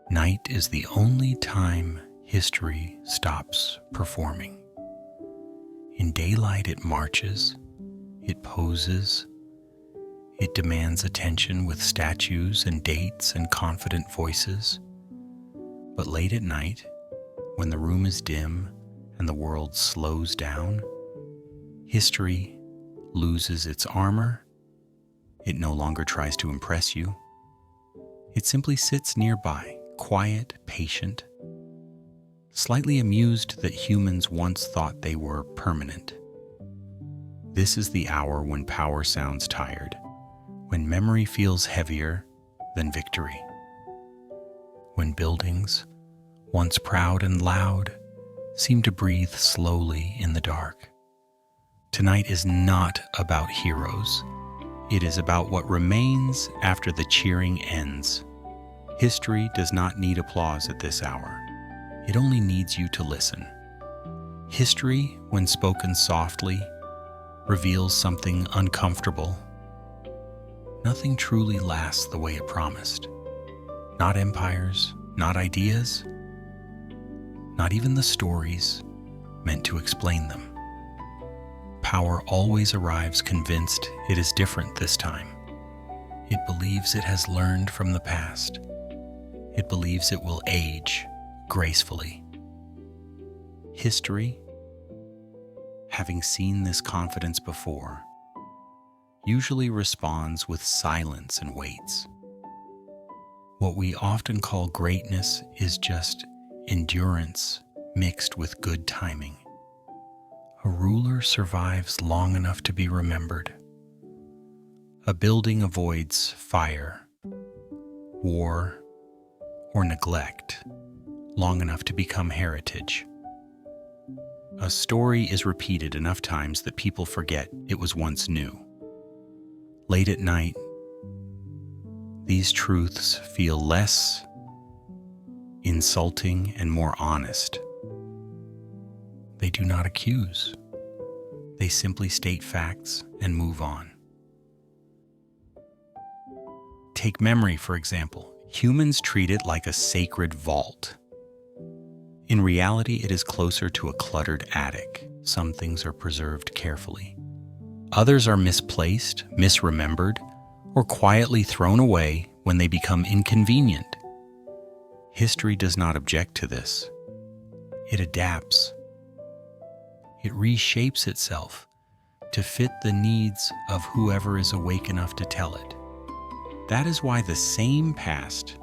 Night is the only time history stops performing. In daylight, it marches, it poses, it demands attention with statues and dates and confident voices. But late at night, when the room is dim and the world slows down, history loses its armor. It no longer tries to impress you. It simply sits nearby, quiet, patient, slightly amused that humans once thought they were permanent. This is the hour when power sounds tired, when memory feels heavier than victory, when buildings, once proud and loud, seem to breathe slowly in the dark. Tonight is not about heroes. It is about what remains after the cheering ends. History does not need applause at this hour. It only needs you to listen. History, when spoken softly, reveals something uncomfortable. Nothing truly lasts the way it promised. Not empires, not ideas, not even the stories meant to explain them. Power always arrives convinced it is different this time. It believes it has learned from the past. It believes it will age gracefully. History, having seen this confidence before, usually responds with silence and waits. What we often call greatness is just endurance mixed with good timing. A ruler survives long enough to be remembered. A building avoids fire, war, or neglect long enough to become heritage. A story is repeated enough times that people forget it was once new. Late at night, these truths feel less insulting and more honest. They do not accuse. They simply state facts and move on. Take memory, for example. Humans treat it like a sacred vault. In reality, it is closer to a cluttered attic. Some things are preserved carefully. Others are misplaced, misremembered, or quietly thrown away when they become inconvenient. History does not object to this. It adapts. It reshapes itself to fit the needs of whoever is awake enough to tell it. That is why the same past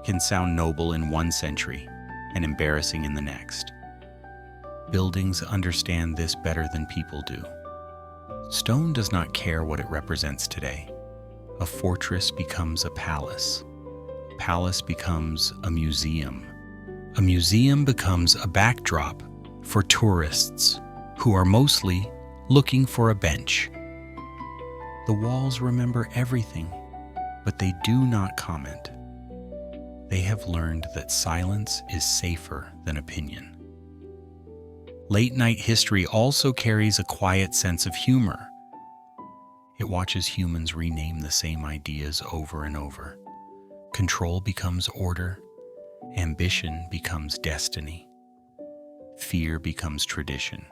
can sound noble in one century and embarrassing in the next. Buildings understand this better than people do. Stone does not care what it represents today. A fortress becomes a palace. A palace becomes a museum. A museum becomes a backdrop for tourists who are mostly looking for a bench. The walls remember everything, but they do not comment. They have learned that silence is safer than opinion. Late-night history also carries a quiet sense of humor. It watches humans rename the same ideas over and over. Control becomes order. Ambition becomes destiny. Fear becomes tradition.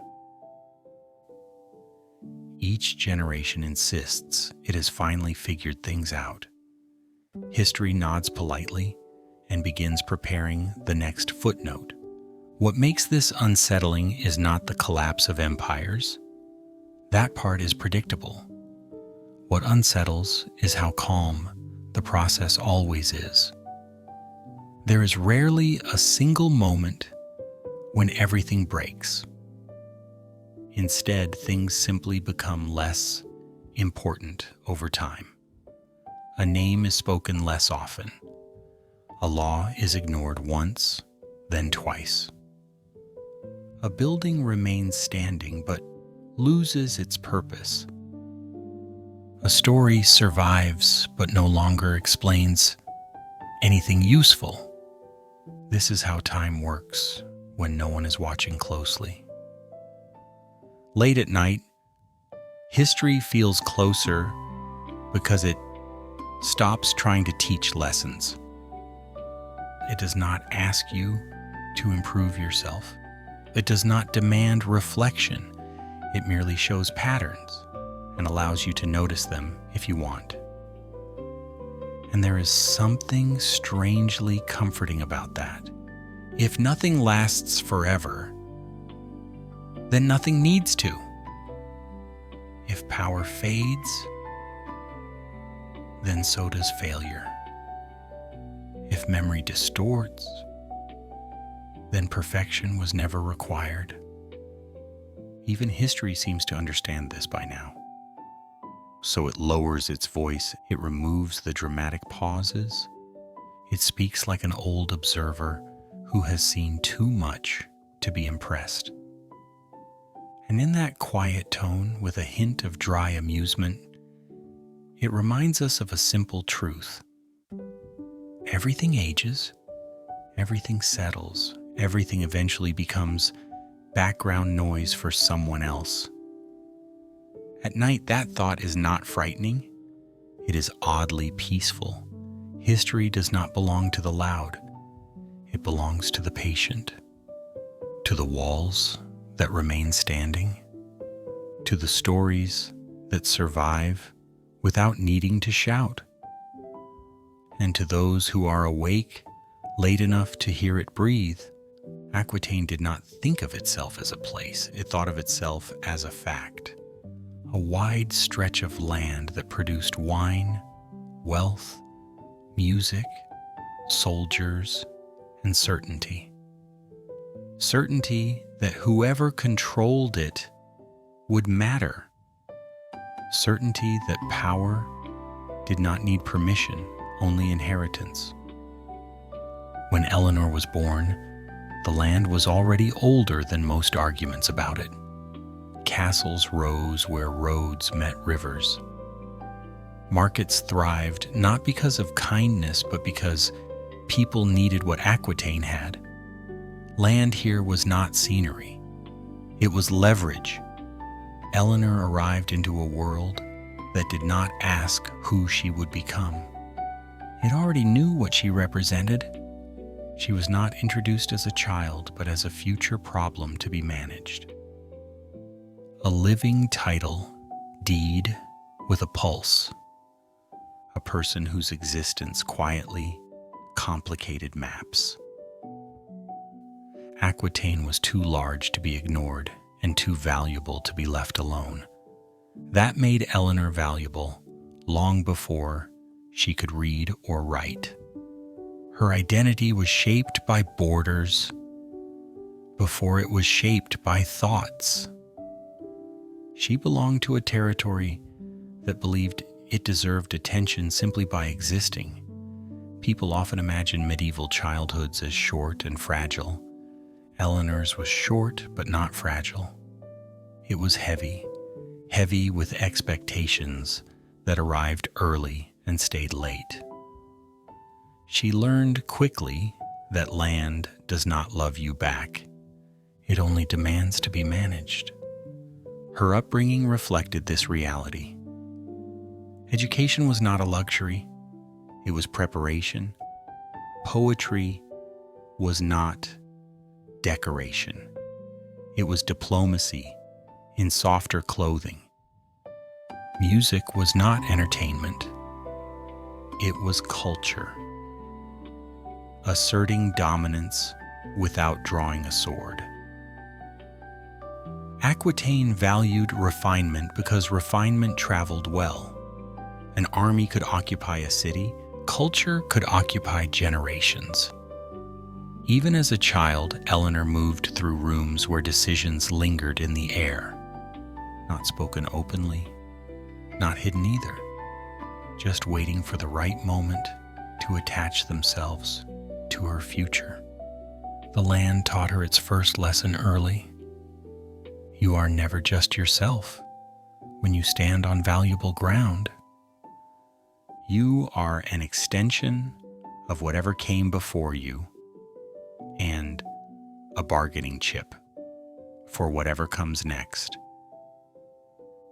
Each generation insists it has finally figured things out. History nods politely and begins preparing the next footnote. What makes this unsettling is not the collapse of empires. That part is predictable. What unsettles is how calm the process always is. There is rarely a single moment when everything breaks. Instead, things simply become less important over time. A name is spoken less often. A law is ignored once, then twice. A building remains standing but loses its purpose. A story survives but no longer explains anything useful. This is how time works when no one is watching closely. Late at night, history feels closer because it stops trying to teach lessons. It does not ask you to improve yourself. It does not demand reflection. It merely shows patterns and allows you to notice them if you want. And there is something strangely comforting about that. If nothing lasts forever, then nothing needs to. If power fades, then so does failure. If memory distorts, then perfection was never required. Even history seems to understand this by now. So it lowers its voice, it removes the dramatic pauses. It speaks like an old observer who has seen too much to be impressed. And in that quiet tone, with a hint of dry amusement, it reminds us of a simple truth. Everything ages, everything settles, everything eventually becomes background noise for someone else. At night, that thought is not frightening. It is oddly peaceful. History does not belong to the loud. It belongs to the patient, to the walls that remain standing, to the stories that survive without needing to shout, and to those who are awake late enough to hear it breathe. Aquitaine did not think of itself as a place. It thought of itself as a fact. A wide stretch of land that produced wine, wealth, music, soldiers, and certainty. Certainty that whoever controlled it would matter. Certainty that power did not need permission, only inheritance. When Eleanor was born, the land was already older than most arguments about it. Castles rose where roads met rivers. Markets thrived not because of kindness, but because people needed what Aquitaine had. Land here was not scenery. It was leverage. Eleanor arrived into a world that did not ask who she would become. It already knew what she represented. She was not introduced as a child, but as a future problem to be managed. A living title, deed with a pulse. A person whose existence quietly complicated maps. Aquitaine was too large to be ignored and too valuable to be left alone. That made Eleanor valuable long before she could read or write. Her identity was shaped by borders before it was shaped by thoughts. She belonged to a territory that believed it deserved attention simply by existing. People often imagine medieval childhoods as short and fragile. Eleanor's was short but not fragile. It was heavy with expectations that arrived early and stayed late. She learned quickly that land does not love you back. It only demands to be managed. Her upbringing reflected this reality. Education was not a luxury. It was preparation. Poetry was not decoration. It was diplomacy in softer clothing. Music was not entertainment. It was culture, asserting dominance without drawing a sword. Aquitaine valued refinement because refinement traveled well. An army could occupy a city, culture could occupy generations. Even as a child, Eleanor moved through rooms where decisions lingered in the air, not spoken openly, not hidden either, just waiting for the right moment to attach themselves to her future. The land taught her its first lesson early. You are never just yourself when you stand on valuable ground. You are an extension of whatever came before you and a bargaining chip for whatever comes next.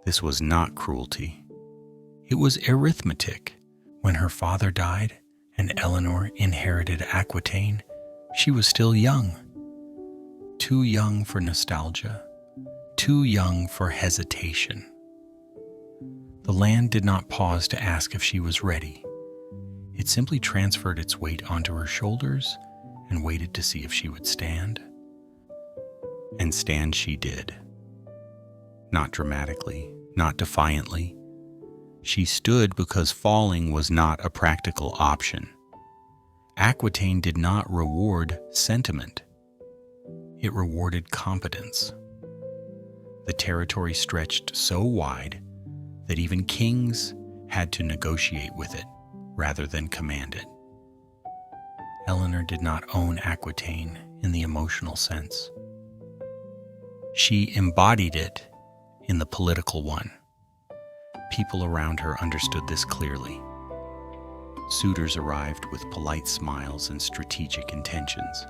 This was not cruelty. It was arithmetic. When her father died and Eleanor inherited Aquitaine, she was still young. Too young for nostalgia, too young for hesitation. The land did not pause to ask if she was ready. It simply transferred its weight onto her shoulders and waited to see if she would stand. And stand she did. Not dramatically, not defiantly. She stood because falling was not a practical option. Aquitaine did not reward sentiment. It rewarded competence. The territory stretched so wide that even kings had to negotiate with it rather than command it. Eleanor did not own Aquitaine in the emotional sense. She embodied it in the political one. People around her understood this clearly. Suitors arrived with polite smiles and strategic intentions.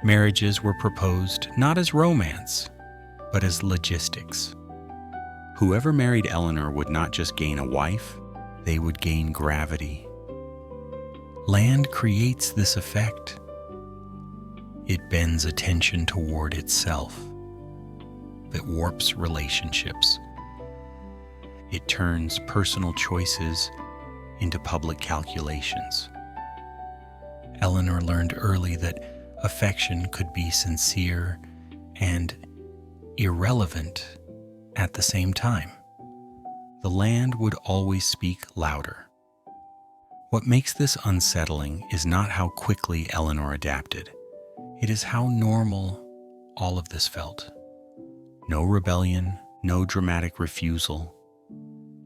Marriages were proposed not as romance, but as logistics. Whoever married Eleanor would not just gain a wife, they would gain gravity. Land creates this effect. It bends attention toward itself. It warps relationships. It turns personal choices into public calculations. Eleanor learned early that affection could be sincere and irrelevant at the same time. The land would always speak louder. What makes this unsettling is not how quickly Eleanor adapted. It is how normal all of this felt. No rebellion, no dramatic refusal.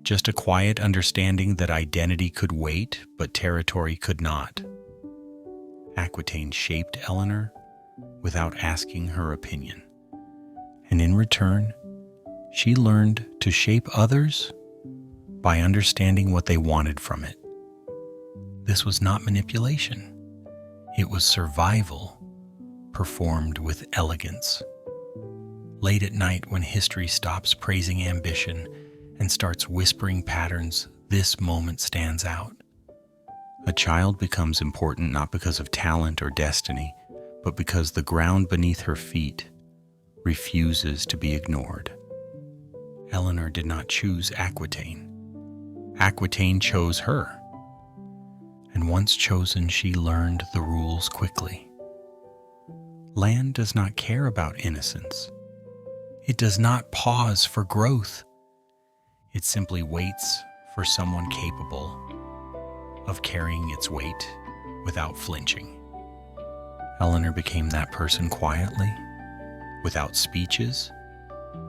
Just a quiet understanding that identity could wait, but territory could not. Aquitaine shaped Eleanor without asking her opinion. And in return, she learned to shape others by understanding what they wanted from it. This was not manipulation. It was survival, performed with elegance. Late at night, when history stops praising ambition and starts whispering patterns, this moment stands out. A child becomes important not because of talent or destiny, but because the ground beneath her feet refuses to be ignored. Eleanor did not choose Aquitaine. Aquitaine chose her. And once chosen, she learned the rules quickly. Land does not care about innocence. It does not pause for growth. It simply waits for someone capable of carrying its weight without flinching. Eleanor became that person quietly, without speeches,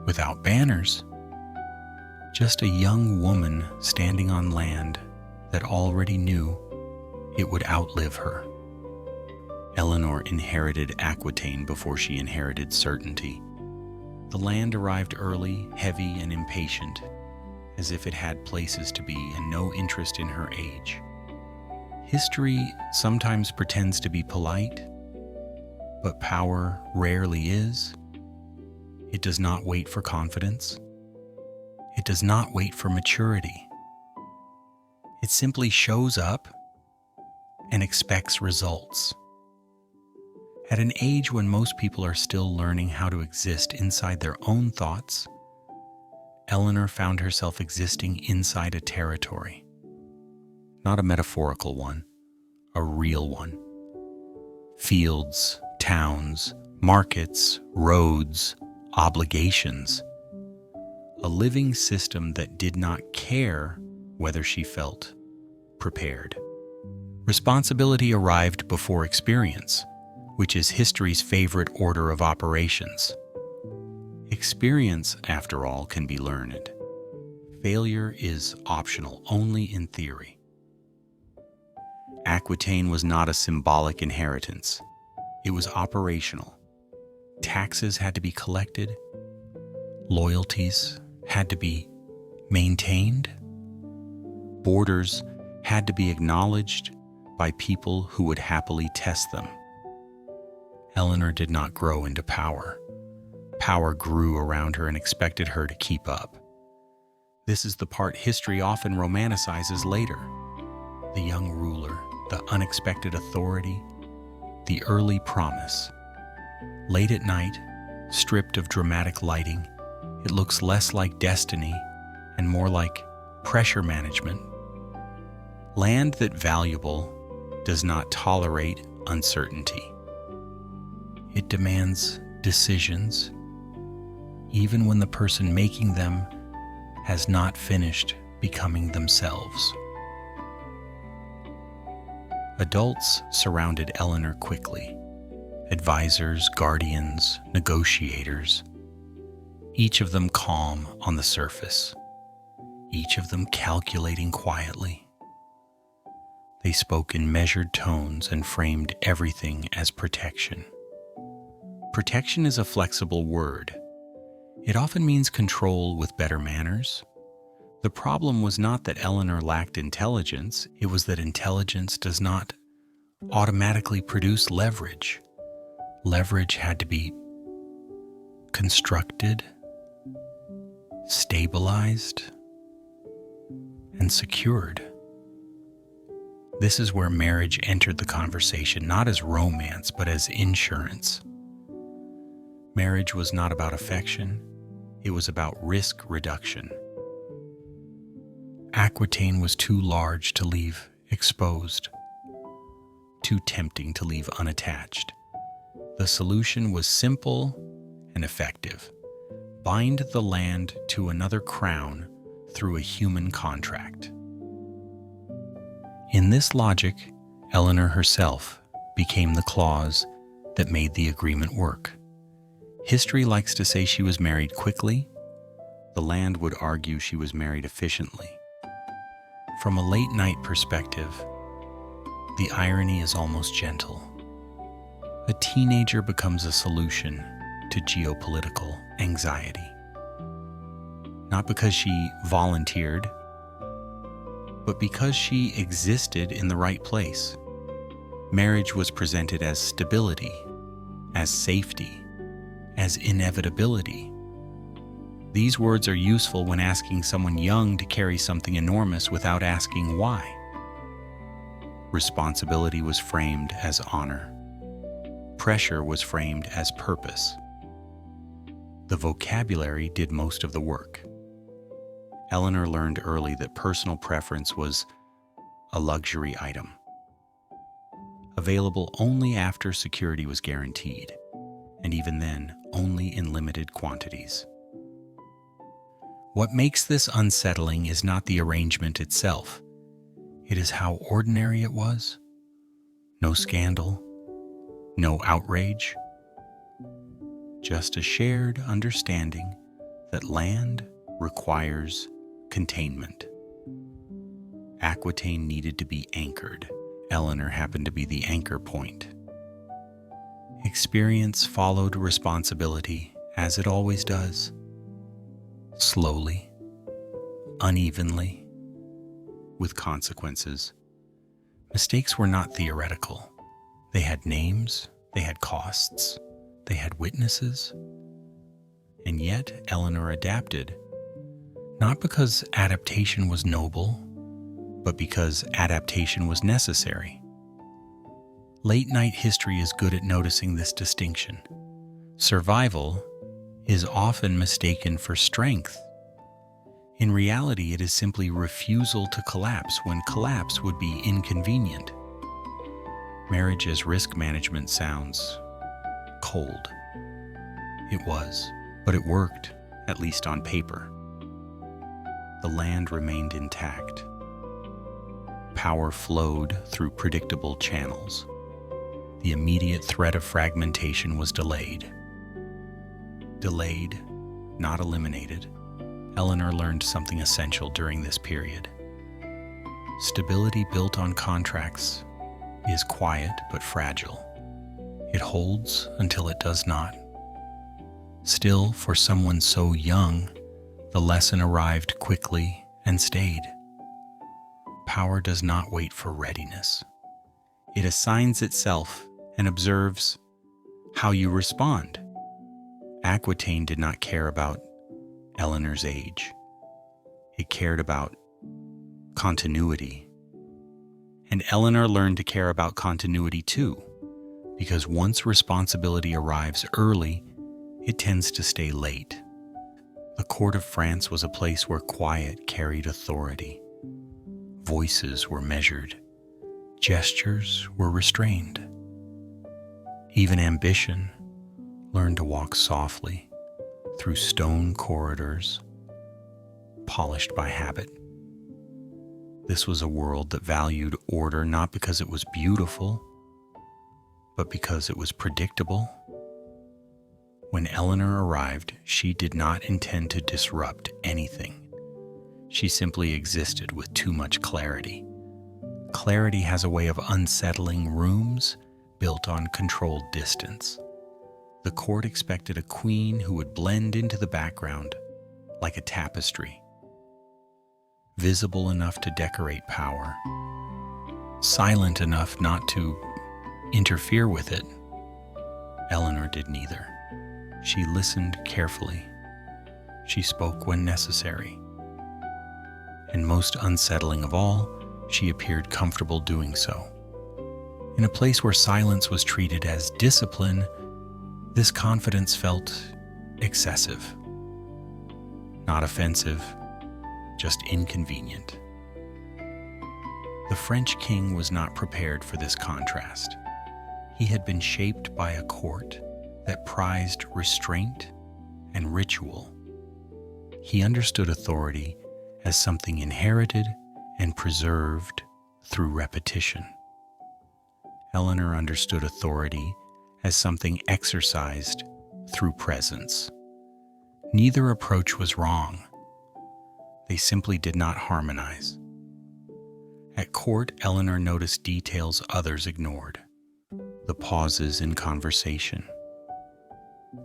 without banners. Just a young woman standing on land that already knew it would outlive her. Eleanor inherited Aquitaine before she inherited certainty. The land arrived early, heavy, and impatient, as if it had places to be and no interest in her age. History sometimes pretends to be polite, but power rarely is. It does not wait for confidence. It does not wait for maturity. It simply shows up and expects results. At an age when most people are still learning how to exist inside their own thoughts, Eleanor found herself existing inside a territory. Not a metaphorical one, a real one. Fields, towns, markets, roads, obligations. A living system that did not care whether she felt prepared. Responsibility arrived before experience, which is history's favorite order of operations. Experience, after all, can be learned. Failure is optional only in theory. Aquitaine was not a symbolic inheritance. It was operational. Taxes had to be collected. Loyalties had to be maintained. Borders had to be acknowledged by people who would happily test them. Eleanor did not grow into power. Power grew around her and expected her to keep up. This is the part history often romanticizes later. The young ruler, the unexpected authority, the early promise. Late at night, stripped of dramatic lighting, it looks less like destiny and more like pressure management. Land that valuable does not tolerate uncertainty. It demands decisions, even when the person making them has not finished becoming themselves. Adults surrounded Eleanor quickly. Advisors, guardians, negotiators, each of them calm on the surface, each of them calculating quietly. They spoke in measured tones and framed everything as protection. Protection is a flexible word. It often means control with better manners. The problem was not that Eleanor lacked intelligence, it was that intelligence does not automatically produce leverage. Leverage had to be constructed, stabilized, and secured. This is where marriage entered the conversation, not as romance, but as insurance. Marriage was not about affection, it was about risk reduction. Aquitaine was too large to leave exposed, too tempting to leave unattached. The solution was simple and effective. Bind the land to another crown through a human contract. In this logic, Eleanor herself became the clause that made the agreement work. History likes to say she was married quickly. The land would argue she was married efficiently. From a late-night perspective, the irony is almost gentle. A teenager becomes a solution to geopolitical anxiety. Not because she volunteered, but because she existed in the right place. Marriage was presented as stability, as safety, as inevitability. These words are useful when asking someone young to carry something enormous without asking why. Responsibility was framed as honor. Pressure was framed as purpose. The vocabulary did most of the work. Eleanor learned early that personal preference was a luxury item, available only after security was guaranteed, and even then, only in limited quantities. What makes this unsettling is not the arrangement itself. It is how ordinary it was. No scandal, no outrage, just a shared understanding that land requires containment. Aquitaine needed to be anchored. Eleanor happened to be the anchor point. Experience followed responsibility, as it always does. Slowly, unevenly, with consequences. Mistakes were not theoretical. They had names, they had costs, they had witnesses. And yet Eleanor adapted, not because adaptation was noble, but because adaptation was necessary. Late-night history is good at noticing this distinction. Survival is often mistaken for strength. In reality, it is simply refusal to collapse when collapse would be inconvenient. Marriage as risk management sounds cold. It was, but it worked, at least on paper. The land remained intact. Power flowed through predictable channels. The immediate threat of fragmentation was delayed. Delayed, not eliminated, Eleanor learned something essential during this period. Stability built on contracts is quiet but fragile. It holds until it does not. Still, for someone so young, the lesson arrived quickly and stayed. Power does not wait for readiness. It assigns itself and observes how you respond. Aquitaine did not care about Eleanor's age. It cared about continuity. And Eleanor learned to care about continuity too, because once responsibility arrives early, it tends to stay late. The court of France was a place where quiet carried authority. Voices were measured. Gestures were restrained. Even ambition learned to walk softly through stone corridors, polished by habit. This was a world that valued order not because it was beautiful, but because it was predictable. When Eleanor arrived, she did not intend to disrupt anything. She simply existed with too much clarity. Clarity has a way of unsettling rooms built on controlled distance. The court expected a queen who would blend into the background like a tapestry, visible enough to decorate power, silent enough not to interfere with it. Eleanor did neither. She listened carefully. She spoke when necessary. And most unsettling of all, she appeared comfortable doing so. In a place where silence was treated as discipline, this confidence felt excessive. Not offensive, just inconvenient. The French king was not prepared for this contrast. He had been shaped by a court that prized restraint and ritual. He understood authority as something inherited and preserved through repetition. Eleanor understood authority as something exercised through presence. Neither approach was wrong. They simply did not harmonize. At court, Eleanor noticed details others ignored. The pauses in conversation.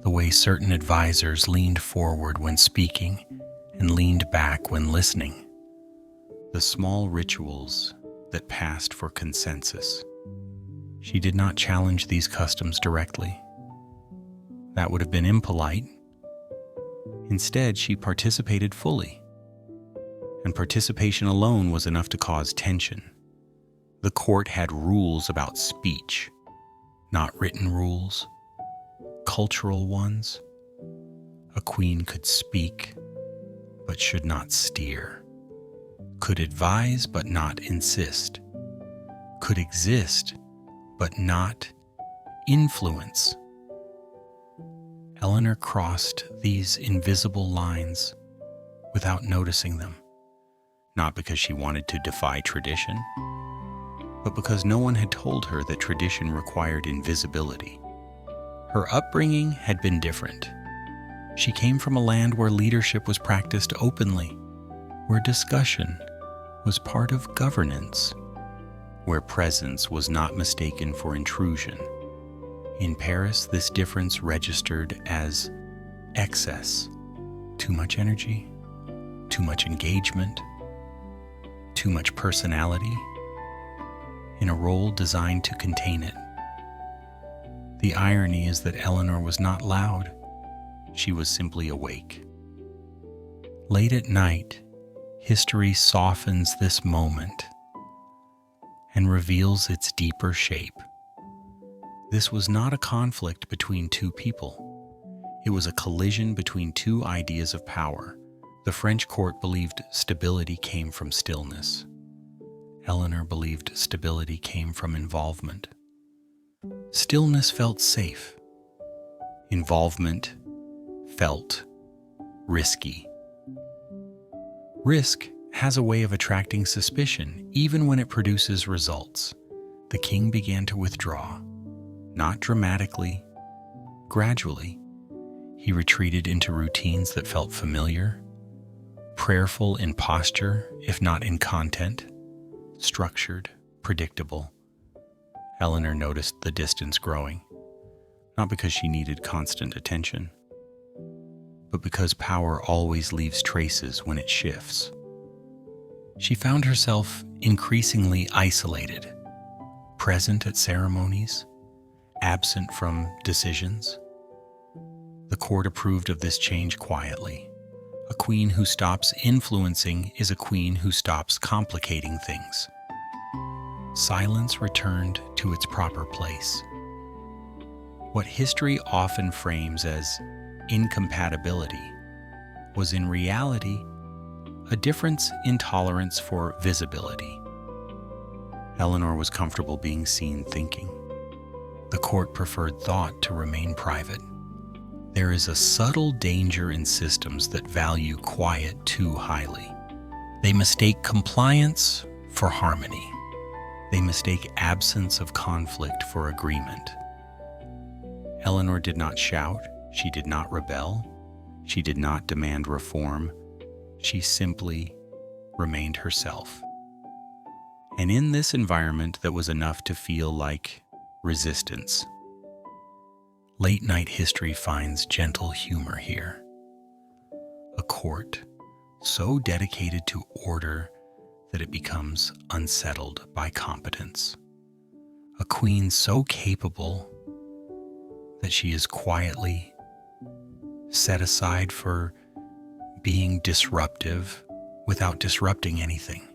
The way certain advisors leaned forward when speaking and leaned back when listening. The small rituals that passed for consensus. She did not challenge these customs directly. That would have been impolite. Instead, she participated fully. And participation alone was enough to cause tension. The court had rules about speech, not written rules, cultural ones. A queen could speak, but should not steer, could advise, but not insist, could exist, but not influence. Eleanor crossed these invisible lines without noticing them, not because she wanted to defy tradition, but because no one had told her that tradition required invisibility. Her upbringing had been different. She came from a land where leadership was practiced openly, where discussion was part of governance, where presence was not mistaken for intrusion. In Paris, this difference registered as excess. Too much energy, too much engagement, too much personality, in a role designed to contain it. The irony is that Eleanor was not loud. She was simply awake. Late at night, history softens this moment and reveals its deeper shape. This was not a conflict between two people. It was a collision between two ideas of power. The French court believed stability came from stillness. Eleanor believed stability came from involvement. Stillness felt safe. Involvement felt risky. Risk has a way of attracting suspicion, even when it produces results. The king began to withdraw, not dramatically, gradually. He retreated into routines that felt familiar, prayerful in posture, if not in content, structured, predictable. Eleanor noticed the distance growing, not because she needed constant attention, but because power always leaves traces when it shifts. She found herself increasingly isolated, present at ceremonies, absent from decisions. The court approved of this change quietly. A queen who stops influencing is a queen who stops complicating things. silence returned to its proper place. What history often frames as incompatibility was in reality a difference in tolerance for visibility. Eleanor was comfortable being seen thinking. The court preferred thought to remain private. There is a subtle danger in systems that value quiet too highly. They mistake compliance for harmony. They mistake absence of conflict for agreement. Eleanor did not shout. She did not rebel. She did not demand reform. She simply remained herself. And in this environment that was enough to feel like resistance, late-night history finds gentle humor here. A court so dedicated to order that it becomes unsettled by competence. A queen so capable that she is quietly set aside for being disruptive without disrupting anything.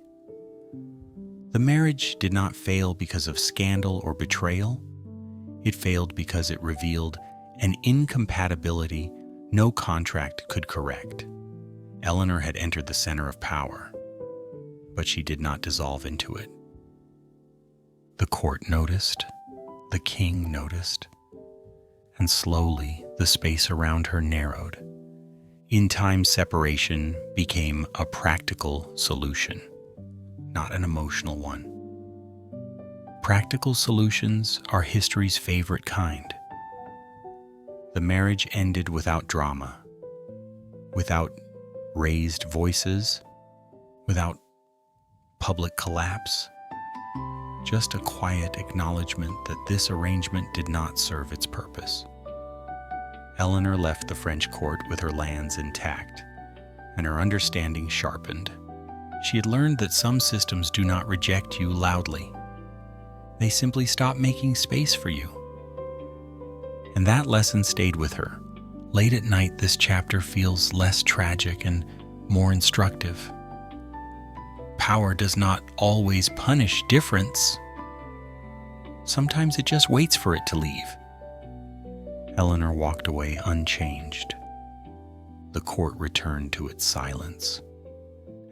The marriage did not fail because of scandal or betrayal. It failed because it revealed an incompatibility no contract could correct. Eleanor had entered the center of power, but she did not dissolve into it. The court noticed, the king noticed, and slowly the space around her narrowed. In time, separation became a practical solution, not an emotional one. Practical solutions are history's favorite kind. The marriage ended without drama, without raised voices, without public collapse, just a quiet acknowledgement that this arrangement did not serve its purpose. Eleanor left the French court with her lands intact, and her understanding sharpened. She had learned that some systems do not reject you loudly. They simply stop making space for you. And that lesson stayed with her. Late at night, this chapter feels less tragic and more instructive. Power does not always punish difference. Sometimes it just waits for it to leave. Eleanor walked away unchanged. The court returned to its silence,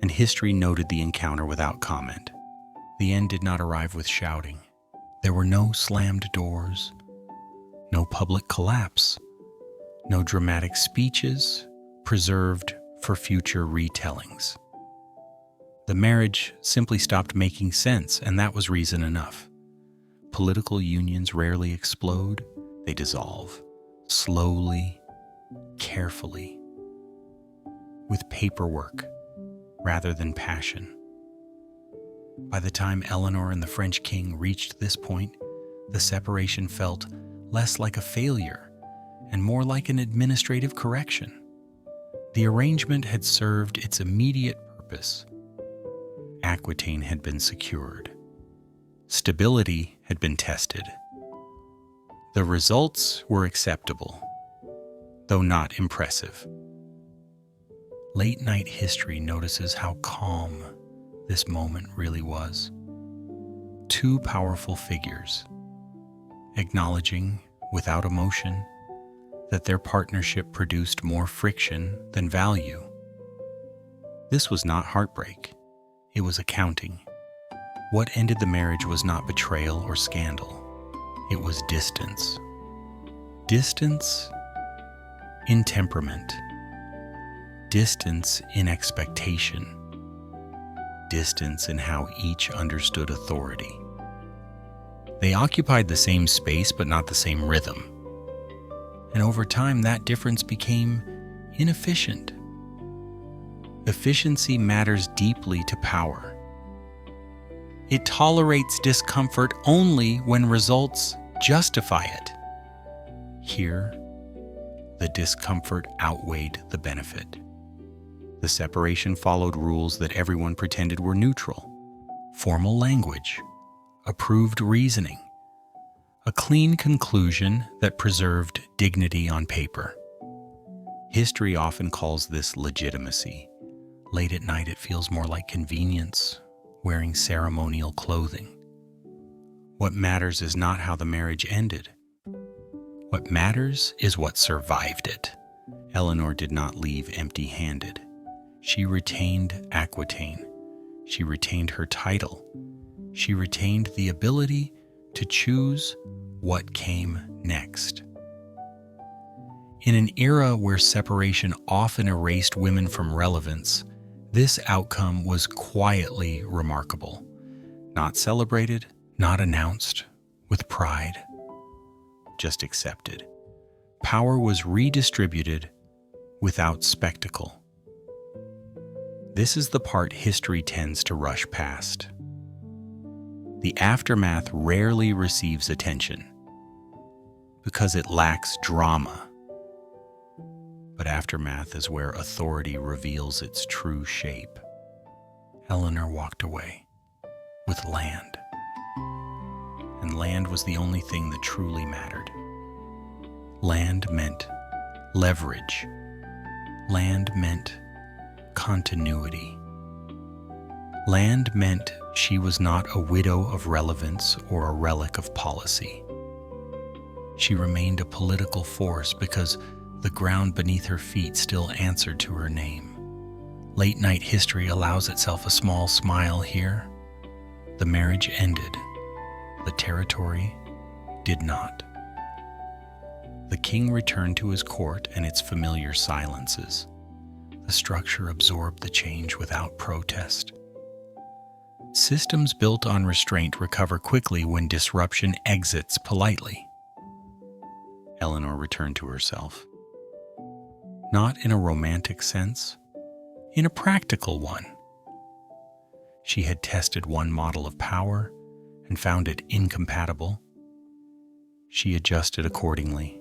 and history noted the encounter without comment. The end did not arrive with shouting. There were no slammed doors, no public collapse, no dramatic speeches preserved for future retellings. The marriage simply stopped making sense, and that was reason enough. Political unions rarely explode, they dissolve. Slowly, carefully, with paperwork rather than passion. By the time Eleanor and the French king reached this point, the separation felt less like a failure and more like an administrative correction. The arrangement had served its immediate purpose. Aquitaine had been secured. Stability had been tested. The results were acceptable, though not impressive. Late-night history notices how calm this moment really was. Two powerful figures, acknowledging without emotion that their partnership produced more friction than value. This was not heartbreak, it was accounting. What ended the marriage was not betrayal or scandal. It was distance. Distance in temperament. Distance in expectation. Distance in how each understood authority. They occupied the same space but not the same rhythm. And over time, that difference became inefficient. Efficiency matters deeply to power. It tolerates discomfort only when results justify it. Here, the discomfort outweighed the benefit. The separation followed rules that everyone pretended were neutral. Formal language, approved reasoning, a clean conclusion that preserved dignity on paper. History often calls this legitimacy. Late at night, it feels more like convenience, wearing ceremonial clothing. What matters is not how the marriage ended. What matters is what survived it. Eleanor did not leave empty-handed. She retained Aquitaine. She retained her title. She retained the ability to choose what came next. In an era where separation often erased women from relevance, this outcome was quietly remarkable. Not celebrated, not announced with pride, just accepted. Power was redistributed without spectacle. This is the part history tends to rush past. The aftermath rarely receives attention because it lacks drama. But aftermath is where authority reveals its true shape. Eleanor walked away with land. And land was the only thing that truly mattered. Land meant leverage. Land meant continuity. Land meant she was not a widow of relevance or a relic of policy. She remained a political force because the ground beneath her feet still answered to her name. Late-night history allows itself a small smile here. The marriage ended. The territory did not. The king returned to his court and its familiar silences. The structure absorbed the change without protest. Systems built on restraint recover quickly when disruption exits politely. Eleanor returned to herself. Not in a romantic sense, in a practical one. She had tested one model of power and found it incompatible. She adjusted accordingly.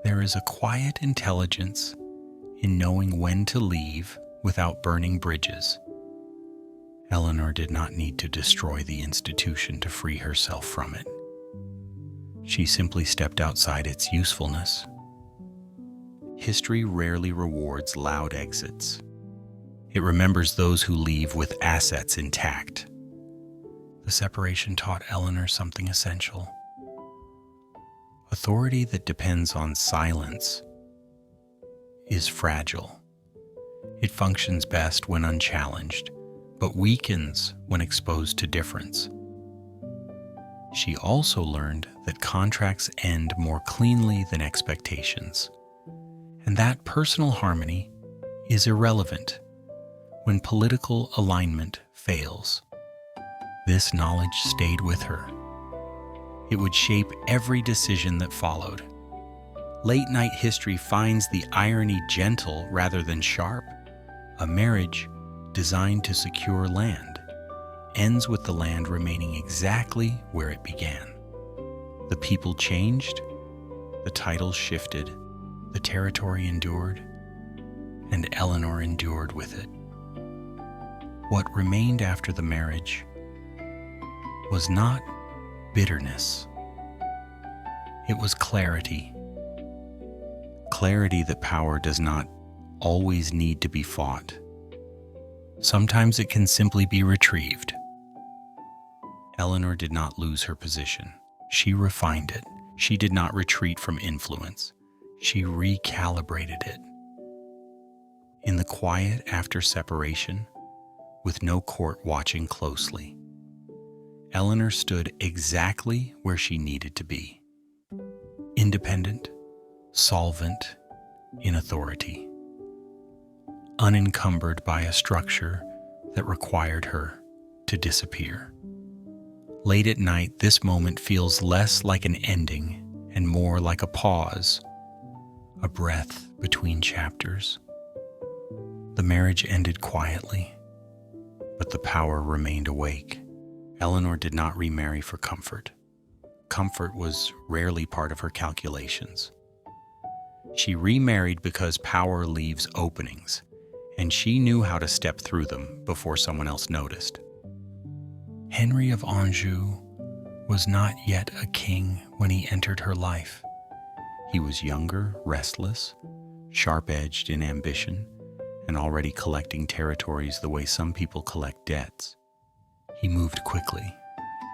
There is a quiet intelligence in knowing when to leave without burning bridges. Eleanor did not need to destroy the institution to free herself from it. She simply stepped outside its usefulness. History rarely rewards loud exits. It remembers those who leave with assets intact. The separation taught Eleanor something essential. Authority that depends on silence is fragile. It functions best when unchallenged, but weakens when exposed to difference. She also learned that contracts end more cleanly than expectations, and that personal harmony is irrelevant when political alignment fails. This knowledge stayed with her. It would shape every decision that followed. Late-night history finds the irony gentle rather than sharp. A marriage designed to secure land ends with the land remaining exactly where it began. The people changed, the titles shifted, the territory endured, and Eleanor endured with it. What remained after the marriage was not bitterness. It was clarity. Clarity that power does not always need to be fought. Sometimes it can simply be retrieved. Eleanor did not lose her position. She refined it. She did not retreat from influence. She recalibrated it. In the quiet after separation, with no court watching closely, Eleanor stood exactly where she needed to be. Independent, solvent, in authority. Unencumbered by a structure that required her to disappear. Late at night, this moment feels less like an ending and more like a pause, a breath between chapters. The marriage ended quietly, but the power remained awake. Eleanor did not remarry for comfort. Comfort was rarely part of her calculations. She remarried because power leaves openings, and she knew how to step through them before someone else noticed. Henry of Anjou was not yet a king when he entered her life. He was younger, restless, sharp-edged in ambition, and already collecting territories the way some people collect debts. He moved quickly,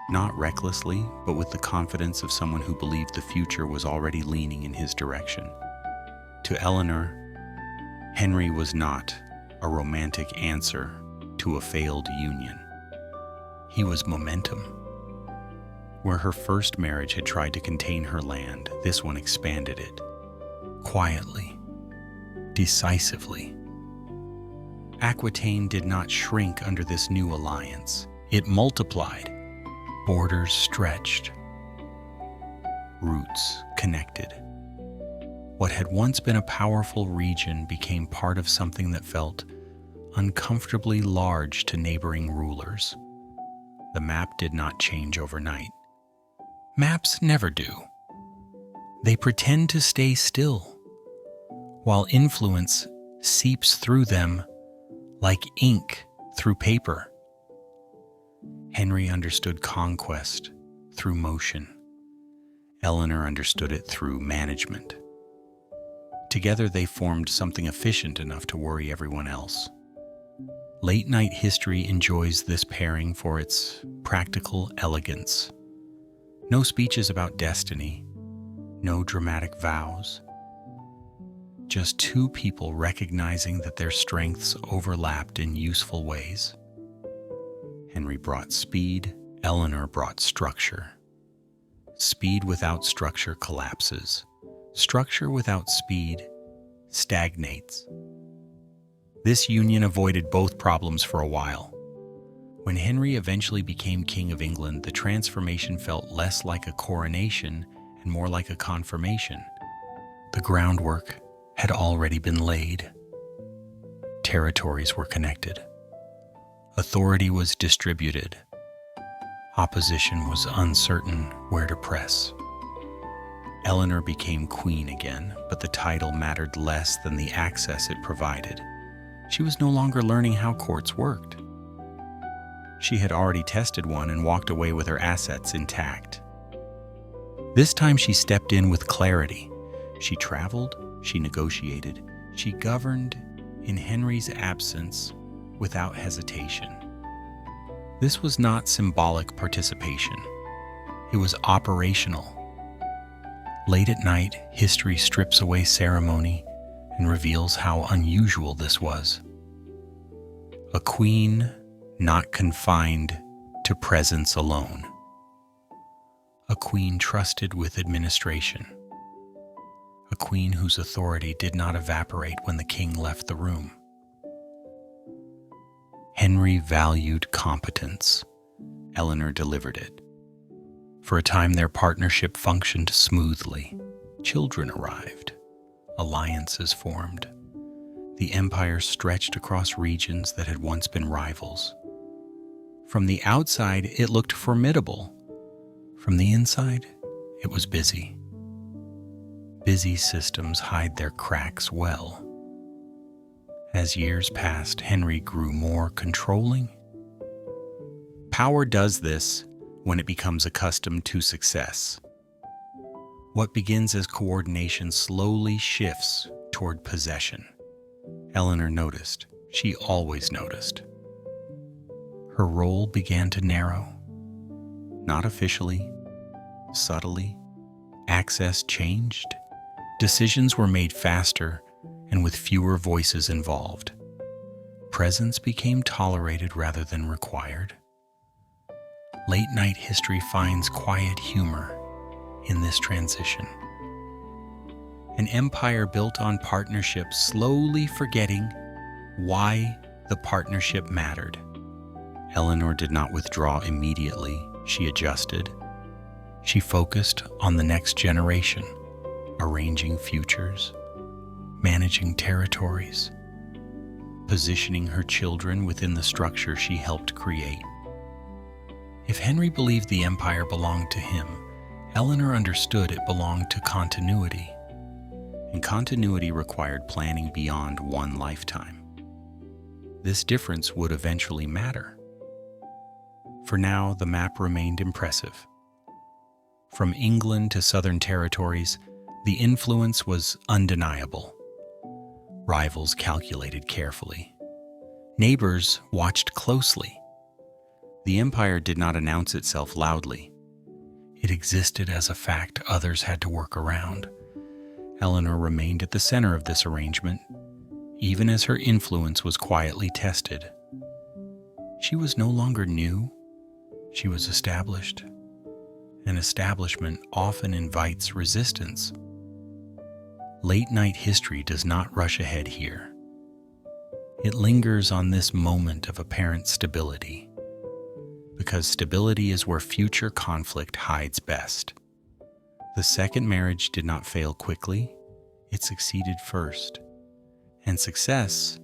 not recklessly, but with the confidence of someone who believed the future was already leaning in his direction. To Eleanor, Henry was not a romantic answer to a failed union. He was momentum. Where her first marriage had tried to contain her land, this one expanded it. Quietly, decisively. Aquitaine did not shrink under this new alliance. It multiplied. Borders stretched. Roots connected. What had once been a powerful region became part of something that felt uncomfortably large to neighboring rulers. The map did not change overnight. Maps never do. They pretend to stay still, while influence seeps through them like ink through paper. Henry understood conquest through motion. Eleanor understood it through management. Together they formed something efficient enough to worry everyone else. Late-night history enjoys this pairing for its practical elegance. No speeches about destiny, no dramatic vows. Just two people recognizing that their strengths overlapped in useful ways. Henry brought speed, Eleanor brought structure. Speed without structure collapses. Structure without speed stagnates. This union avoided both problems for a while. When Henry eventually became King of England, the transformation felt less like a coronation and more like a confirmation. The groundwork had already been laid. Territories were connected. Authority was distributed. Opposition was uncertain where to press. Eleanor became queen again, but the title mattered less than the access it provided. She was no longer learning how courts worked. She had already tested one and walked away with her assets intact. This time she stepped in with clarity. She traveled, she negotiated, she governed in Henry's absence without hesitation. This was not symbolic participation. It was operational. Late at night, history strips away ceremony and reveals how unusual this was. A queen not confined to presence alone. A queen trusted with administration. A queen whose authority did not evaporate when the king left the room. Henry valued competence. Eleanor delivered it. For a time, their partnership functioned smoothly. Children arrived. Alliances formed. The empire stretched across regions that had once been rivals. From the outside, it looked formidable. From the inside, it was busy. Busy systems hide their cracks well. As years passed, Henry grew more controlling. Power does this when it becomes accustomed to success. What begins as coordination slowly shifts toward possession. Eleanor noticed. She always noticed. Her role began to narrow. Not officially, subtly. Access changed. Decisions were made faster and with fewer voices involved. Presence became tolerated rather than required. Late-night history finds quiet humor in this transition. An empire built on partnership, slowly forgetting why the partnership mattered. Eleanor did not withdraw immediately. She adjusted. She focused on the next generation, arranging futures, managing territories, positioning her children within the structure she helped create. If Henry believed the empire belonged to him, Eleanor understood it belonged to continuity. And continuity required planning beyond one lifetime. This difference would eventually matter. For now, the map remained impressive. From England to southern territories, the influence was undeniable. Rivals calculated carefully. Neighbors watched closely. The empire did not announce itself loudly. It existed as a fact others had to work around. Eleanor remained at the center of this arrangement, even as her influence was quietly tested. She was no longer new, she was established. An establishment often invites resistance. Late-night history does not rush ahead here. It lingers on this moment of apparent stability, because stability is where future conflict hides best. The second marriage did not fail quickly, it succeeded first. And success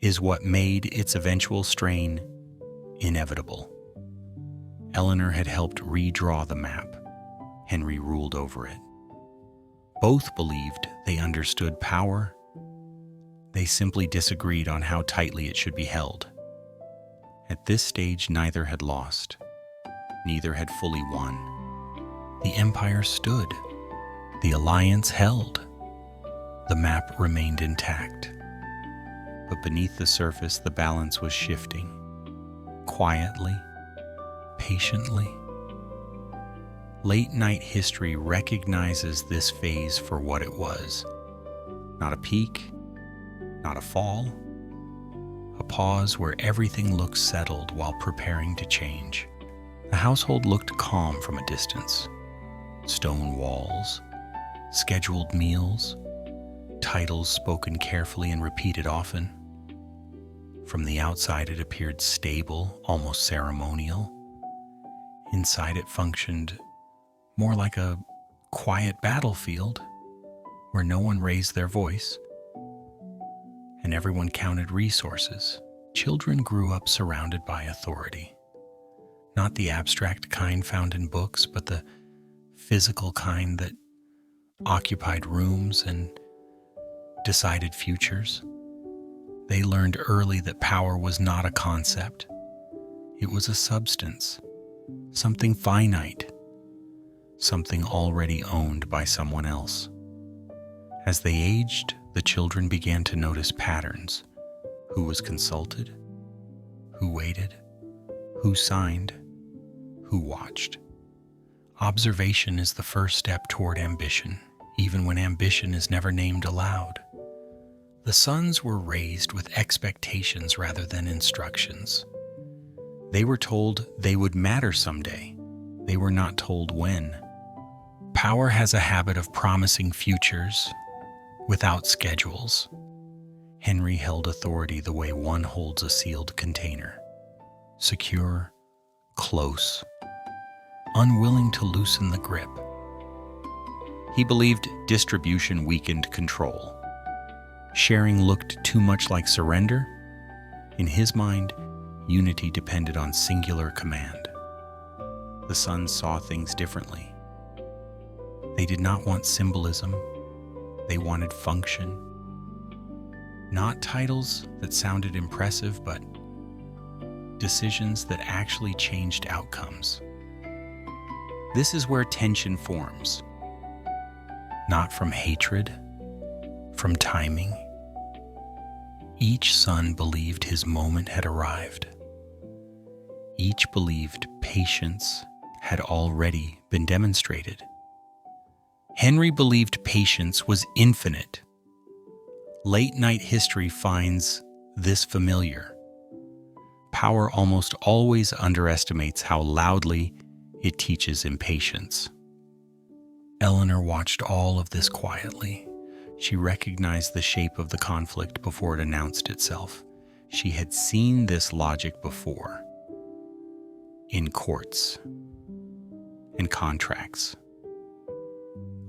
is what made its eventual strain inevitable. Eleanor had helped redraw the map. Henry ruled over it. Both believed they understood power. They simply disagreed on how tightly it should be held. At this stage, neither had lost. Neither had fully won. The empire stood. The alliance held. The map remained intact. But beneath the surface, the balance was shifting. Quietly, patiently. Late-night history recognizes this phase for what it was. Not a peak, not a fall. A pause where everything looked settled while preparing to change. The household looked calm from a distance. Stone walls, scheduled meals, titles spoken carefully and repeated often. From the outside it appeared stable, almost ceremonial. Inside it functioned more like a quiet battlefield where no one raised their voice and everyone counted resources. Children grew up surrounded by authority. Not the abstract kind found in books, but the physical kind that occupied rooms and decided futures. They learned early that power was not a concept. It was a substance, something finite, something already owned by someone else. As they aged, the children began to notice patterns. Who was consulted? Who waited? Who signed? Who watched? Observation is the first step toward ambition, even when ambition is never named aloud. The sons were raised with expectations rather than instructions. They were told they would matter someday. They were not told when. Power has a habit of promising futures without schedules. Henry held authority the way one holds a sealed container. Secure, close, unwilling to loosen the grip. He believed distribution weakened control. Sharing looked too much like surrender. In his mind, unity depended on singular command. The sons saw things differently. They did not want symbolism. They wanted function. Not titles that sounded impressive, but decisions that actually changed outcomes. This is where tension forms. Not from hatred, from timing. Each son believed his moment had arrived. Each believed patience had already been demonstrated. Henry believed patience was infinite. Late-night history finds this familiar. Power almost always underestimates how loudly it teaches impatience. Eleanor watched all of this quietly. She recognized the shape of the conflict before it announced itself. She had seen this logic before. In courts and contracts.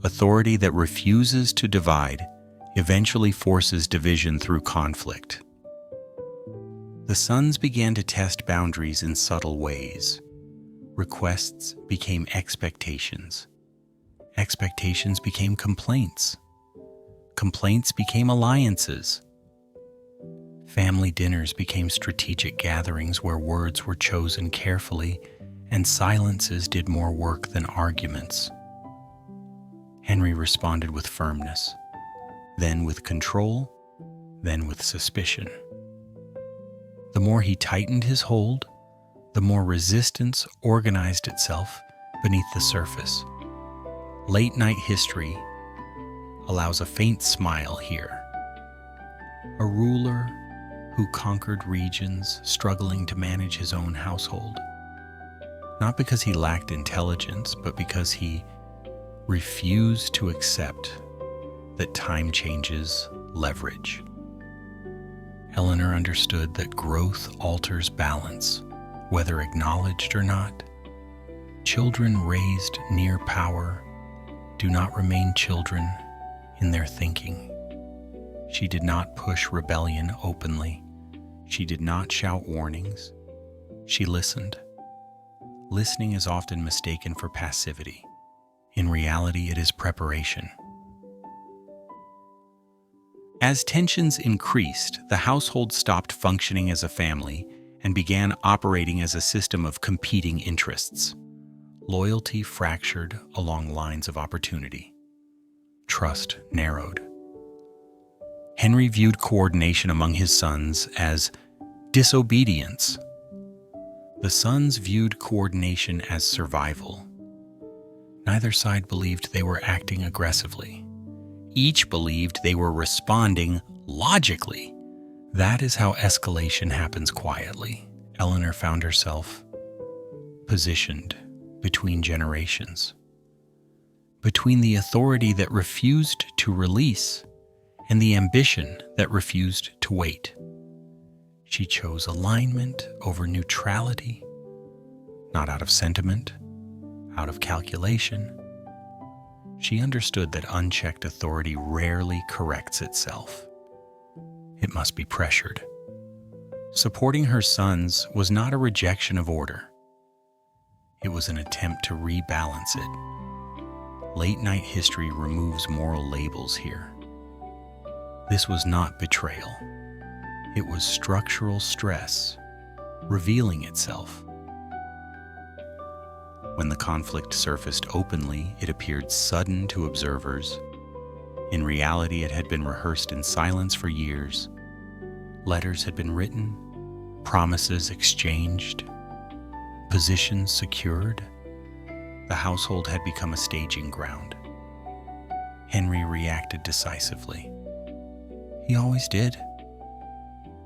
Authority that refuses to divide eventually forces division through conflict. The sons began to test boundaries in subtle ways. Requests became expectations. Expectations became complaints. Complaints became alliances. Family dinners became strategic gatherings where words were chosen carefully and silences did more work than arguments. Henry responded with firmness, then with control, then with suspicion. The more he tightened his hold, the more resistance organized itself beneath the surface. Late-night history allows a faint smile here. A ruler who conquered regions struggling to manage his own household. Not because he lacked intelligence, but because he refused to accept that time changes leverage. Eleanor understood that growth alters balance, whether acknowledged or not. Children raised near power do not remain children in their thinking. She did not push rebellion openly. She did not shout warnings. She listened. Listening is often mistaken for passivity. In reality, it is preparation. As tensions increased, the household stopped functioning as a family and began operating as a system of competing interests. Loyalty fractured along lines of opportunity. Trust narrowed. Henry viewed coordination among his sons as disobedience. The sons viewed coordination as survival. Neither side believed they were acting aggressively. Each believed they were responding logically. That is how escalation happens quietly. Eleanor found herself positioned between generations, between the authority that refused to release and the ambition that refused to wait. She chose alignment over neutrality, not out of sentiment, out of calculation. She understood that unchecked authority rarely corrects itself. It must be pressured. Supporting her sons was not a rejection of order. It was an attempt to rebalance it. Late-night history removes moral labels here. This was not betrayal. It was structural stress revealing itself. When the conflict surfaced openly, it appeared sudden to observers. In reality, it had been rehearsed in silence for years. Letters had been written, promises exchanged, positions secured. The household had become a staging ground. Henry reacted decisively. He always did.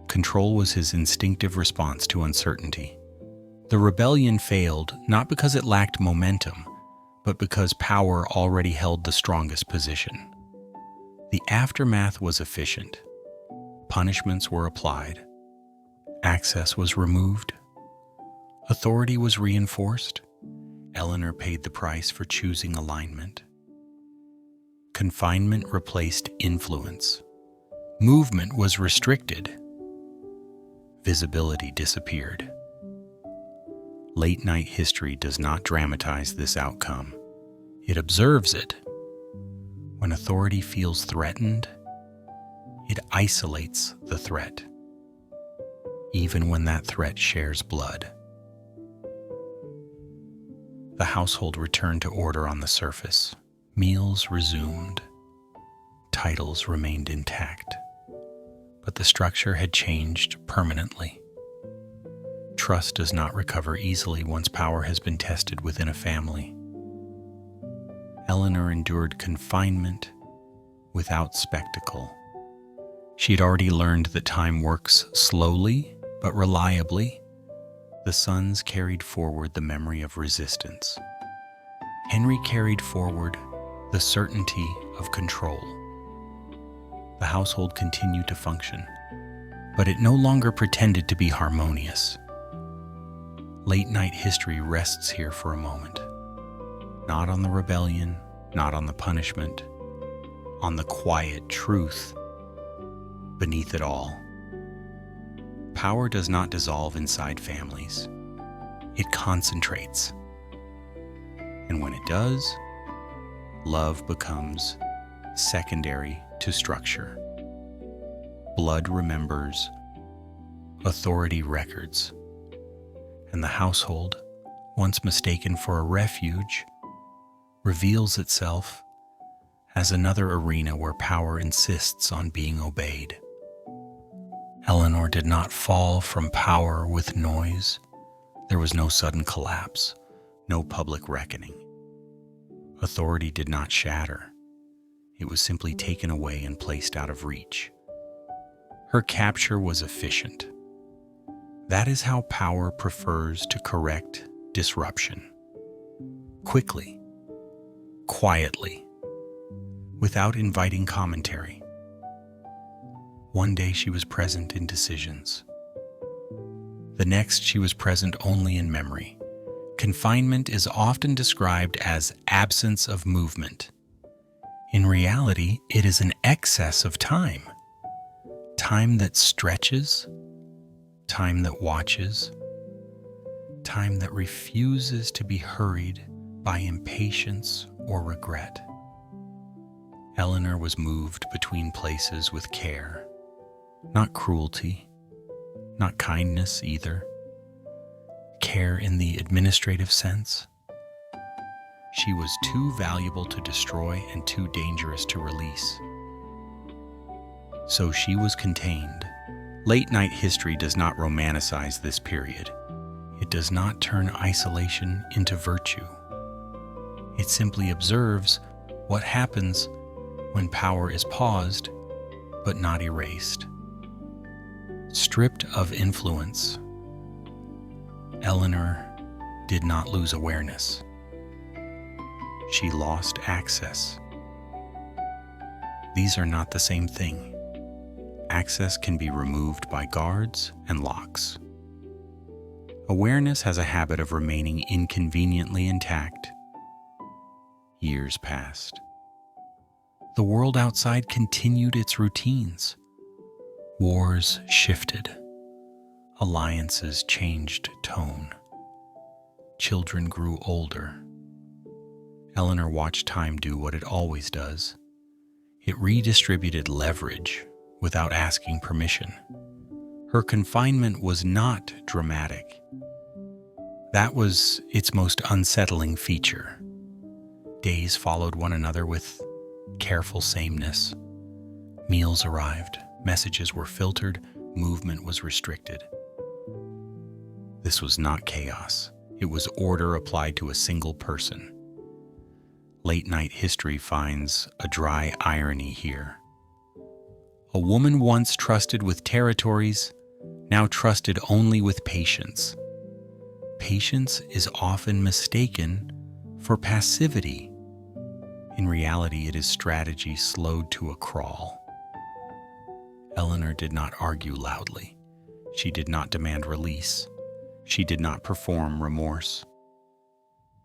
Control was his instinctive response to uncertainty. The rebellion failed not because it lacked momentum, but because power already held the strongest position. The aftermath was efficient. Punishments were applied. Access was removed. Authority was reinforced. Eleanor paid the price for choosing alignment. Confinement replaced influence. Movement was restricted. Visibility disappeared. Late-night history does not dramatize this outcome. It observes it. When authority feels threatened, it isolates the threat, even when that threat shares blood. The household returned to order on the surface. Meals resumed. Titles remained intact. But the structure had changed permanently. Trust does not recover easily once power has been tested within a family. Eleanor endured confinement without spectacle. She had already learned that time works slowly but reliably. The sons carried forward the memory of resistance. Henry carried forward the certainty of control. The household continued to function, but it no longer pretended to be harmonious. Late-night history rests here for a moment. Not on the rebellion, not on the punishment, on the quiet truth beneath it all. Power does not dissolve inside families. It concentrates. And when it does, love becomes secondary to structure. Blood remembers, authority records, and the household, once mistaken for a refuge, reveals itself as another arena where power insists on being obeyed. Eleanor did not fall from power with noise, There was no sudden collapse, no public reckoning. Authority did not shatter. It was simply taken away and placed out of reach. Her capture was efficient. That is how power prefers to correct disruption. Quickly, quietly, without inviting commentary. One day she was present in decisions. The next she was present only in memory. Confinement is often described as absence of movement. In reality, it is an excess of time. Time that stretches, time that watches, time that refuses to be hurried by impatience or regret. Eleanor was moved between places with care, not cruelty, not kindness either. Care in the administrative sense. She was too valuable to destroy and too dangerous to release. So she was contained. Late-night history does not romanticize this period. It does not turn isolation into virtue. It simply observes what happens when power is paused but not erased. Stripped of influence, Eleanor did not lose awareness. She lost access. These are not the same thing. Access can be removed by guards and locks. Awareness has a habit of remaining inconveniently intact. Years passed. The world outside continued its routines. Wars shifted. Alliances changed tone. Children grew older. Eleanor watched time do what it always does. It redistributed leverage without asking permission. Her confinement was not dramatic. That was its most unsettling feature. Days followed one another with careful sameness. Meals arrived, messages were filtered, movement was restricted. This was not chaos. It was order applied to a single person. Late-night history finds a dry irony here. A woman once trusted with territories, now trusted only with patience. Patience is often mistaken for passivity. In reality, it is strategy slowed to a crawl. Eleanor did not argue loudly. She did not demand release. She did not perform remorse.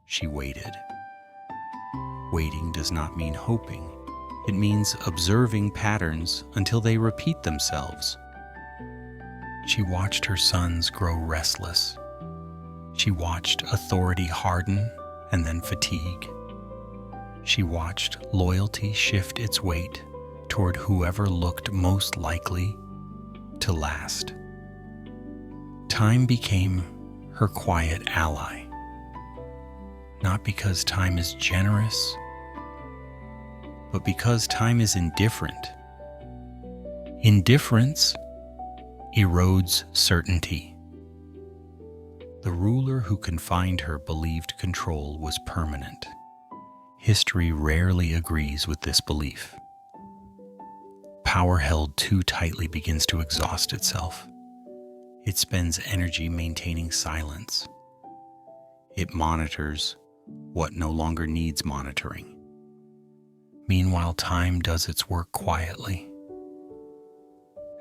She waited. Waiting does not mean hoping. It means observing patterns until they repeat themselves. She watched her sons grow restless. She watched authority harden and then fatigue. She watched loyalty shift its weight toward whoever looked most likely to last. Time became her quiet ally. Not because time is generous, but because time is indifferent. Indifference erodes certainty. The ruler who confined her believed control was permanent. History rarely agrees with this belief. Power held too tightly begins to exhaust itself. It spends energy maintaining silence. It monitors what no longer needs monitoring. Meanwhile, time does its work quietly.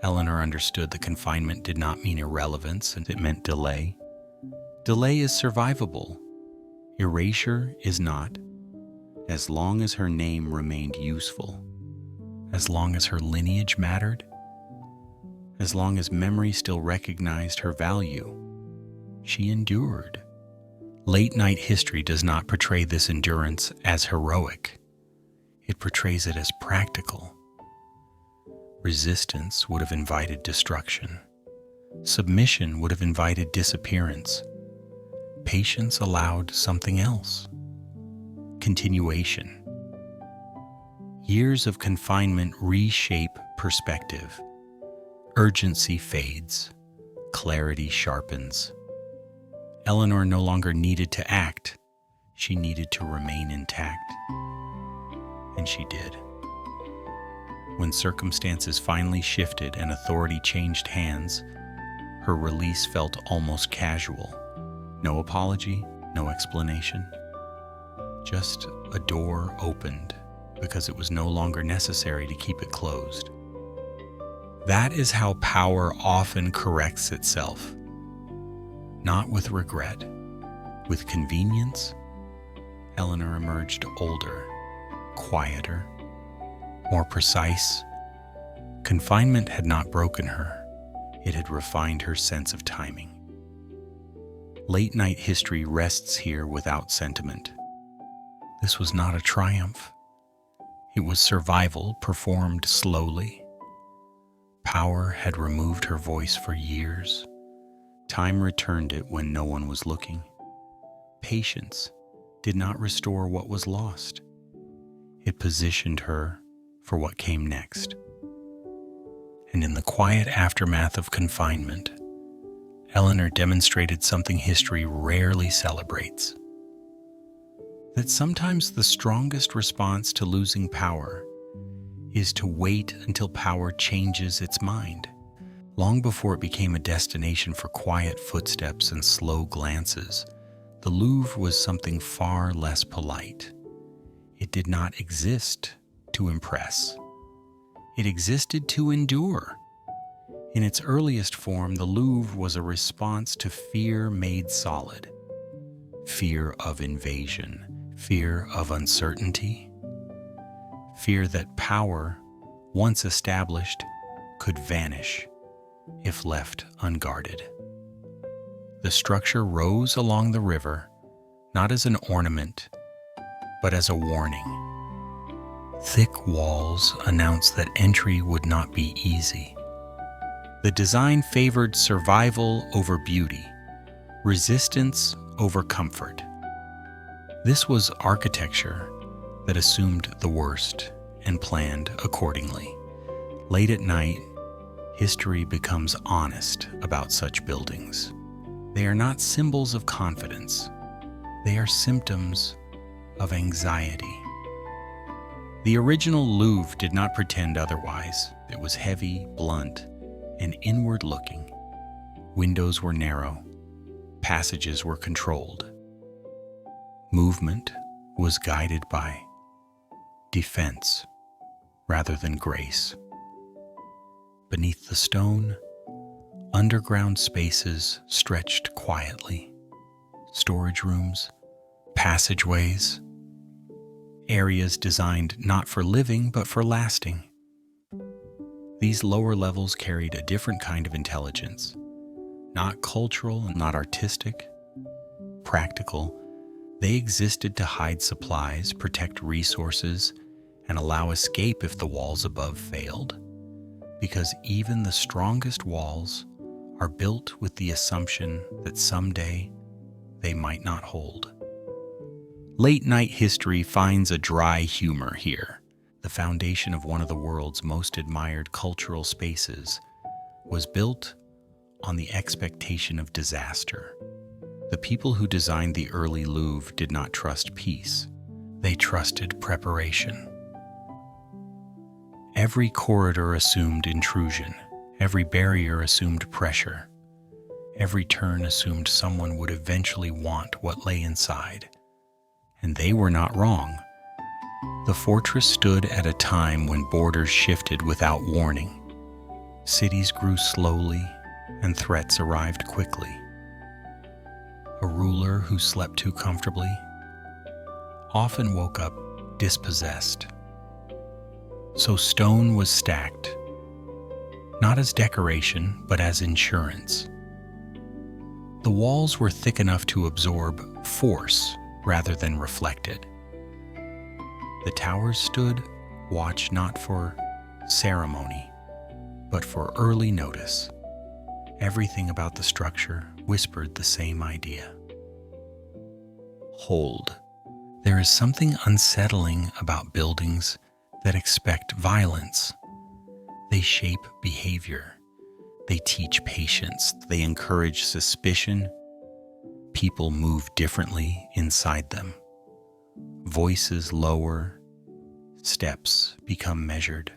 Eleanor understood the confinement did not mean irrelevance, and it meant delay. Delay is survivable. Erasure is not. As long as her name remained useful, as long as her lineage mattered, as long as memory still recognized her value, she endured. Late-night history does not portray this endurance as heroic. It portrays it as practical. Resistance would have invited destruction. Submission would have invited disappearance. Patience allowed something else. Continuation. Years of confinement reshape perspective. Urgency fades. Clarity sharpens. Eleanor no longer needed to act. She needed to remain intact. And she did. When circumstances finally shifted and authority changed hands, her release felt almost casual. No apology, no explanation. Just a door opened because it was no longer necessary to keep it closed. That is how power often corrects itself. Not with regret, with convenience. Eleanor emerged older, quieter, more precise. Confinement had not broken her. It had refined her sense of timing. Late-night history rests here without sentiment. This was not a triumph. It was survival performed slowly. Power had removed her voice for years. Time returned it when no one was looking. Patience did not restore what was lost. It positioned her for what came next. And in the quiet aftermath of confinement, Eleanor demonstrated something history rarely celebrates. That sometimes the strongest response to losing power is to wait until power changes its mind. Long before it became a destination for quiet footsteps and slow glances, the Louvre was something far less polite. It did not exist to impress. It existed to endure. In its earliest form, the Louvre was a response to fear made solid. Fear of invasion, fear of uncertainty, fear that power, once established, could vanish if left unguarded. The structure rose along the river, not as an ornament, but as a warning. Thick walls announced that entry would not be easy. The design favored survival over beauty, resistance over comfort. This was architecture that assumed the worst and planned accordingly. Late at night, history becomes honest about such buildings. They are not symbols of confidence. They are symptoms of anxiety. The original Louvre did not pretend otherwise. It was heavy, blunt, and inward-looking. Windows were narrow. Passages were controlled. Movement was guided by defense rather than grace. Beneath the stone, underground spaces stretched quietly. Storage rooms, passageways, areas designed not for living but for lasting. These lower levels carried a different kind of intelligence, not cultural and not artistic, practical. They existed to hide supplies, protect resources, and allow escape if the walls above failed. Because even the strongest walls are built with the assumption that someday they might not hold. Late-night history finds a dry humor here. The foundation of one of the world's most admired cultural spaces was built on the expectation of disaster. The people who designed the early Louvre did not trust peace. They trusted preparation. Every corridor assumed intrusion. Every barrier assumed pressure. Every turn assumed someone would eventually want what lay inside. And they were not wrong. The fortress stood at a time when borders shifted without warning. Cities grew slowly, and threats arrived quickly. A ruler who slept too comfortably often woke up dispossessed. So stone was stacked, not as decoration, but as insurance. The walls were thick enough to absorb force rather than reflect it. The towers stood watch not for ceremony, but for early notice. Everything about the structure whispered the same idea. Hold. There is something unsettling about buildings that expect violence. They shape behavior. They teach patience. They encourage suspicion. People move differently inside them. Voices lower, steps become measured.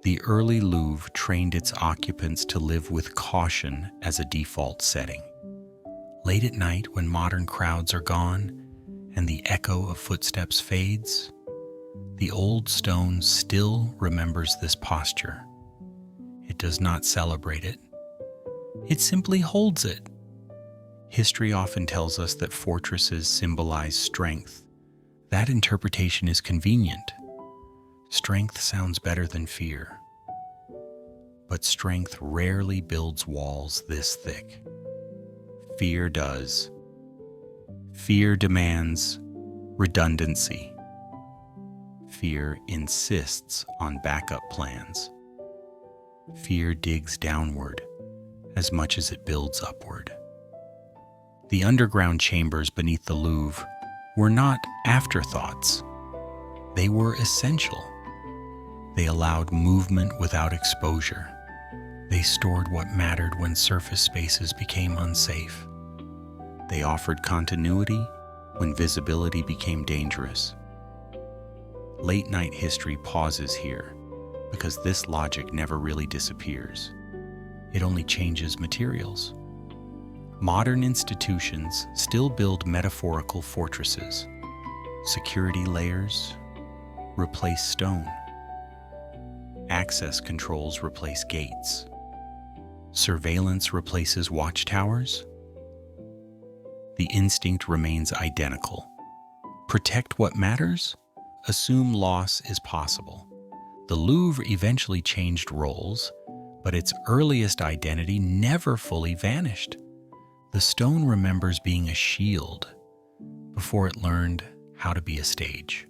The early Louvre trained its occupants to live with caution as a default setting. Late at night, when modern crowds are gone and the echo of footsteps fades, the old stone still remembers this posture. It does not celebrate it. It simply holds it. History often tells us that fortresses symbolize strength. That interpretation is convenient. Strength sounds better than fear. But strength rarely builds walls this thick. Fear does. Fear demands redundancy. Fear insists on backup plans. Fear digs downward as much as it builds upward. The underground chambers beneath the Louvre were not afterthoughts. They were essential. They allowed movement without exposure. They stored what mattered when surface spaces became unsafe. They offered continuity when visibility became dangerous. Late-night history pauses here because this logic never really disappears. It only changes materials. Modern institutions still build metaphorical fortresses. Security layers replace stone. Access controls replace gates. Surveillance replaces watchtowers. The instinct remains identical. Protect what matters, assume loss is possible. The Louvre eventually changed roles, but its earliest identity never fully vanished. The stone remembers being a shield before it learned how to be a stage.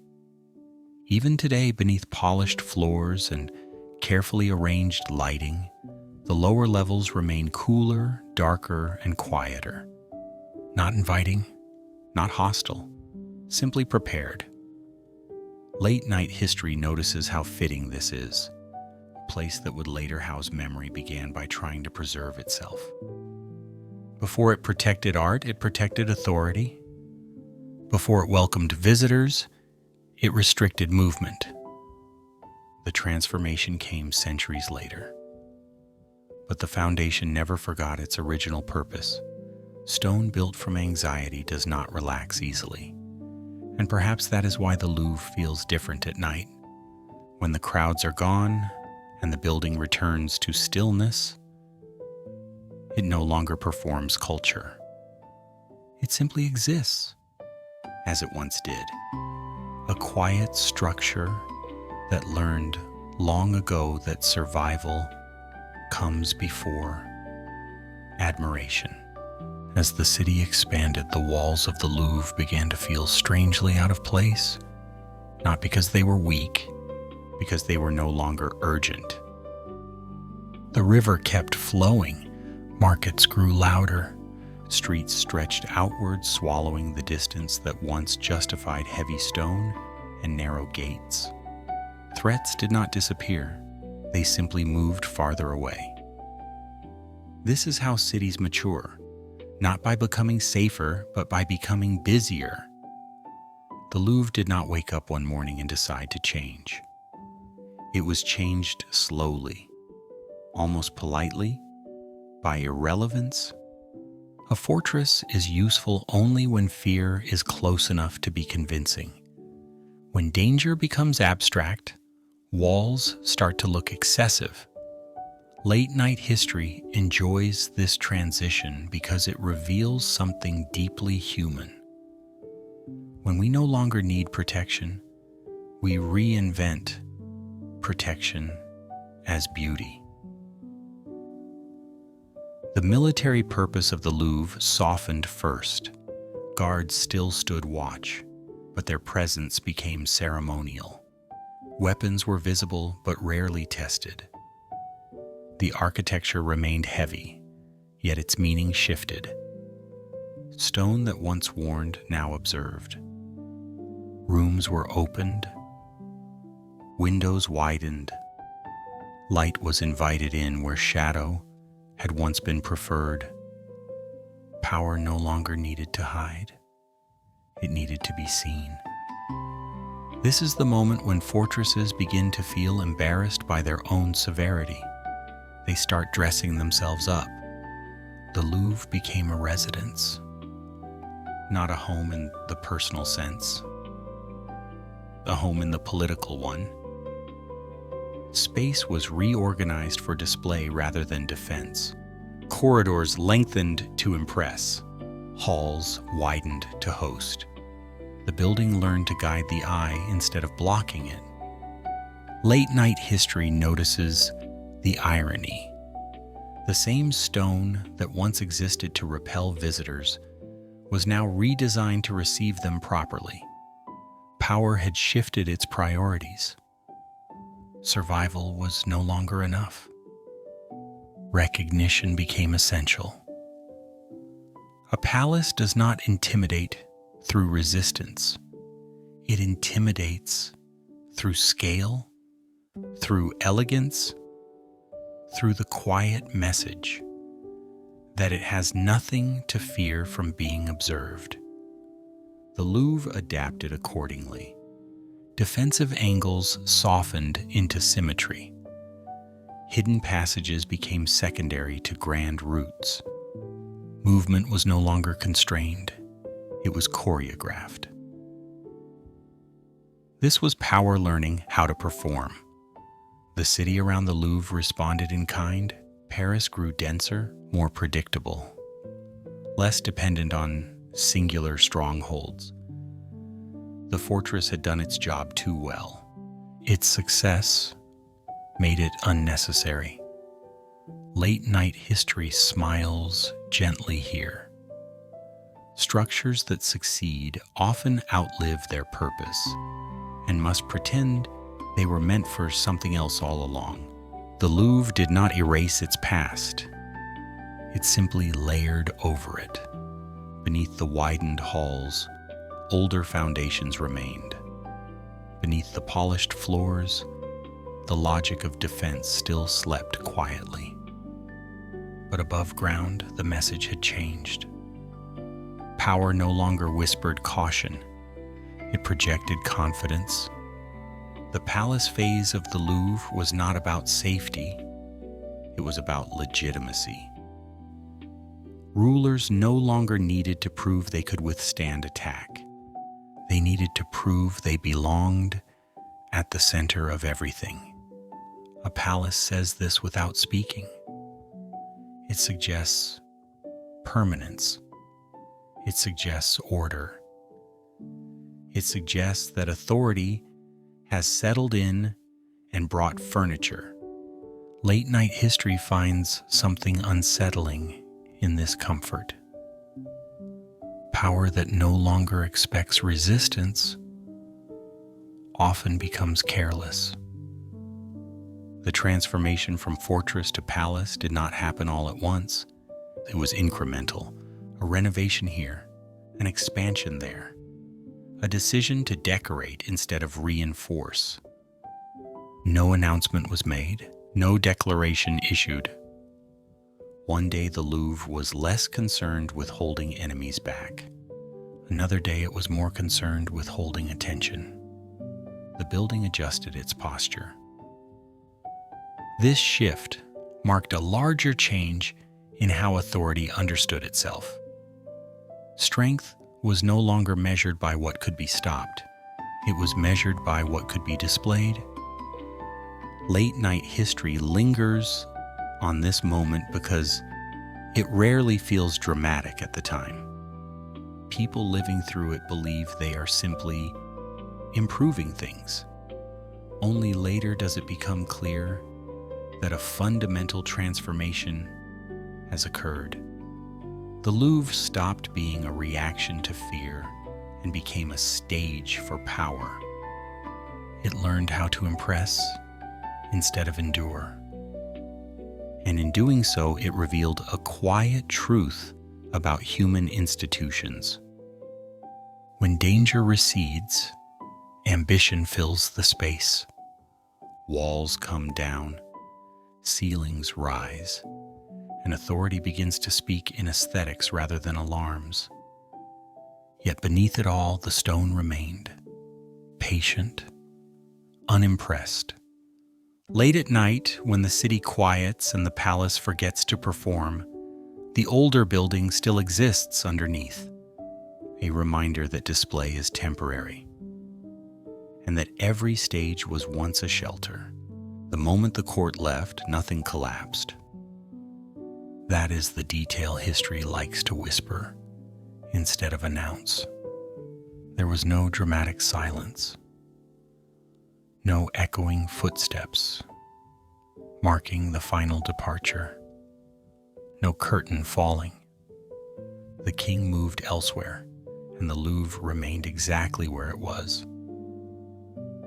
Even today, beneath polished floors and carefully arranged lighting, the lower levels remain cooler, darker, and quieter. Not inviting, not hostile, simply prepared. Late-night history notices how fitting this is. A place that would later house memory began by trying to preserve itself. Before it protected art, it protected authority. Before it welcomed visitors, it restricted movement. The transformation came centuries later. But the foundation never forgot its original purpose. Stone built from anxiety does not relax easily. And perhaps that is why the Louvre feels different at night. When the crowds are gone and the building returns to stillness, it no longer performs culture. It simply exists, as it once did. A quiet structure that learned long ago that survival comes before admiration. As the city expanded, the walls of the Louvre began to feel strangely out of place, not because they were weak, because they were no longer urgent. The river kept flowing, markets grew louder, streets stretched outward, swallowing the distance that once justified heavy stone and narrow gates. Threats did not disappear, they simply moved farther away. This is how cities mature. Not by becoming safer, but by becoming busier. The Louvre did not wake up one morning and decide to change. It was changed slowly, almost politely, by irrelevance. A fortress is useful only when fear is close enough to be convincing. When danger becomes abstract, walls start to look excessive. Late-night history enjoys this transition because it reveals something deeply human. When we no longer need protection, we reinvent protection as beauty. The military purpose of the Louvre softened first. Guards still stood watch, but their presence became ceremonial. Weapons were visible but rarely tested. The architecture remained heavy, yet its meaning shifted. Stone that once warned now observed. Rooms were opened, windows widened. Light was invited in where shadow had once been preferred. Power no longer needed to hide. It needed to be seen. This is the moment when fortresses begin to feel embarrassed by their own severity. They start dressing themselves up. The Louvre became a residence, not a home in the personal sense, a home in the political one. Space was reorganized for display rather than defense. Corridors lengthened to impress. Halls widened to host. The building learned to guide the eye instead of blocking it. Late-night history notices the irony. The same stone that once existed to repel visitors was now redesigned to receive them properly. Power had shifted its priorities. Survival was no longer enough. Recognition became essential. A palace does not intimidate through resistance. It intimidates through scale, through elegance, through the quiet message that it has nothing to fear from being observed. The Louvre adapted accordingly. Defensive angles softened into symmetry. Hidden passages became secondary to grand routes. Movement was no longer constrained. It was choreographed. This was power learning how to perform. The city around the Louvre responded in kind. Paris grew denser, more predictable, less dependent on singular strongholds. The fortress had done its job too well. Its success made it unnecessary. Late-night history smiles gently here. Structures that succeed often outlive their purpose and must pretend they were meant for something else all along. The Louvre did not erase its past. It simply layered over it. Beneath the widened halls, older foundations remained. Beneath the polished floors, the logic of defense still slept quietly. But above ground, the message had changed. Power no longer whispered caution. It projected confidence. The palace phase of the Louvre was not about safety. It was about legitimacy. Rulers no longer needed to prove they could withstand attack. They needed to prove they belonged at the center of everything. A palace says this without speaking. It suggests permanence. It suggests order. It suggests that authority has settled in and brought furniture. Late-night history finds something unsettling in this comfort. Power that no longer expects resistance often becomes careless. The transformation from fortress to palace did not happen all at once. It was incremental, a renovation here, an expansion there, a decision to decorate instead of reinforce. No announcement was made, no declaration issued. One day the Louvre was less concerned with holding enemies back. Another day it was more concerned with holding attention. The building adjusted its posture. This shift marked a larger change in how authority understood itself. Strength was no longer measured by what could be stopped. It was measured by what could be displayed. Late-night history lingers on this moment because it rarely feels dramatic at the time. People living through it believe they are simply improving things. Only later does it become clear that a fundamental transformation has occurred. The Louvre stopped being a reaction to fear and became a stage for power. It learned how to impress instead of endure. And in doing so, it revealed a quiet truth about human institutions. When danger recedes, ambition fills the space. Walls come down, ceilings rise, and authority begins to speak in aesthetics rather than alarms. Yet beneath it all, the stone remained, patient, unimpressed. Late at night, when the city quiets and the palace forgets to perform, the older building still exists underneath, a reminder that display is temporary, and that every stage was once a shelter. The moment the court left, nothing collapsed. That is the detail history likes to whisper instead of announce. There was no dramatic silence, no echoing footsteps marking the final departure, no curtain falling. The king moved elsewhere, and the Louvre remained exactly where it was.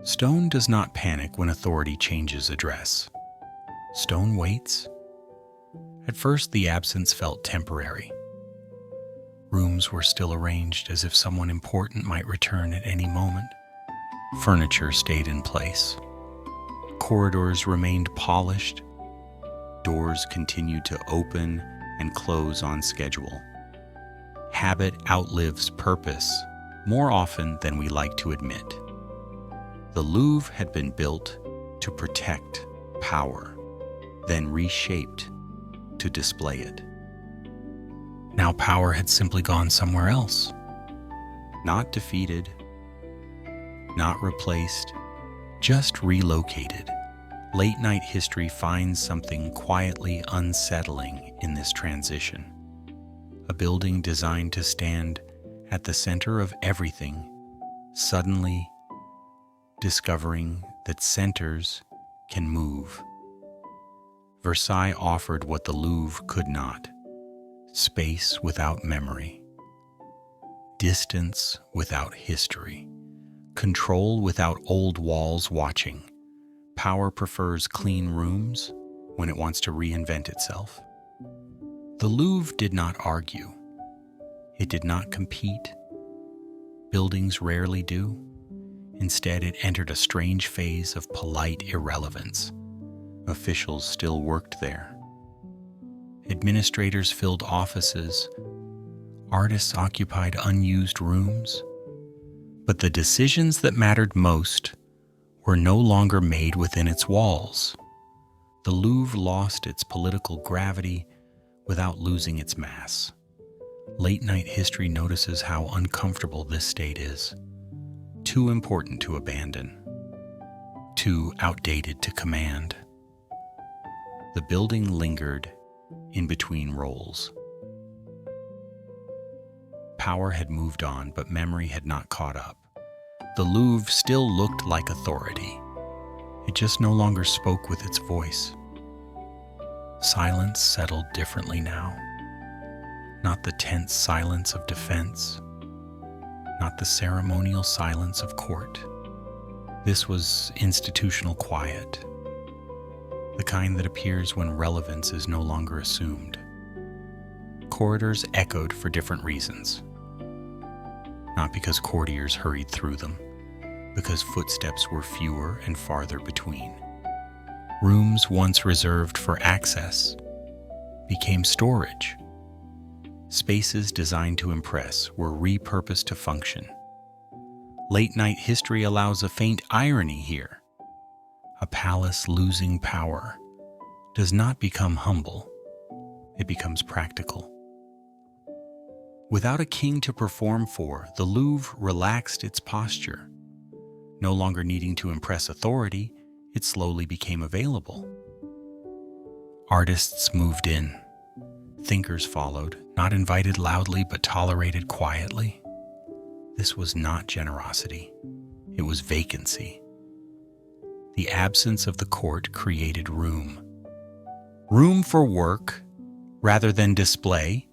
Stone does not panic when authority changes address. Stone waits. At first, the absence felt temporary. Rooms were still arranged as if someone important might return at any moment. Furniture stayed in place. Corridors remained polished. Doors continued to open and close on schedule. Habit outlives purpose more often than we like to admit. The Louvre had been built to protect power, then reshaped to display it. Now power had simply gone somewhere else. Not defeated, not replaced, just relocated. Late-night history finds something quietly unsettling in this transition. A building designed to stand at the center of everything, suddenly discovering that centers can move. Versailles offered what the Louvre could not: space without memory, distance without history, control without old walls watching. Power prefers clean rooms when it wants to reinvent itself. The Louvre did not argue. It did not compete. Buildings rarely do. Instead, it entered a strange phase of polite irrelevance. Officials still worked there. Administrators filled offices. Artists occupied unused rooms. But the decisions that mattered most were no longer made within its walls. The Louvre lost its political gravity without losing its mass. Late-night history notices how uncomfortable this state is. Too important to abandon. Too outdated to command. The building lingered in between roles. Power had moved on, but memory had not caught up. The Louvre still looked like authority. It just no longer spoke with its voice. Silence settled differently now. Not the tense silence of defense, not the ceremonial silence of court. This was institutional quiet, the kind that appears when relevance is no longer assumed. Corridors echoed for different reasons. Not because courtiers hurried through them, because footsteps were fewer and farther between. Rooms once reserved for access became storage. Spaces designed to impress were repurposed to function. Late-night history allows a faint irony here. A palace losing power does not become humble. It becomes practical. Without a king to perform for, the Louvre relaxed its posture. No longer needing to impress authority, it slowly became available. Artists moved in. Thinkers followed, not invited loudly but tolerated quietly. This was not generosity. It was vacancy. The absence of the court created room. Room for work rather than display.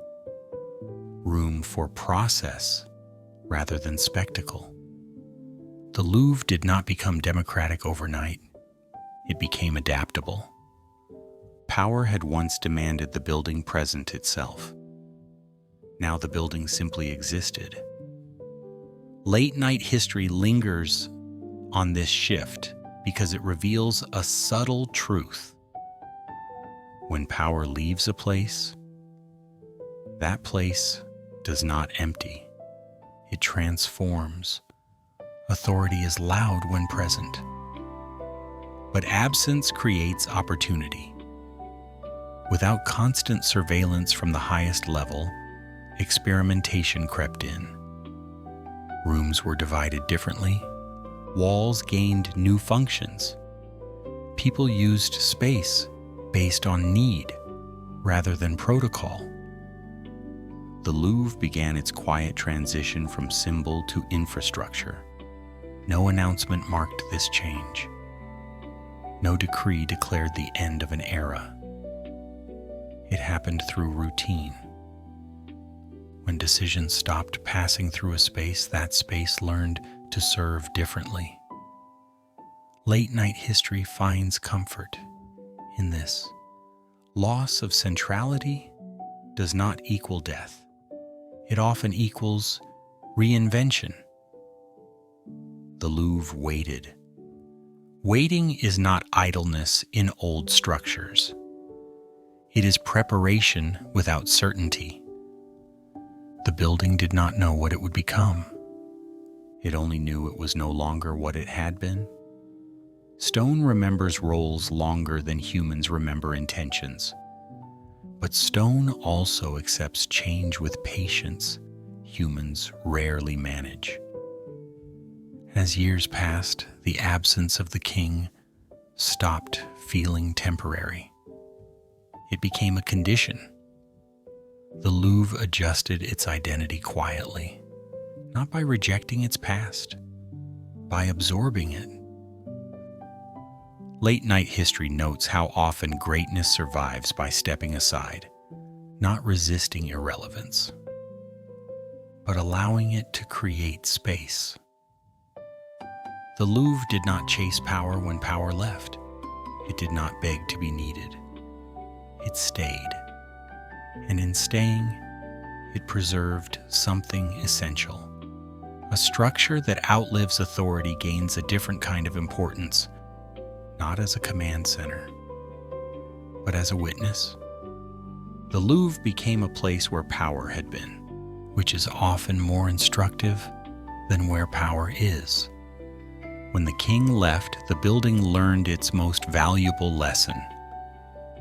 Room for process rather than spectacle. The Louvre did not become democratic overnight. It became adaptable. Power had once demanded the building present itself. Now the building simply existed. Late-night history lingers on this shift because it reveals a subtle truth. When power leaves a place, that place does not empty. It transforms. Authority is loud when present, but absence creates opportunity. Without constant surveillance from the highest level, experimentation crept in. Rooms were divided differently. Walls gained new functions. People used space based on need rather than protocol. The Louvre began its quiet transition from symbol to infrastructure. No announcement marked this change. No decree declared the end of an era. It happened through routine. When decisions stopped passing through a space, that space learned to serve differently. Late-night history finds comfort in this. Loss of centrality does not equal death. It often equals reinvention. The Louvre waited. Waiting is not idleness in old structures. It is preparation without certainty. The building did not know what it would become. It only knew it was no longer what it had been. Stone remembers roles longer than humans remember intentions. But stone also accepts change with patience humans rarely manage. As years passed, the absence of the king stopped feeling temporary. It became a condition. The Louvre adjusted its identity quietly, not by rejecting its past, by absorbing it. Late-night history notes how often greatness survives by stepping aside, not resisting irrelevance, but allowing it to create space. The Louvre did not chase power when power left. It did not beg to be needed. It stayed. And in staying, it preserved something essential. A structure that outlives authority gains a different kind of importance, not as a command center, but as a witness. The Louvre became a place where power had been, which is often more instructive than where power is. When the king left, the building learned its most valuable lesson.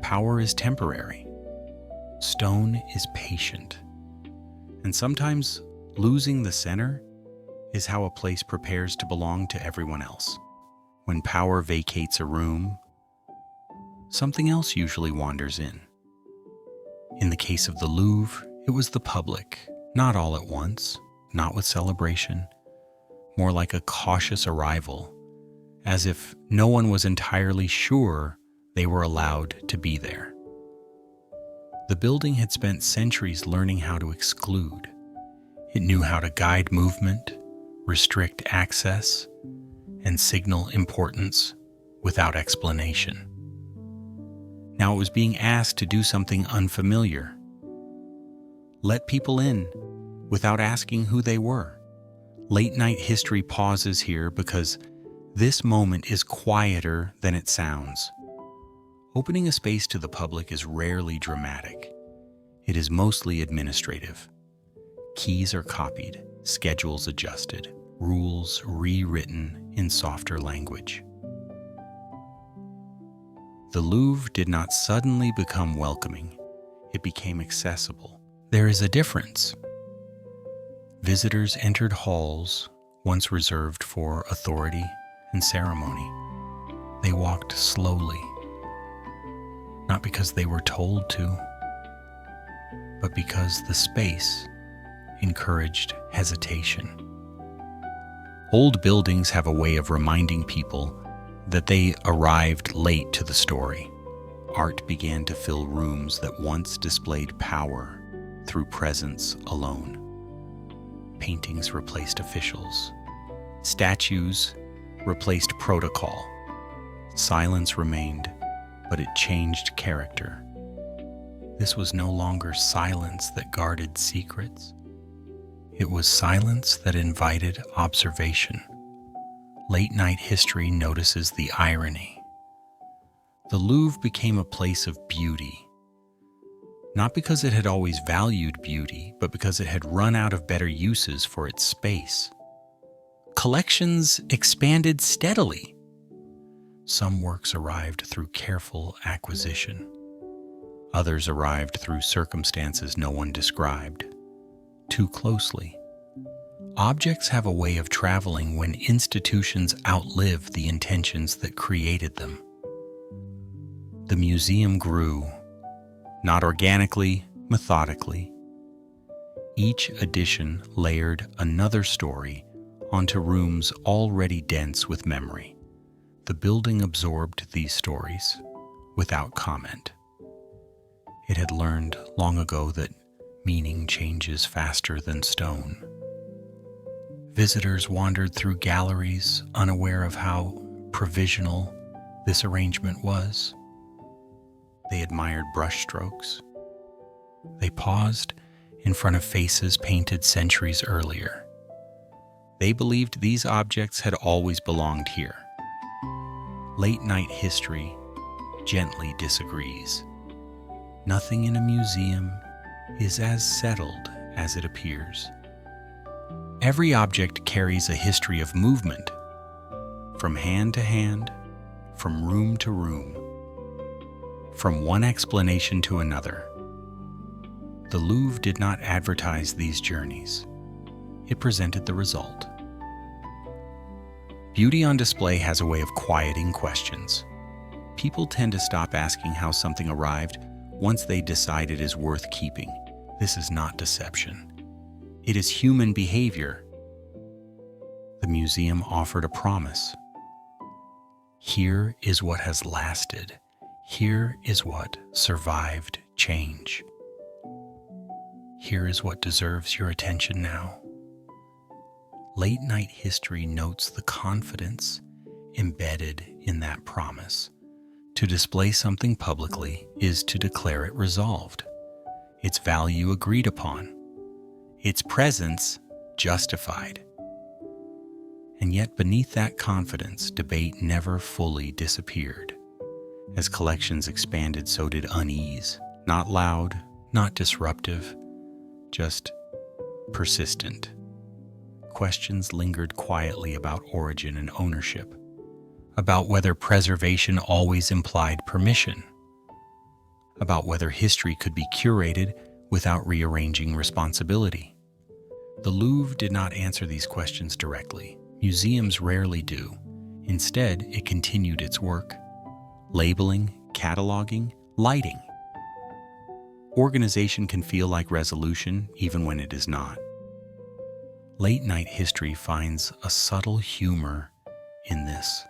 Power is temporary. Stone is patient. And sometimes losing the center is how a place prepares to belong to everyone else. When power vacates a room, something else usually wanders in. In the case of the Louvre, it was the public, not all at once, not with celebration, more like a cautious arrival, as if no one was entirely sure they were allowed to be there. The building had spent centuries learning how to exclude. It knew how to guide movement, restrict access, and signal importance without explanation. Now it was being asked to do something unfamiliar. Let people in without asking who they were. Late-night history pauses here because this moment is quieter than it sounds. Opening a space to the public is rarely dramatic. It is mostly administrative. Keys are copied, schedules adjusted, rules rewritten in softer language. The Louvre did not suddenly become welcoming. It became accessible. There is a difference. Visitors entered halls once reserved for authority and ceremony. They walked slowly, not because they were told to, but because the space encouraged hesitation. Old buildings have a way of reminding people that they arrived late to the story. Art began to fill rooms that once displayed power through presence alone. Paintings replaced officials. Statues replaced protocol. Silence remained, but it changed character. This was no longer silence that guarded secrets. It was silence that invited observation. Late-night history notices the irony. The Louvre became a place of beauty, not because it had always valued beauty, but because it had run out of better uses for its space. Collections expanded steadily. Some works arrived through careful acquisition. Others arrived through circumstances no one described too closely. Objects have a way of traveling when institutions outlive the intentions that created them. The museum grew, not organically, methodically. Each addition layered another story onto rooms already dense with memory. The building absorbed these stories without comment. It had learned long ago that meaning changes faster than stone. Visitors wandered through galleries, unaware of how provisional this arrangement was. They admired brushstrokes. They paused in front of faces painted centuries earlier. They believed these objects had always belonged here. Late-night history gently disagrees. Nothing in a museum is as settled as it appears. Every object carries a history of movement, from hand to hand, from room to room, from one explanation to another. The Louvre did not advertise these journeys. It presented the result. Beauty on display has a way of quieting questions. People tend to stop asking how something arrived once they decide it is worth keeping. This is not deception. It is human behavior. The museum offered a promise. Here is what has lasted. Here is what survived change. Here is what deserves your attention now. Late-night history notes the confidence embedded in that promise. To display something publicly is to declare it resolved, its value agreed upon, its presence justified. And yet beneath that confidence, debate never fully disappeared. As collections expanded, so did unease. Not loud, not disruptive, just persistent. Questions lingered quietly about origin and ownership, about whether preservation always implied permission, about whether history could be curated without rearranging responsibility. The Louvre did not answer these questions directly. Museums rarely do. Instead, it continued its work, labeling, cataloging, lighting. Organization can feel like resolution even when it is not. Late-night history finds a subtle humor in this.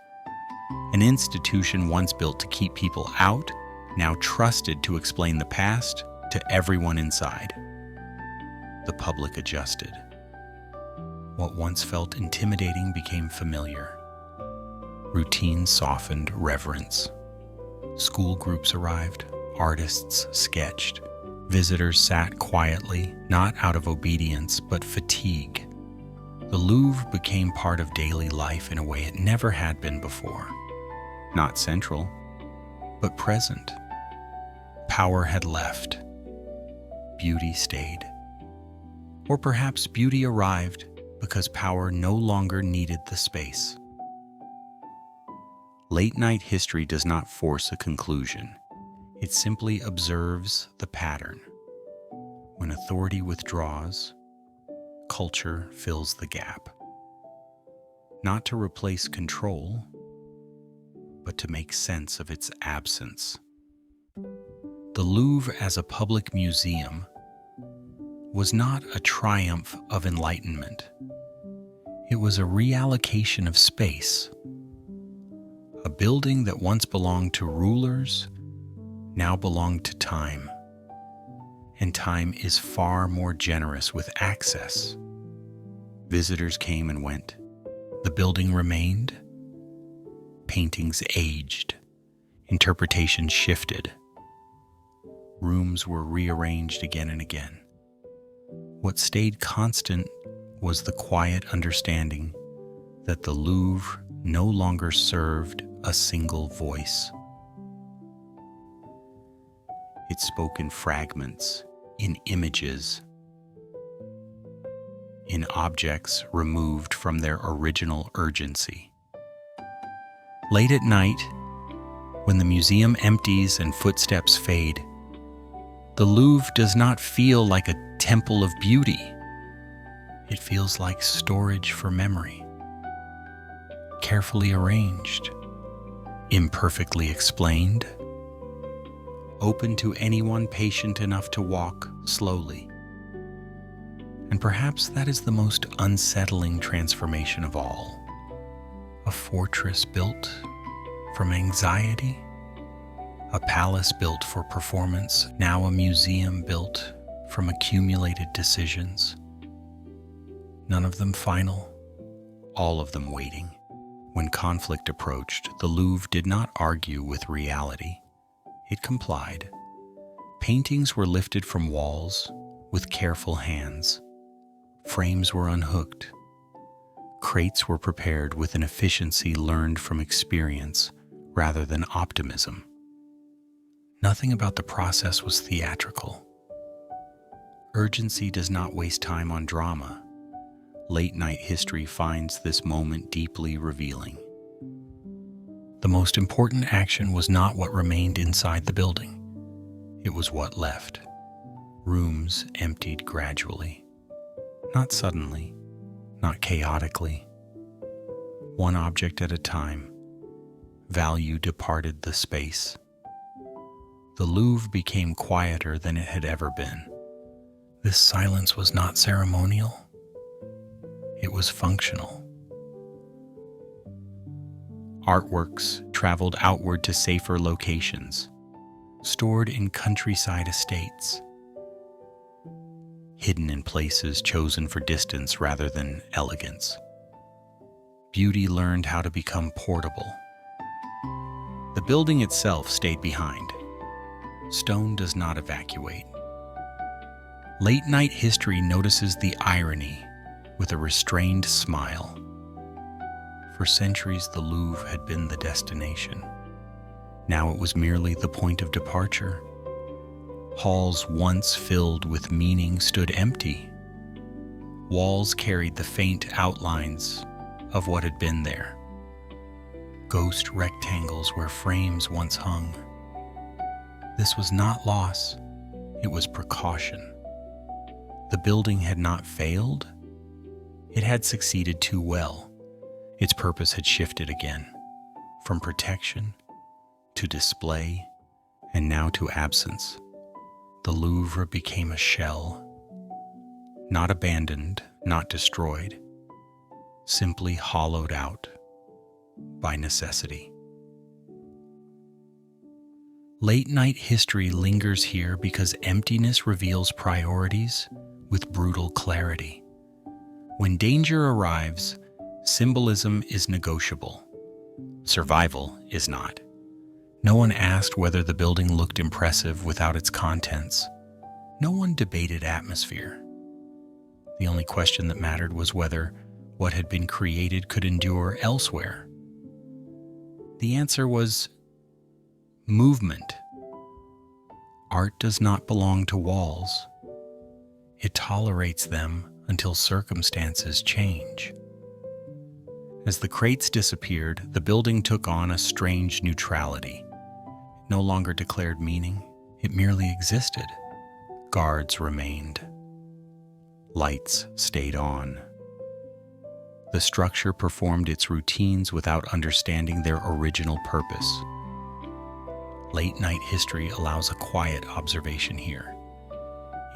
An institution once built to keep people out, now trusted to explain the past to everyone inside. The public adjusted. What once felt intimidating became familiar. Routine softened reverence. School groups arrived, artists sketched. Visitors sat quietly, not out of obedience, but fatigue. The Louvre became part of daily life in a way it never had been before. Not central, but present. Power had left. Beauty stayed. Or perhaps beauty arrived because power no longer needed the space. Late-night history does not force a conclusion. It simply observes the pattern. When authority withdraws, culture fills the gap. Not to replace control, but to make sense of its absence. The Louvre as a public museum was not a triumph of enlightenment. It was a reallocation of space. A building that once belonged to rulers now belonged to time. And time is far more generous with access. Visitors came and went. The building remained. Paintings aged. Interpretations shifted. Rooms were rearranged again and again. What stayed constant was the quiet understanding that the Louvre no longer served a single voice. It spoke in fragments, in images, in objects removed from their original urgency. Late at night, when the museum empties and footsteps fade, the Louvre does not feel like a temple of beauty. It feels like storage for memory, carefully arranged, imperfectly explained, open to anyone patient enough to walk slowly. And perhaps that is the most unsettling transformation of all. A fortress built from anxiety, a palace built for performance, now a museum built from accumulated decisions. None of them final, all of them waiting. When conflict approached, the Louvre did not argue with reality. It complied. Paintings were lifted from walls with careful hands. Frames were unhooked. Crates were prepared with an efficiency learned from experience rather than optimism. Nothing about the process was theatrical. Urgency does not waste time on drama. Late-night history finds this moment deeply revealing. The most important action was not what remained inside the building. It was what left. Rooms emptied gradually. Not suddenly, not chaotically. One object at a time. Value departed the space. The Louvre became quieter than it had ever been. This silence was not ceremonial. It was functional. Artworks traveled outward to safer locations, stored in countryside estates, hidden in places chosen for distance rather than elegance. Beauty learned how to become portable. The building itself stayed behind. Stone does not evacuate. Late-night history notices the irony with a restrained smile. For centuries, the Louvre had been the destination. Now it was merely the point of departure. Halls once filled with meaning stood empty. Walls carried the faint outlines of what had been there. Ghost rectangles where frames once hung. This was not loss, it was precaution. The building had not failed. It had succeeded too well. Its purpose had shifted again, from protection to display, and now to absence. The Louvre became a shell, not abandoned, not destroyed, simply hollowed out by necessity. Late-night history lingers here because emptiness reveals priorities with brutal clarity. When danger arrives, symbolism is negotiable. Survival is not. No one asked whether the building looked impressive without its contents. No one debated atmosphere. The only question that mattered was whether what had been created could endure elsewhere. The answer was movement. Art does not belong to walls. It tolerates them until circumstances change. As the crates disappeared, the building took on a strange neutrality. It no longer declared meaning, it merely existed. Guards remained. Lights stayed on. The structure performed its routines without understanding their original purpose. Late-night history allows a quiet observation here.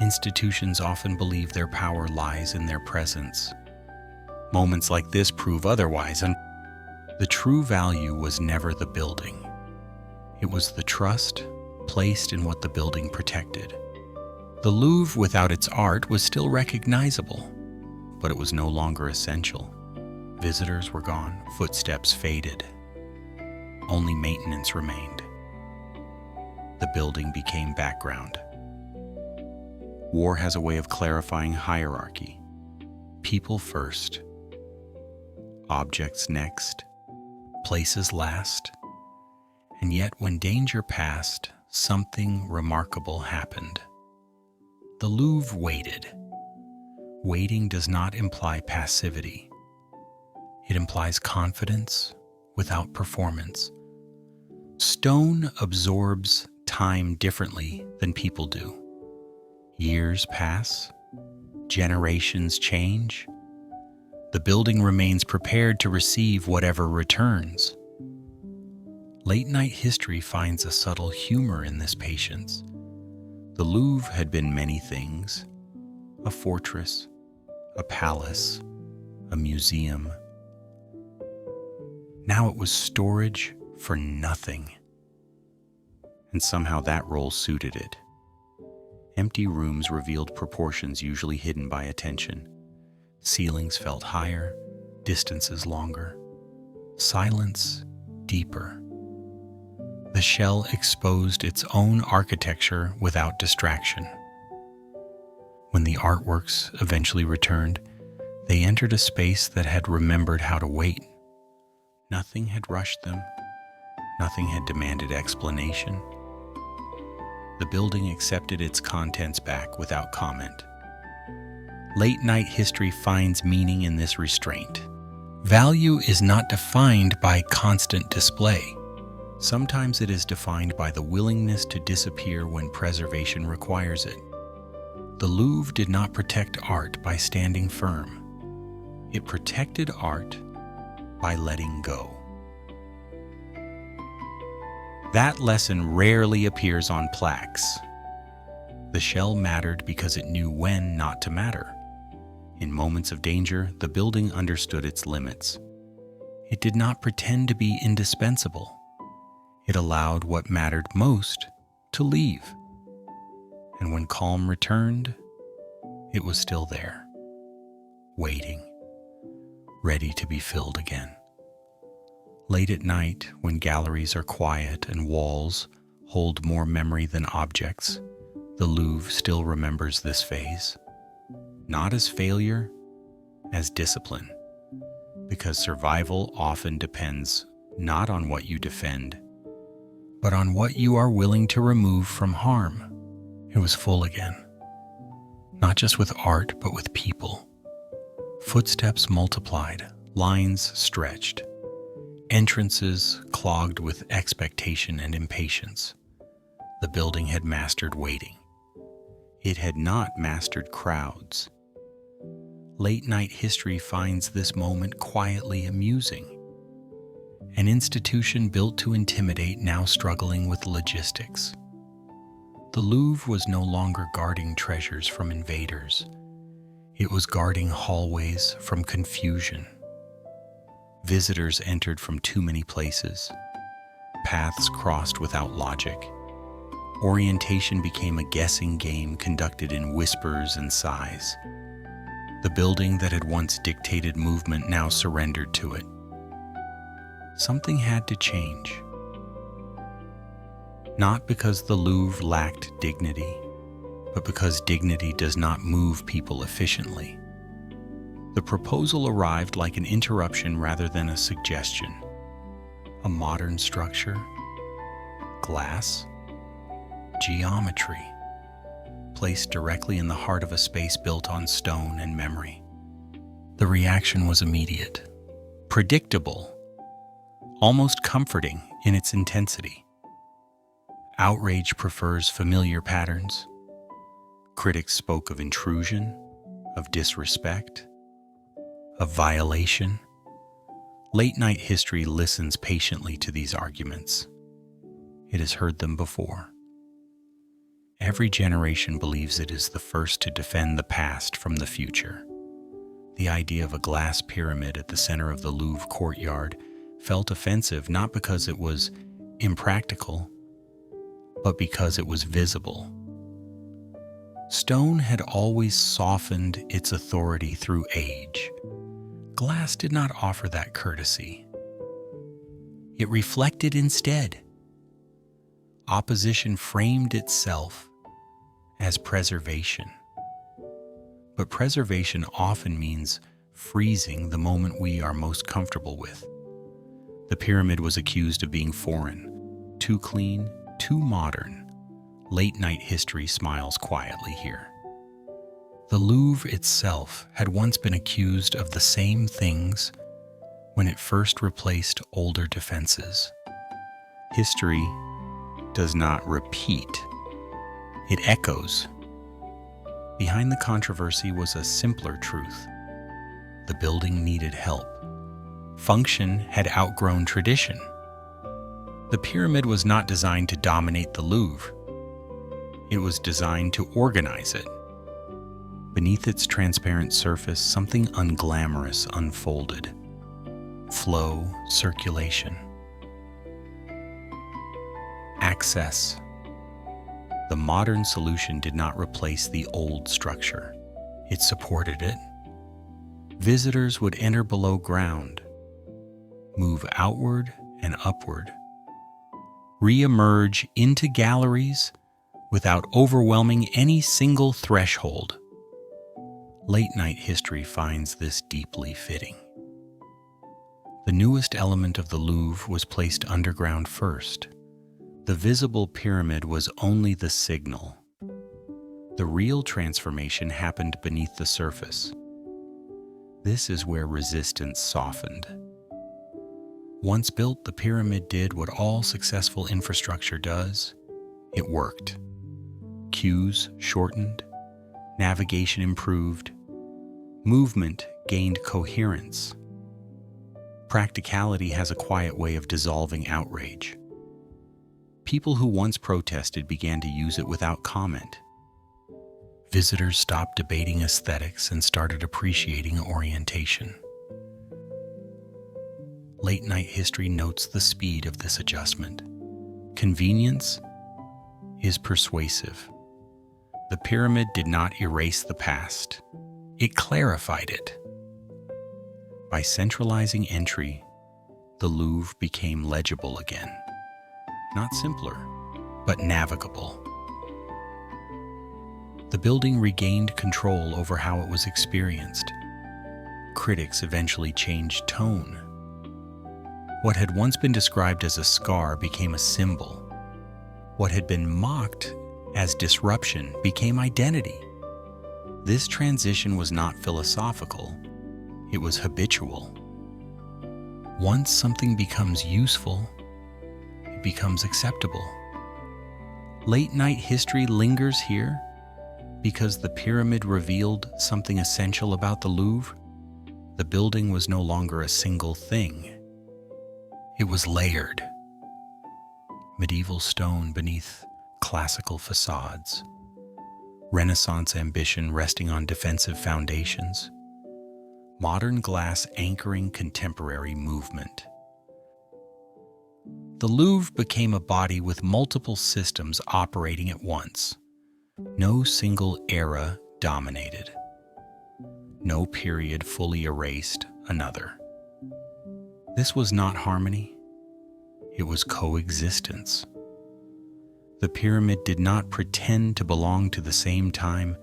Institutions often believe their power lies in their presence. Moments like this prove otherwise, and the true value was never the building. It was the trust placed in what the building protected. The Louvre without its art was still recognizable, but it was no longer essential. Visitors were gone, footsteps faded. Only maintenance remained. The building became background. War has a way of clarifying hierarchy. People first, objects next, places last. And yet when danger passed, something remarkable happened. The Louvre waited. Waiting does not imply passivity. It implies confidence without performance. Stone absorbs time differently than people do. Years pass, generations change. The building remains prepared to receive whatever returns. Late-night history finds a subtle humor in this patience. The Louvre had been many things: a fortress, a palace, a museum. Now it was storage for nothing. And somehow that role suited it. Empty rooms revealed proportions usually hidden by attention. Ceilings felt higher, distances longer, silence deeper. The shell exposed its own architecture without distraction. When the artworks eventually returned, they entered a space that had remembered how to wait. Nothing had rushed them. Nothing had demanded explanation. The building accepted its contents back without comment. Late-night history finds meaning in this restraint. Value is not defined by constant display. Sometimes it is defined by the willingness to disappear when preservation requires it. The Louvre did not protect art by standing firm. It protected art by letting go. That lesson rarely appears on plaques. The shell mattered because it knew when not to matter. In moments of danger, the building understood its limits. It did not pretend to be indispensable. It allowed what mattered most to leave. And when calm returned, it was still there, waiting, ready to be filled again. Late at night, when galleries are quiet and walls hold more memory than objects, the Louvre still remembers this phase. Not as failure, as discipline, because survival often depends not on what you defend, but on what you are willing to remove from harm. It was full again, not just with art, but with people. Footsteps multiplied, lines stretched, entrances clogged with expectation and impatience. The building had mastered waiting. It had not mastered crowds. Late-night history finds this moment quietly amusing. An institution built to intimidate, now struggling with logistics. The Louvre was no longer guarding treasures from invaders. It was guarding hallways from confusion. Visitors entered from too many places. Paths crossed without logic. Orientation became a guessing game conducted in whispers and sighs. The building that had once dictated movement now surrendered to it. Something had to change. Not because the Louvre lacked dignity, but because dignity does not move people efficiently. The proposal arrived like an interruption rather than a suggestion. A modern structure, glass, geometry, placed directly in the heart of a space built on stone and memory. The reaction was immediate, predictable, almost comforting in its intensity. Outrage prefers familiar patterns. Critics spoke of intrusion, of disrespect, of violation. Late-night history listens patiently to these arguments. It has heard them before. Every generation believes it is the first to defend the past from the future. The idea of a glass pyramid at the center of the Louvre courtyard felt offensive not because it was impractical, but because it was visible. Stone had always softened its authority through age. Glass did not offer that courtesy. It reflected instead. Opposition framed itself as preservation. But preservation often means freezing the moment we are most comfortable with. The pyramid was accused of being foreign, too clean, too modern. Late-night history smiles quietly here. The Louvre itself had once been accused of the same things when it first replaced older defenses. History does not repeat, it echoes. Behind the controversy was a simpler truth. The building needed help. Function had outgrown tradition. The pyramid was not designed to dominate the Louvre. It was designed to organize it. Beneath its transparent surface, something unglamorous unfolded. Flow, circulation. Access. The modern solution did not replace the old structure. It supported it. Visitors would enter below ground, move outward and upward, re-emerge into galleries without overwhelming any single threshold. Late-night history finds this deeply fitting. The newest element of the Louvre was placed underground first. The visible pyramid was only the signal. The real transformation happened beneath the surface. This is where resistance softened. Once built, the pyramid did what all successful infrastructure does. It worked. Queues shortened, navigation improved, movement gained coherence. Practicality has a quiet way of dissolving outrage. People who once protested began to use it without comment. Visitors stopped debating aesthetics and started appreciating orientation. Late-night history notes the speed of this adjustment. Convenience is persuasive. The pyramid did not erase the past. It clarified it. By centralizing entry, the Louvre became legible again. Not simpler, but navigable. The building regained control over how it was experienced. Critics eventually changed tone. What had once been described as a scar became a symbol. What had been mocked as disruption became identity. This transition was not philosophical, it was habitual. Once something becomes useful, it becomes acceptable. Late-night history lingers here because the pyramid revealed something essential about the Louvre. The building was no longer a single thing. It was layered. Medieval stone beneath classical facades. Renaissance ambition resting on defensive foundations. Modern glass anchoring contemporary movement. The Louvre became a body with multiple systems operating at once. No single era dominated. No period fully erased another. This was not harmony. It was coexistence. The pyramid did not pretend to belong to the same time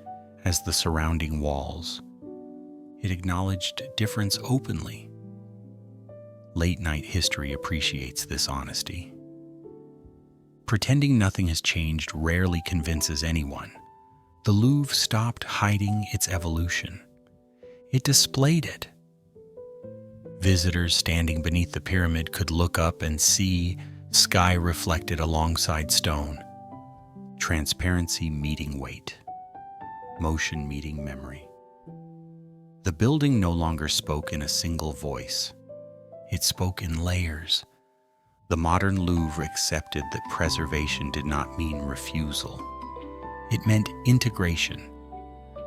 as the surrounding walls. It acknowledged difference openly. Late-night history appreciates this honesty. Pretending nothing has changed rarely convinces anyone. The Louvre stopped hiding its evolution. It displayed it. Visitors standing beneath the pyramid could look up and see sky reflected alongside stone. Transparency meeting weight. Motion meeting memory. The building no longer spoke in a single voice. It spoke in layers. The modern Louvre accepted that preservation did not mean refusal. It meant integration.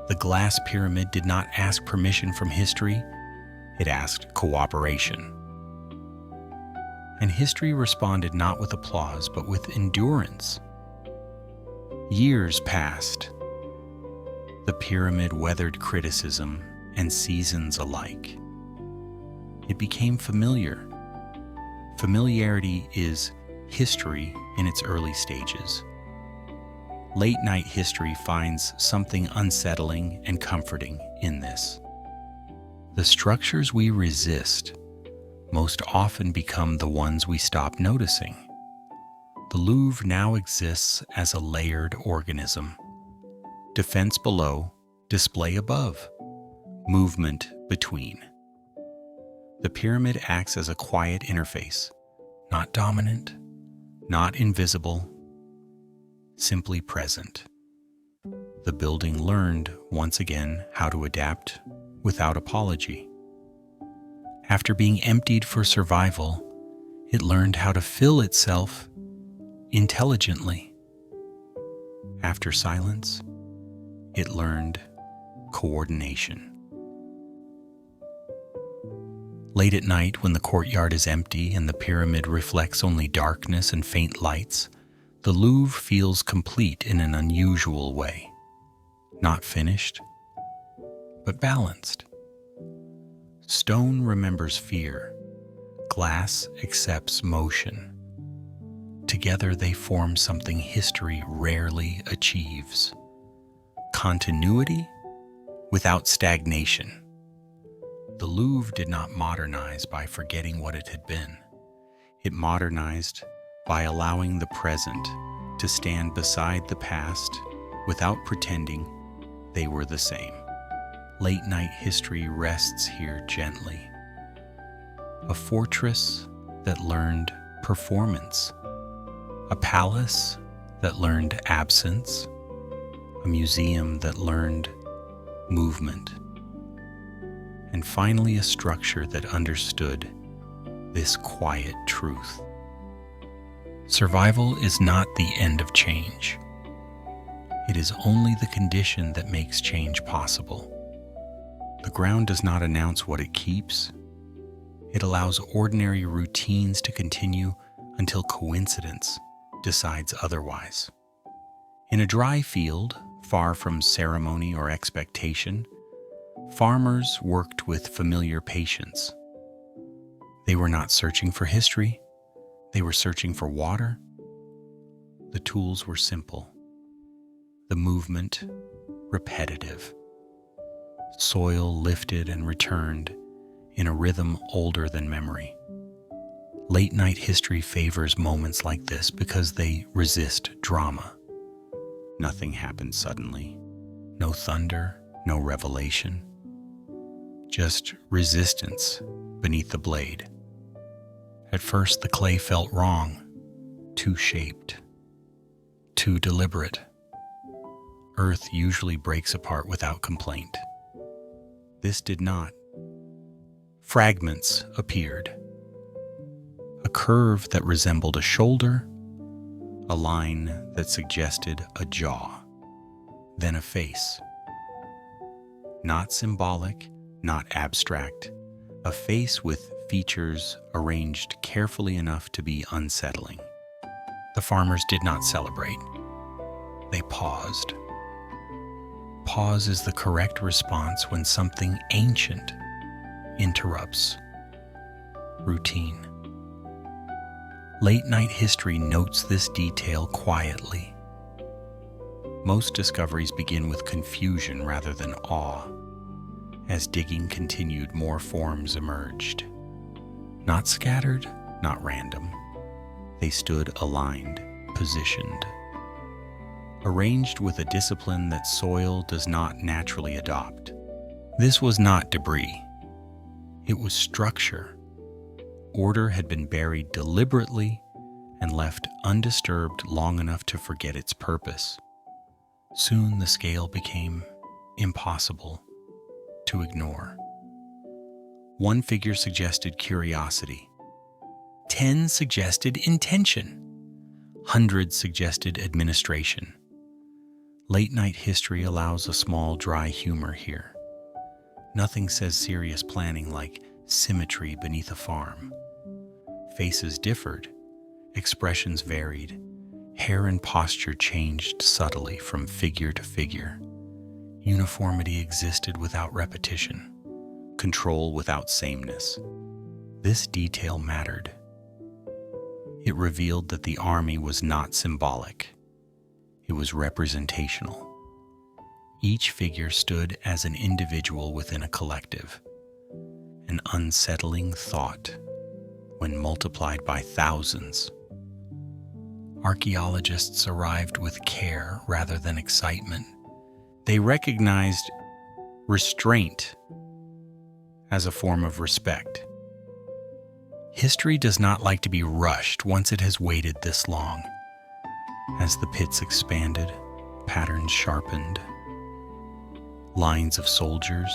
The glass pyramid did not ask permission from history. It asked cooperation. And history responded not with applause, but with endurance. Years passed. The pyramid weathered criticism and seasons alike. It became familiar. Familiarity is history in its early stages. Late-night history finds something unsettling and comforting in this. The structures we resist most often become the ones we stop noticing. The Louvre now exists as a layered organism. Defense below, display above, movement between. The pyramid acts as a quiet interface, not dominant, not invisible, simply present. The building learned, once again, how to adapt without apology. After being emptied for survival, it learned how to fill itself intelligently. After silence, it learned coordination. Late at night, when the courtyard is empty and the pyramid reflects only darkness and faint lights, the Louvre feels complete in an unusual way. Not finished, but balanced. Stone remembers fear. Glass accepts motion. Together they form something history rarely achieves. Continuity without stagnation. The Louvre did not modernize by forgetting what it had been. It modernized by allowing the present to stand beside the past without pretending they were the same. Late night history rests here gently. A fortress that learned performance. A palace that learned absence. A museum that learned movement. And finally, a structure that understood this quiet truth. Survival is not the end of change. It is only the condition that makes change possible. The ground does not announce what it keeps. It allows ordinary routines to continue until coincidence decides otherwise. In a dry field, far from ceremony or expectation, farmers worked with familiar patience. They were not searching for history. They were searching for water. The tools were simple. The movement repetitive. Soil lifted and returned in a rhythm older than memory. Late night history favors moments like this because they resist drama. Nothing happens suddenly. No thunder, no revelation. Just resistance beneath the blade. At first, the clay felt wrong, too shaped, too deliberate. Earth usually breaks apart without complaint. This did not. Fragments appeared. A curve that resembled a shoulder, a line that suggested a jaw, then a face. Not symbolic, not abstract, a face with features arranged carefully enough to be unsettling. The farmers did not celebrate. They paused. Pause is the correct response when something ancient interrupts routine. Late night history notes this detail quietly. Most discoveries begin with confusion rather than awe. As digging continued, more forms emerged. Not scattered, not random. They stood aligned, positioned. Arranged with a discipline that soil does not naturally adopt. This was not debris. It was structure. Order had been buried deliberately and left undisturbed long enough to forget its purpose. Soon the scale became impossible to ignore. One figure suggested curiosity. 10 suggested intention. Hundreds suggested administration. Late night history allows a small, dry humor here. Nothing says serious planning like symmetry beneath a farm. Faces differed, expressions varied, hair and posture changed subtly from figure to figure. Uniformity existed without repetition, control without sameness. This detail mattered. It revealed that the army was not symbolic. It was representational. Each figure stood as an individual within a collective, an unsettling thought when multiplied by thousands. archaeologists arrived with care rather than excitement. They recognized restraint as a form of respect. History does not like to be rushed once it has waited this long. As the pits expanded, patterns sharpened, lines of soldiers,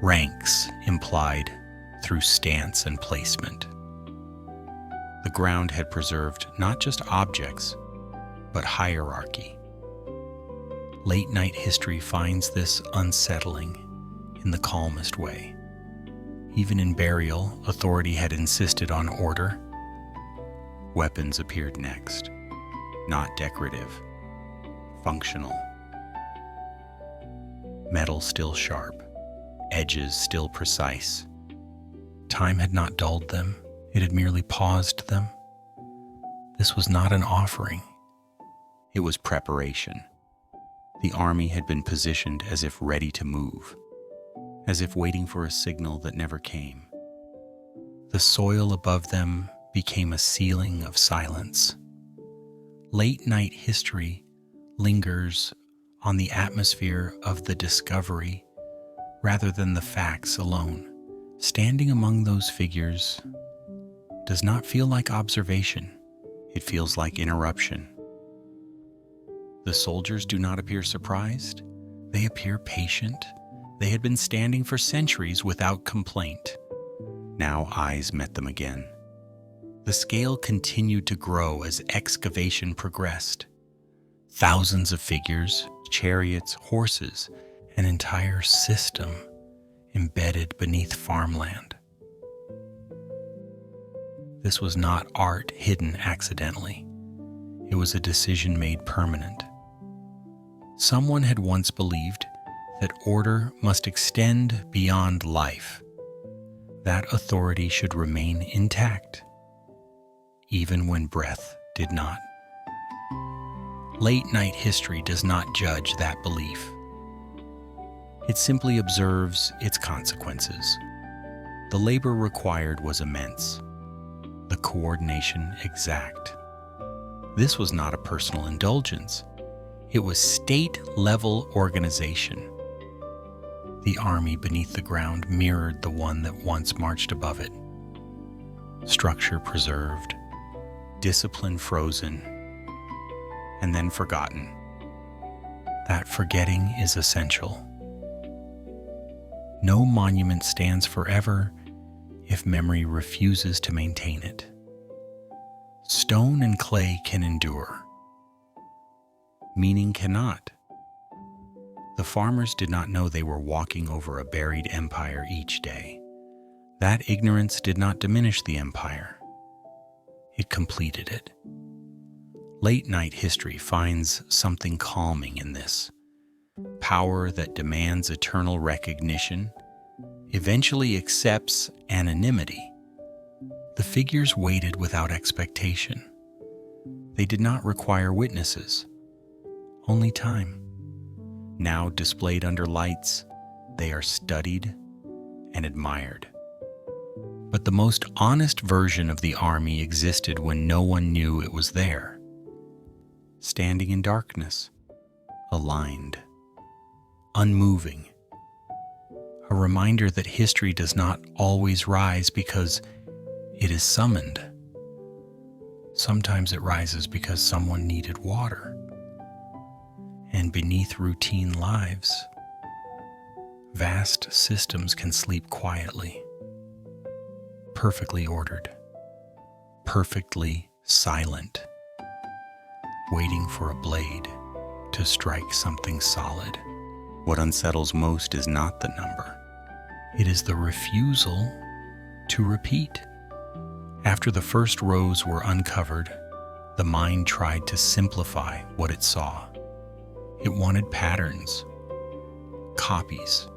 ranks implied through stance and placement. The ground had preserved not just objects, but hierarchy. Late-night history finds this unsettling in the calmest way. Even in burial, authority had insisted on order. Weapons appeared next, not decorative, functional. Metal still sharp, edges still precise. Time had not dulled them, it had merely paused them. This was not an offering. It was preparation. The army had been positioned as if ready to move, as if waiting for a signal that never came. The soil above them became a ceiling of silence. Late-night history lingers on the atmosphere of the discovery rather than the facts alone. Standing among those figures does not feel like observation. It feels like interruption. The soldiers do not appear surprised. They appear patient. They had been standing for centuries without complaint. Now eyes met them again. The scale continued to grow as excavation progressed. Thousands of figures, chariots, horses, an entire system embedded beneath farmland. This was not art hidden accidentally. It was a decision made permanent. Someone had once believed that order must extend beyond life. That authority should remain intact, even when breath did not. Late-night history does not judge that belief. It simply observes its consequences. The labor required was immense, the coordination exact. This was not a personal indulgence. It was state-level organization. The army beneath the ground mirrored the one that once marched above it. Structure preserved, discipline frozen, and then forgotten. That forgetting is essential. No monument stands forever if memory refuses to maintain it. Stone and clay can endure. Meaning cannot. The farmers did not know they were walking over a buried empire each day. That ignorance did not diminish the empire. It completed it. Late-night history finds something calming in this. Power that demands eternal recognition eventually accepts anonymity. The figures waited without expectation. They did not require witnesses, only time. Now displayed under lights, they are studied and admired. But the most honest version of the army existed when no one knew it was there. Standing in darkness, aligned, unmoving. A reminder that history does not always rise because it is summoned. Sometimes it rises because someone needed water. And beneath routine lives, vast systems can sleep quietly, perfectly ordered, perfectly silent, waiting for a blade to strike something solid. What unsettles most is not the number. It is the refusal to repeat. After the first rows were uncovered, the mind tried to simplify what it saw. It wanted patterns, copies,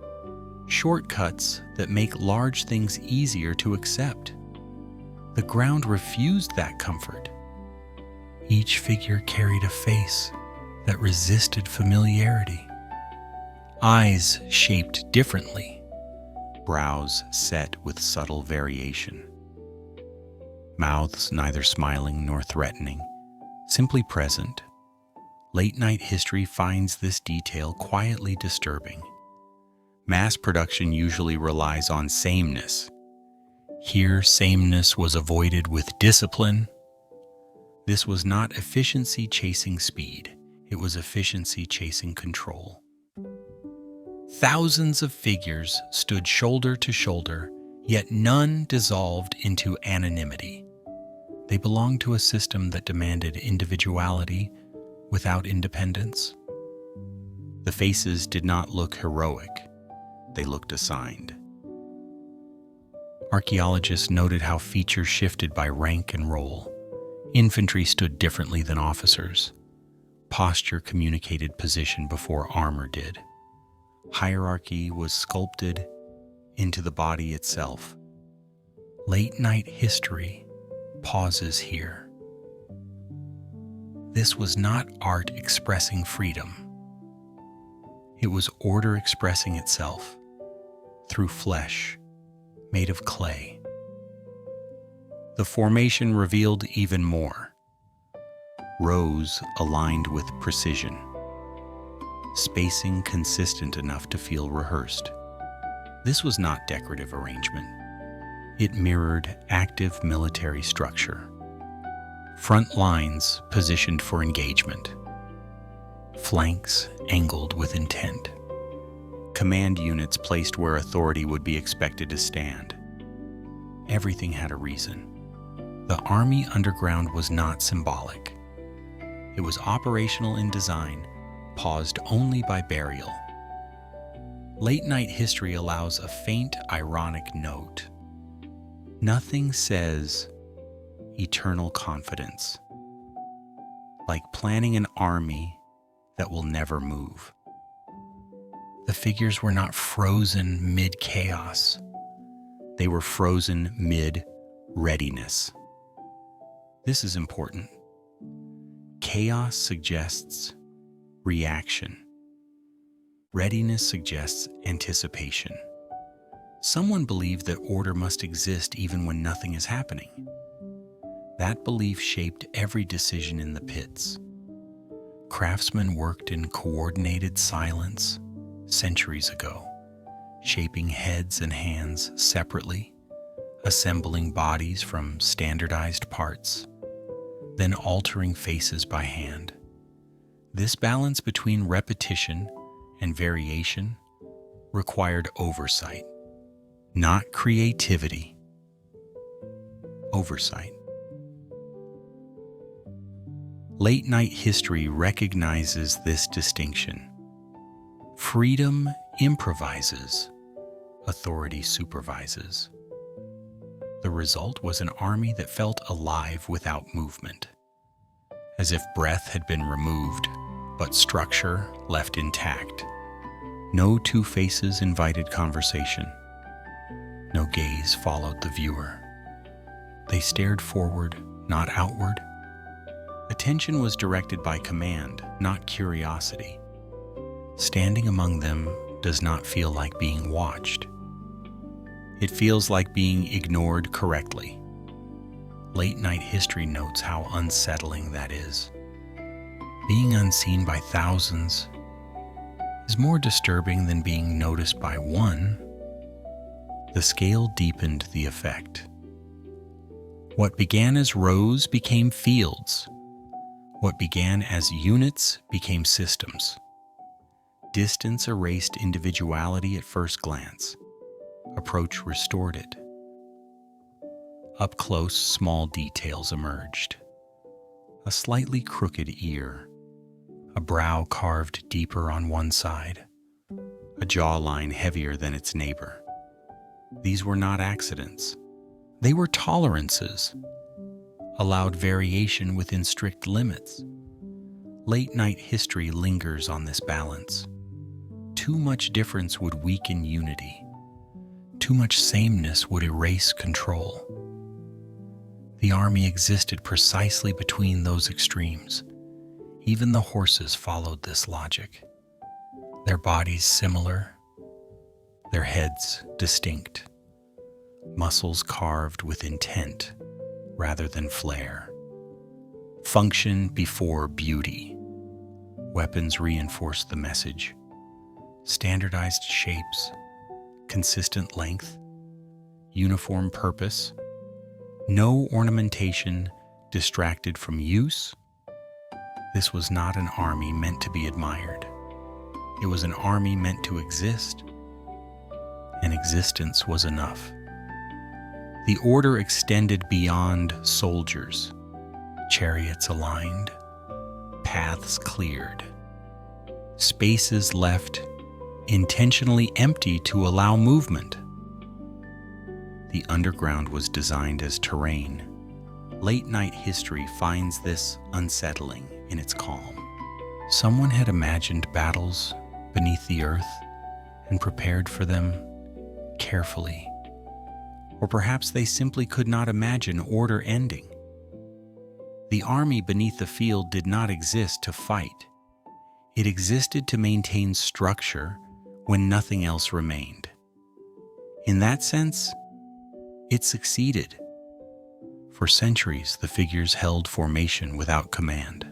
shortcuts that make large things easier to accept. The ground refused that comfort. Each figure carried a face that resisted familiarity. Eyes shaped differently, brows set with subtle variation. Mouths neither smiling nor threatening, Simply present, late-night history finds this detail quietly disturbing. Mass production usually relies on sameness. Here, sameness was avoided with discipline. This was not efficiency chasing speed, it was efficiency chasing control. Thousands of figures stood shoulder to shoulder, yet none dissolved into anonymity. They belonged to a system that demanded individuality without independence. The faces did not look heroic, they looked assigned. Archaeologists noted how features shifted by rank and role. Infantry stood differently than officers. Posture communicated position before armor did. Hierarchy was sculpted into the body itself. Late-night history pauses here. This was not art expressing freedom. It was order expressing itself through flesh made of clay. The formation revealed even more. Rows aligned with precision, spacing consistent enough to feel rehearsed. This was not decorative arrangement. It mirrored active military structure. Front lines positioned for engagement. Flanks angled with intent. Command units placed where authority would be expected to stand. Everything had a reason. The army underground was not symbolic. It was operational in design, paused only by burial. Late-night history allows a faint, ironic note. Nothing says eternal confidence, like planning an army that will never move. The figures were not frozen mid-chaos. They were frozen mid-readiness. This is important. Chaos suggests reaction. Readiness suggests anticipation. Someone believed that order must exist even when nothing is happening. That belief shaped every decision in the pits. Craftsmen worked in coordinated silence centuries ago, shaping heads and hands separately, assembling bodies from standardized parts, then altering faces by hand. This balance between repetition and variation required oversight, not creativity. Oversight. Late-night history recognizes this distinction. Freedom improvises, authority supervises. The result was an army that felt alive without movement, as if breath had been removed, but structure left intact. No two faces invited conversation. No gaze followed the viewer. They stared forward, not outward. Attention was directed by command, not curiosity. Standing among them does not feel like being watched. It feels like being ignored correctly. Late-night history notes how unsettling that is. Being unseen by thousands is more disturbing than being noticed by one. The scale deepened the effect. What began as rows became fields. What began as units became systems. Distance erased individuality at first glance. Approach restored it. Up close, small details emerged. A slightly crooked ear, a brow carved deeper on one side, a jawline heavier than its neighbor. These were not accidents. They were tolerances, allowed variation within strict limits. Late-night history lingers on this balance. Too much difference would weaken unity. Too much sameness would erase control. The army existed precisely between those extremes. Even the horses followed this logic. Their bodies similar, their heads distinct, muscles carved with intent rather than flair. Function before beauty. Weapons reinforced the message. Standardized shapes, consistent length, uniform purpose. No ornamentation distracted from use. This was not an army meant to be admired. It was an army meant to exist, and existence was enough. The order extended beyond soldiers. Chariots aligned, paths cleared, spaces left intentionally empty to allow movement. The underground was designed as terrain. Late-night history finds this unsettling in its calm. Someone had imagined battles beneath the earth and prepared for them carefully. Or perhaps they simply could not imagine order ending. The army beneath the field did not exist to fight. It existed to maintain structure when nothing else remained. In that sense, it succeeded. For centuries, the figures held formation without command.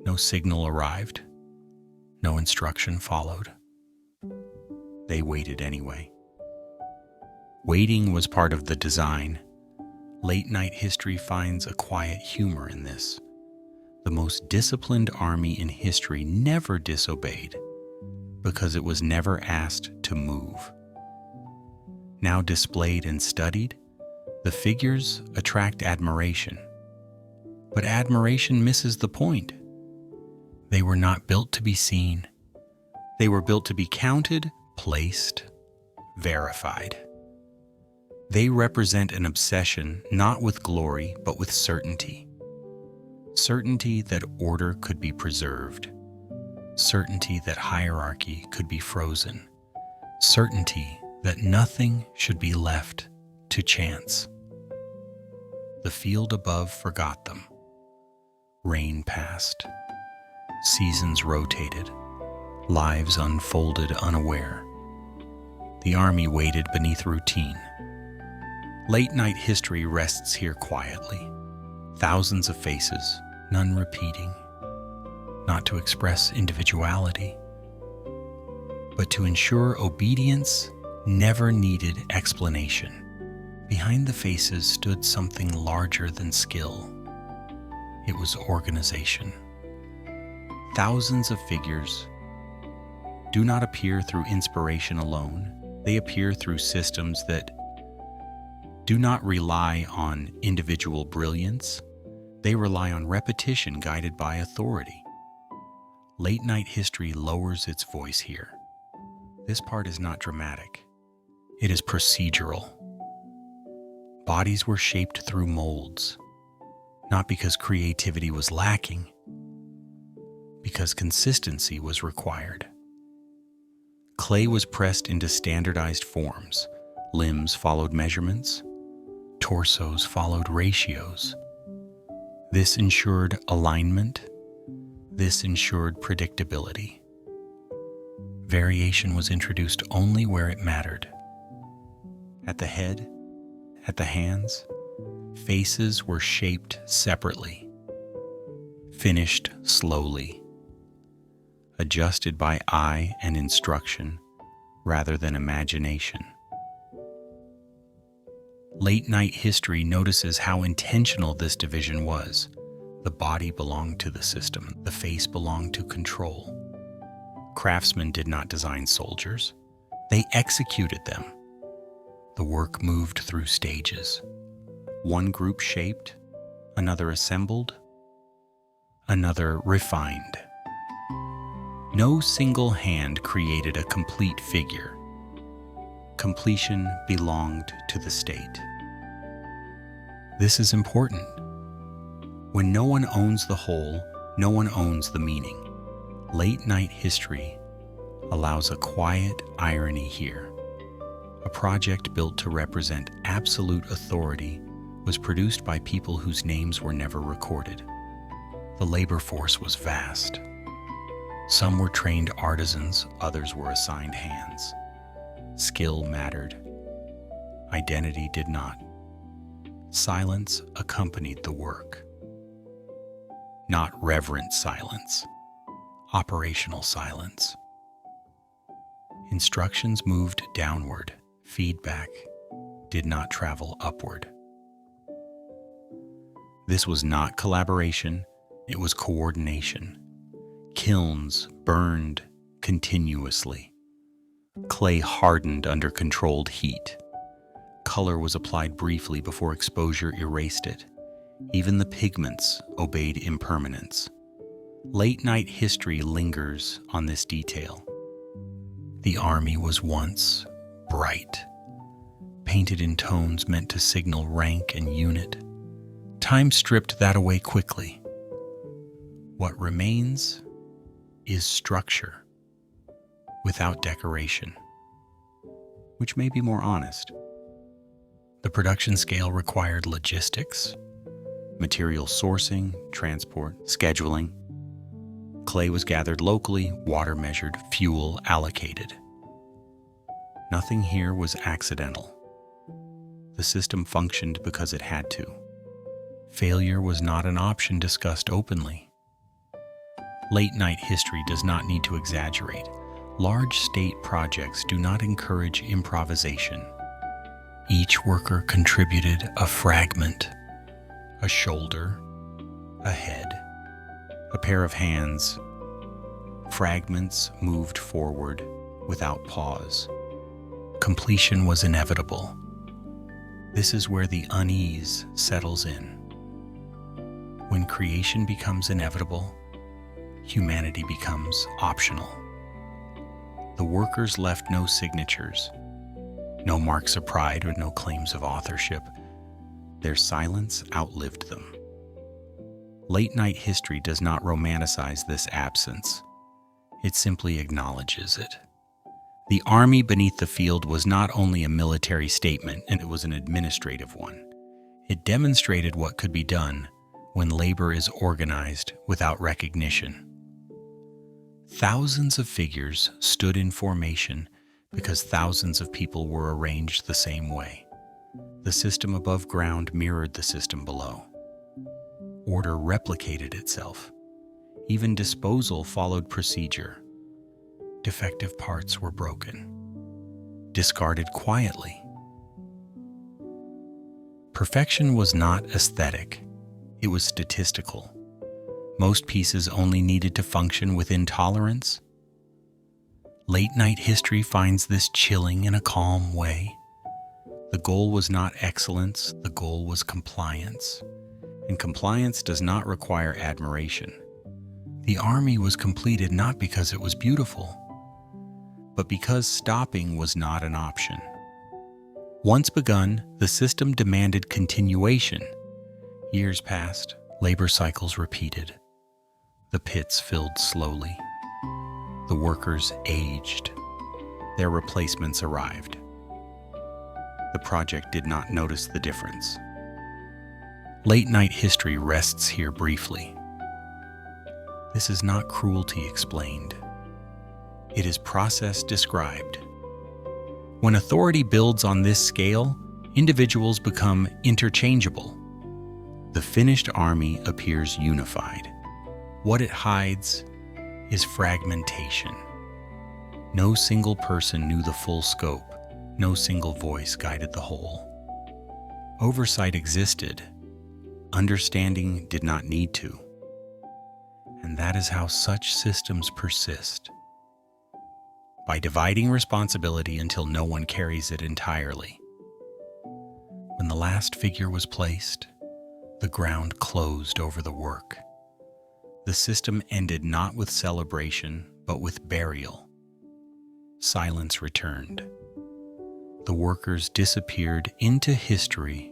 No signal arrived. No instruction followed. They waited anyway. Waiting was part of the design. Late-night history finds a quiet humor in this. The most disciplined army in history never disobeyed because it was never asked to move. Now displayed and studied, the figures attract admiration. But admiration misses the point. They were not built to be seen. They were built to be counted, placed, verified. They represent an obsession not with glory, but with certainty. Certainty that order could be preserved. Certainty that hierarchy could be frozen. Certainty that nothing should be left to chance. The field above forgot them. Rain passed. Seasons rotated. Lives unfolded unaware. The army waited beneath routine. Late-night history rests here quietly. Thousands of faces, none repeating. Not to express individuality, but to ensure obedience never needed explanation. Behind the faces stood something larger than skill. It was organization. Thousands of figures do not appear through inspiration alone. They appear through systems that do not rely on individual brilliance. They rely on repetition guided by authority. Late-night history lowers its voice here. This part is not dramatic. It is procedural. Bodies were shaped through molds, not because creativity was lacking, because consistency was required. Clay was pressed into standardized forms. Limbs followed measurements. Torsos followed ratios. This ensured alignment. This ensured predictability. Variation was introduced only where it mattered. At the head, at the hands, faces were shaped separately, finished slowly, adjusted by eye and instruction rather than imagination. Late-night history notices how intentional this division was. The body belonged to the system. The face belonged to control. Craftsmen did not design soldiers. They executed them. The work moved through stages. One group shaped, another assembled, another refined. No single hand created a complete figure. Completion belonged to the state. This is important. When no one owns the whole, no one owns the meaning. Late-night history allows a quiet irony here. A project built to represent absolute authority was produced by people whose names were never recorded. The labor force was vast. Some were trained artisans, others were assigned hands. Skill mattered. Identity did not. Silence accompanied the work. not reverent silence, operational silence. Instructions moved downward, feedback did not travel upward. This was not collaboration, it was coordination. Kilns burned continuously. Clay hardened under controlled heat. Color was applied briefly before exposure erased it. Even the pigments obeyed impermanence. Late-night history lingers on this detail. The army was once bright, painted in tones meant to signal rank and unit. Time stripped that away quickly. What remains is structure without decoration, which may be more honest. The production scale required logistics, material sourcing, transport, scheduling. Clay was gathered locally, water measured, fuel allocated. Nothing here was accidental. The system functioned because it had to. Failure was not an option discussed openly. Late-night history does not need to exaggerate. Large state projects do not encourage improvisation. Each worker contributed a fragment, a shoulder, a head, a pair of hands. Fragments moved forward without pause. Completion was inevitable. This is where the unease settles in. When creation becomes inevitable, humanity becomes optional. The workers left no signatures, no marks of pride or no claims of authorship. Their silence outlived them. Late-night history does not romanticize this absence. It simply acknowledges it. The army beneath the field was not only a military statement, and it was an administrative one. It demonstrated what could be done when labor is organized without recognition. Thousands of figures stood in formation because thousands of people were arranged the same way. The system above ground mirrored the system below. Order replicated itself. Even disposal followed procedure. Defective parts were broken, discarded quietly. Perfection was not aesthetic, it was statistical. Most pieces only needed to function within tolerance. Late-night history finds this chilling in a calm way. The goal was not excellence, the goal was compliance. And compliance does not require admiration. The army was completed not because it was beautiful, but because stopping was not an option. Once begun, the system demanded continuation. Years passed, labor cycles repeated. The pits filled slowly. The workers aged. Their replacements arrived. The project did not notice the difference. Late-night history rests here briefly. This is not cruelty explained. It is process described. When authority builds on this scale, individuals become interchangeable. The finished army appears unified. What it hides is fragmentation. No single person knew the full scope. No single voice guided the whole. Oversight existed. Understanding did not need to. And that is how such systems persist. By dividing responsibility until no one carries it entirely. When the last figure was placed, the ground closed over the work. The system ended not with celebration, but with burial. Silence returned. The workers disappeared into history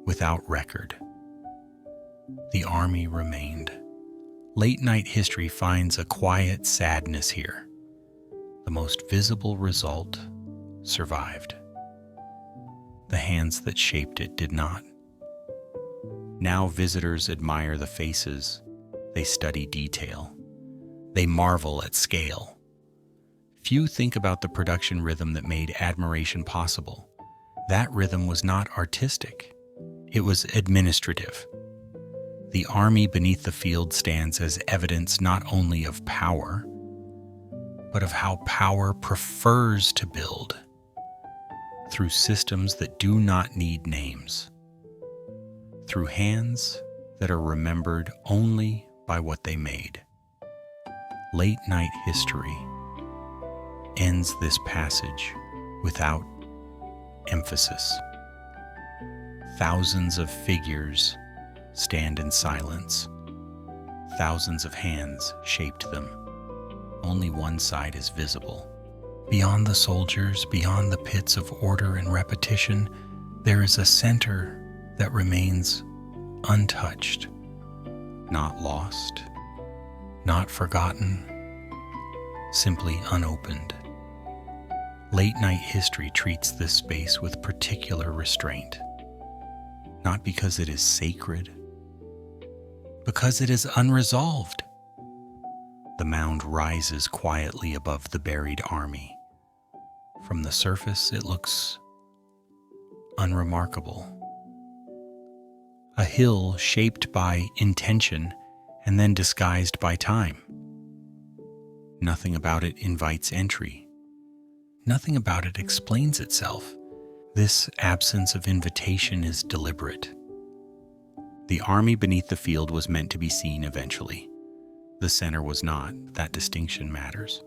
without record. The army remained. Late-night history finds a quiet sadness here. The most visible result survived. The hands that shaped it did not. Now visitors admire the faces. They study detail. They marvel at scale. Few think about the production rhythm that made admiration possible. That rhythm was not artistic. It was administrative. The army beneath the field stands as evidence not only of power, but of how power prefers to build through systems that do not need names, through hands that are remembered only by what they made. Late night history ends this passage without emphasis. Thousands of figures stand in silence. Thousands of hands shaped them. Only one side is visible. Beyond the soldiers, beyond the pits of order and repetition, there is a center that remains untouched, not lost, not forgotten, simply unopened. Late night history treats this space with particular restraint, not because it is sacred, because it is unresolved. The mound rises quietly above the buried army. From the surface, it looks unremarkable. A hill shaped by intention and then disguised by time. Nothing about it invites entry. Nothing about it explains itself. This absence of invitation is deliberate. The army beneath the field was meant to be seen eventually. The center was not. That distinction matters.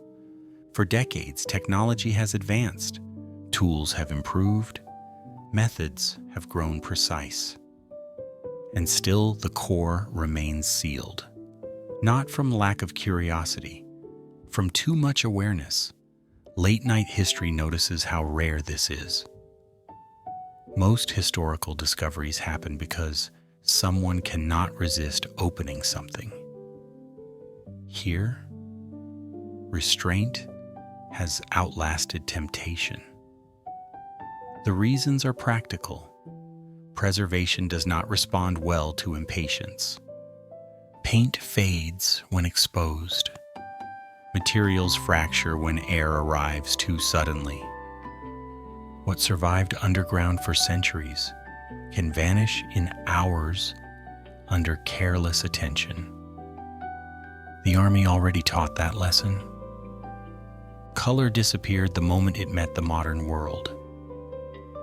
For decades, technology has advanced. Tools have improved. Methods have grown precise. And still the core remains sealed. Not from lack of curiosity, from too much awareness. Late night history notices how rare this is. Most historical discoveries happen because someone cannot resist opening something. Here, restraint has outlasted temptation. The reasons are practical. Preservation does not respond well to impatience. Paint fades when exposed. Materials fracture when air arrives too suddenly. What survived underground for centuries can vanish in hours under careless attention. The army already taught that lesson. Color disappeared the moment it met the modern world.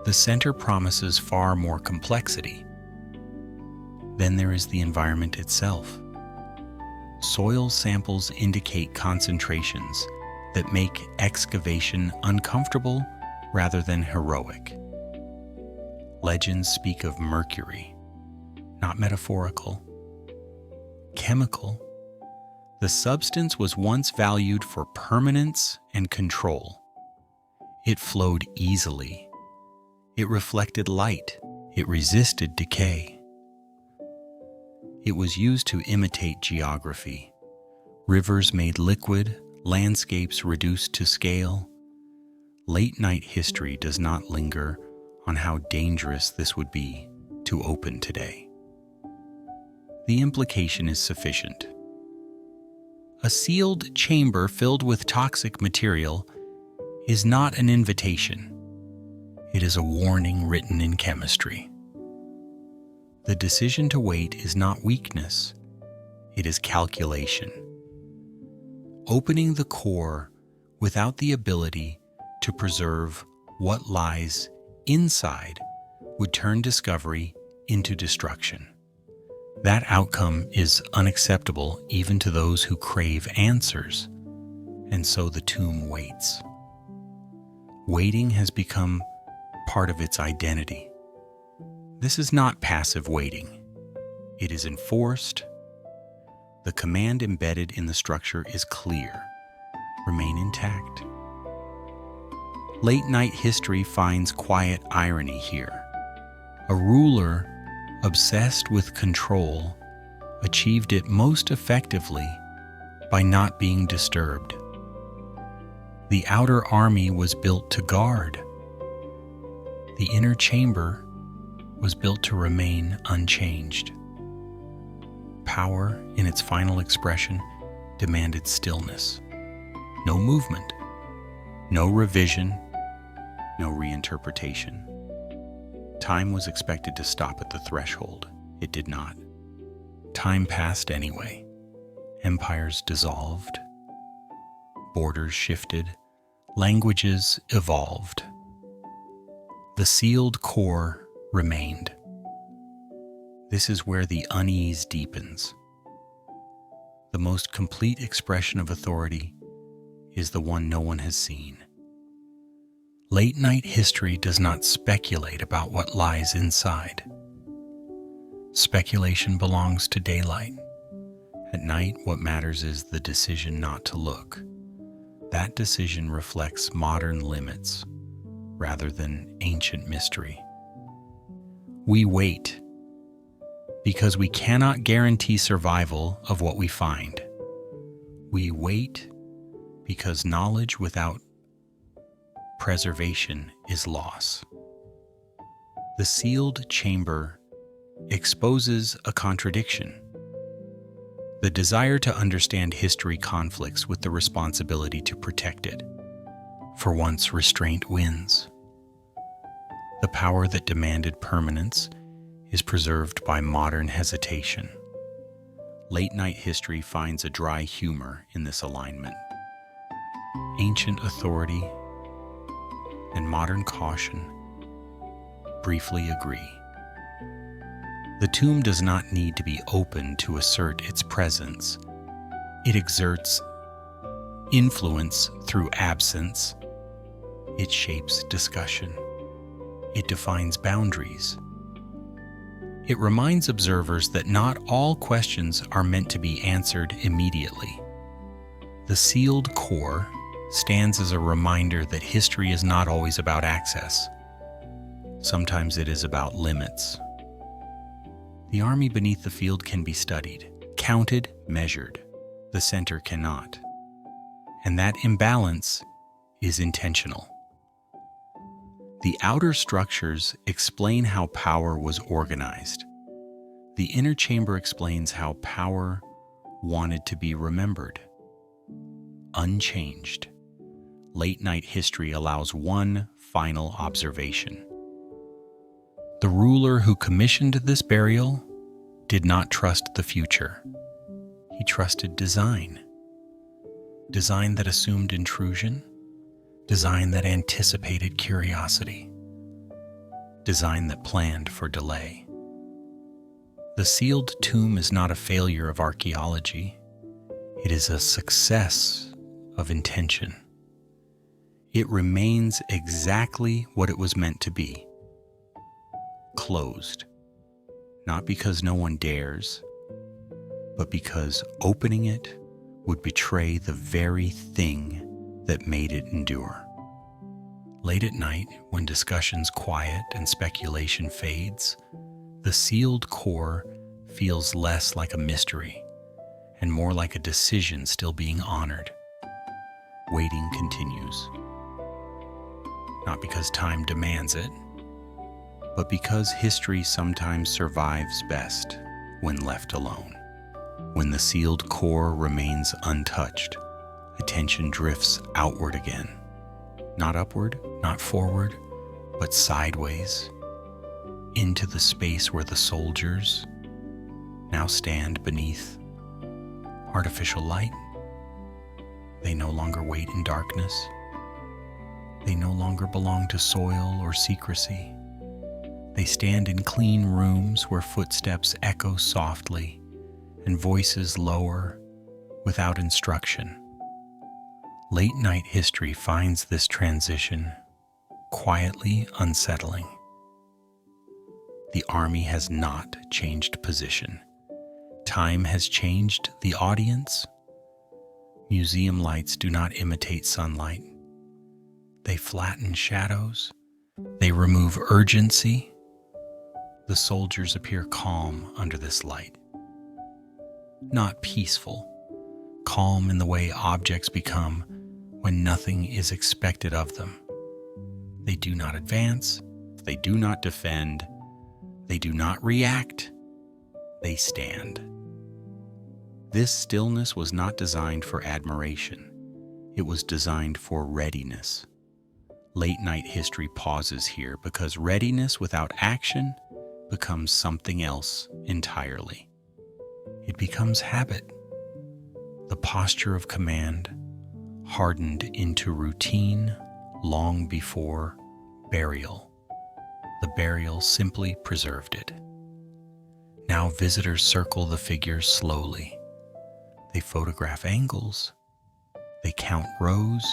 The center promises far more complexity. Then there is the environment itself. Soil samples indicate concentrations that make excavation uncomfortable rather than heroic. Legends speak of mercury, not metaphorical. Chemical. The substance was once valued for permanence and control. It flowed easily. It reflected light. It resisted decay. It was used to imitate geography. Rivers made liquid, landscapes reduced to scale. Late night history does not linger on how dangerous this would be to open today. The implication is sufficient. A sealed chamber filled with toxic material is not an invitation. It is a warning written in chemistry. The decision to wait is not weakness, it is calculation. Opening the core without the ability to preserve what lies inside would turn discovery into destruction. That outcome is unacceptable even to those who crave answers, and so the tomb waits. Waiting has become part of its identity. This is not passive waiting. It is enforced. The command embedded in the structure is clear. Remain intact. Late night history finds quiet irony here. A ruler obsessed with control achieved it most effectively by not being disturbed. The outer army was built to guard. The inner chamber was built to remain unchanged. Power, in its final expression, demanded stillness. No movement, no revision, no reinterpretation. Time was expected to stop at the threshold. It did not. Time passed anyway. Empires dissolved, borders shifted, languages evolved. The sealed core remained. This is where the unease deepens. The most complete expression of authority is the one no one has seen. Late-night history does not speculate about what lies inside. Speculation belongs to daylight. At night, what matters is the decision not to look. That decision reflects modern limits rather than ancient mystery. We wait because we cannot guarantee survival of what we find. We wait because knowledge without preservation is loss. The sealed chamber exposes a contradiction. The desire to understand history conflicts with the responsibility to protect it. For once, restraint wins. The power that demanded permanence is preserved by modern hesitation. Late-night history finds a dry humor in this alignment. Ancient authority and modern caution briefly agree. The tomb does not need to be open to assert its presence. It exerts influence through absence. It shapes discussion. It defines boundaries. It reminds observers that not all questions are meant to be answered immediately. The sealed core stands as a reminder that history is not always about access. Sometimes it is about limits. The army beneath the field can be studied, counted, measured. The center cannot. And that imbalance is intentional. The outer structures explain how power was organized. The inner chamber explains how power wanted to be remembered. Unchanged, late-night history allows one final observation. The ruler who commissioned this burial did not trust the future. He trusted design. Design that assumed intrusion. Design that anticipated curiosity. Design that planned for delay. The sealed tomb is not a failure of archaeology. It is a success of intention. It remains exactly what it was meant to be. Closed. Not because no one dares, but because opening it would betray the very thing that made it endure. Late at night, when discussions quiet and speculation fades, the sealed core feels less like a mystery and more like a decision still being honored. Waiting continues. Not because time demands it, but because history sometimes survives best when left alone. When the sealed core remains untouched, attention drifts outward again. Not upward, not forward, but sideways, into the space where the soldiers now stand beneath artificial light. They no longer wait in darkness. They no longer belong to soil or secrecy. They stand in clean rooms where footsteps echo softly and voices lower without instruction. Late-night history finds this transition quietly unsettling. The army has not changed position. Time has changed the audience. Museum lights do not imitate sunlight. They flatten shadows. They remove urgency. The soldiers appear calm under this light. Not peaceful. Calm in the way objects become when nothing is expected of them. They do not advance. They do not defend. They do not react. They stand. This stillness was not designed for admiration. It was designed for readiness. Late-night history pauses here because readiness without action becomes something else entirely. It becomes habit, the posture of command, hardened into routine long before burial. The burial simply preserved it. Now visitors circle the figures slowly. They photograph angles. They count rows.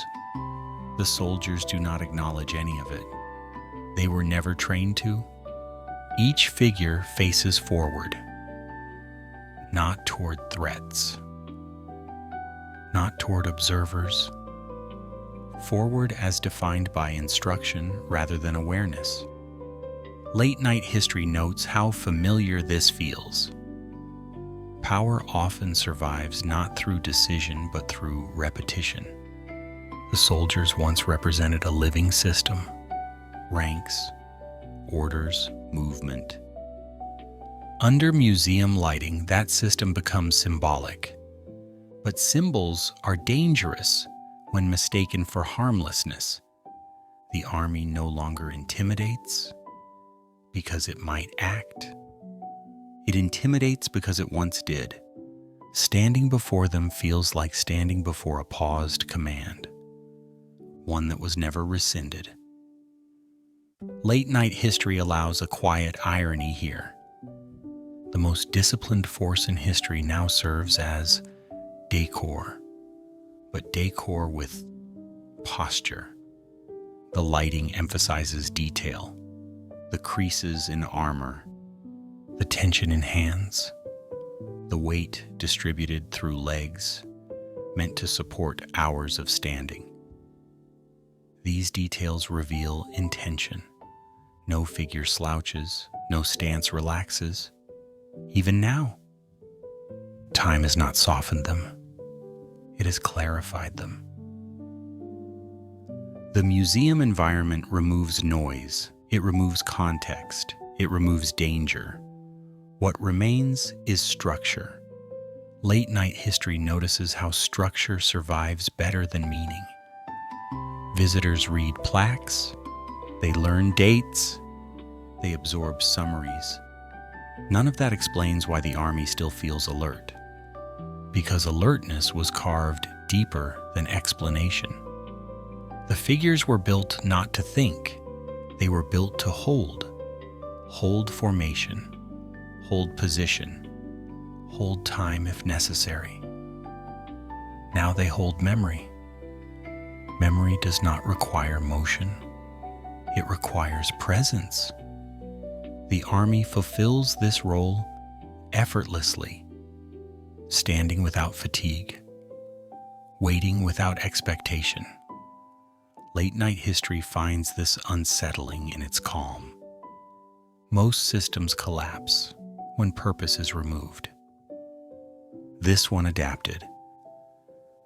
The soldiers do not acknowledge any of it. They were never trained to. Each figure faces forward, not toward threats, not toward observers, forward as defined by instruction rather than awareness. Late-night history notes how familiar this feels. Power often survives not through decision but through repetition. The soldiers once represented a living system, ranks, orders, movement. Under museum lighting, that system becomes symbolic. But symbols are dangerous when mistaken for harmlessness. The army no longer intimidates because it might act. It intimidates because it once did. Standing before them feels like standing before a paused command, one that was never rescinded. Late-night history allows a quiet irony here. The most disciplined force in history now serves as decor, but decor with posture. The lighting emphasizes detail, the creases in armor, the tension in hands, the weight distributed through legs, meant to support hours of standing. These details reveal intention. No figure slouches, no stance relaxes. Even now, time has not softened them. It has clarified them. The museum environment removes noise. It removes context. It removes danger. What remains is structure. Late-night history notices how structure survives better than meaning. Visitors read plaques. They learn dates. They absorb summaries. None of that explains why the army still feels alert. Because alertness was carved deeper than explanation. The figures were built not to think. They were built to hold. Hold formation. Hold position. Hold time if necessary. Now they hold memory. Memory does not require motion. It requires presence. The army fulfills this role effortlessly, standing without fatigue, waiting without expectation. Late-night history finds this unsettling in its calm. Most systems collapse when purpose is removed. This one adapted.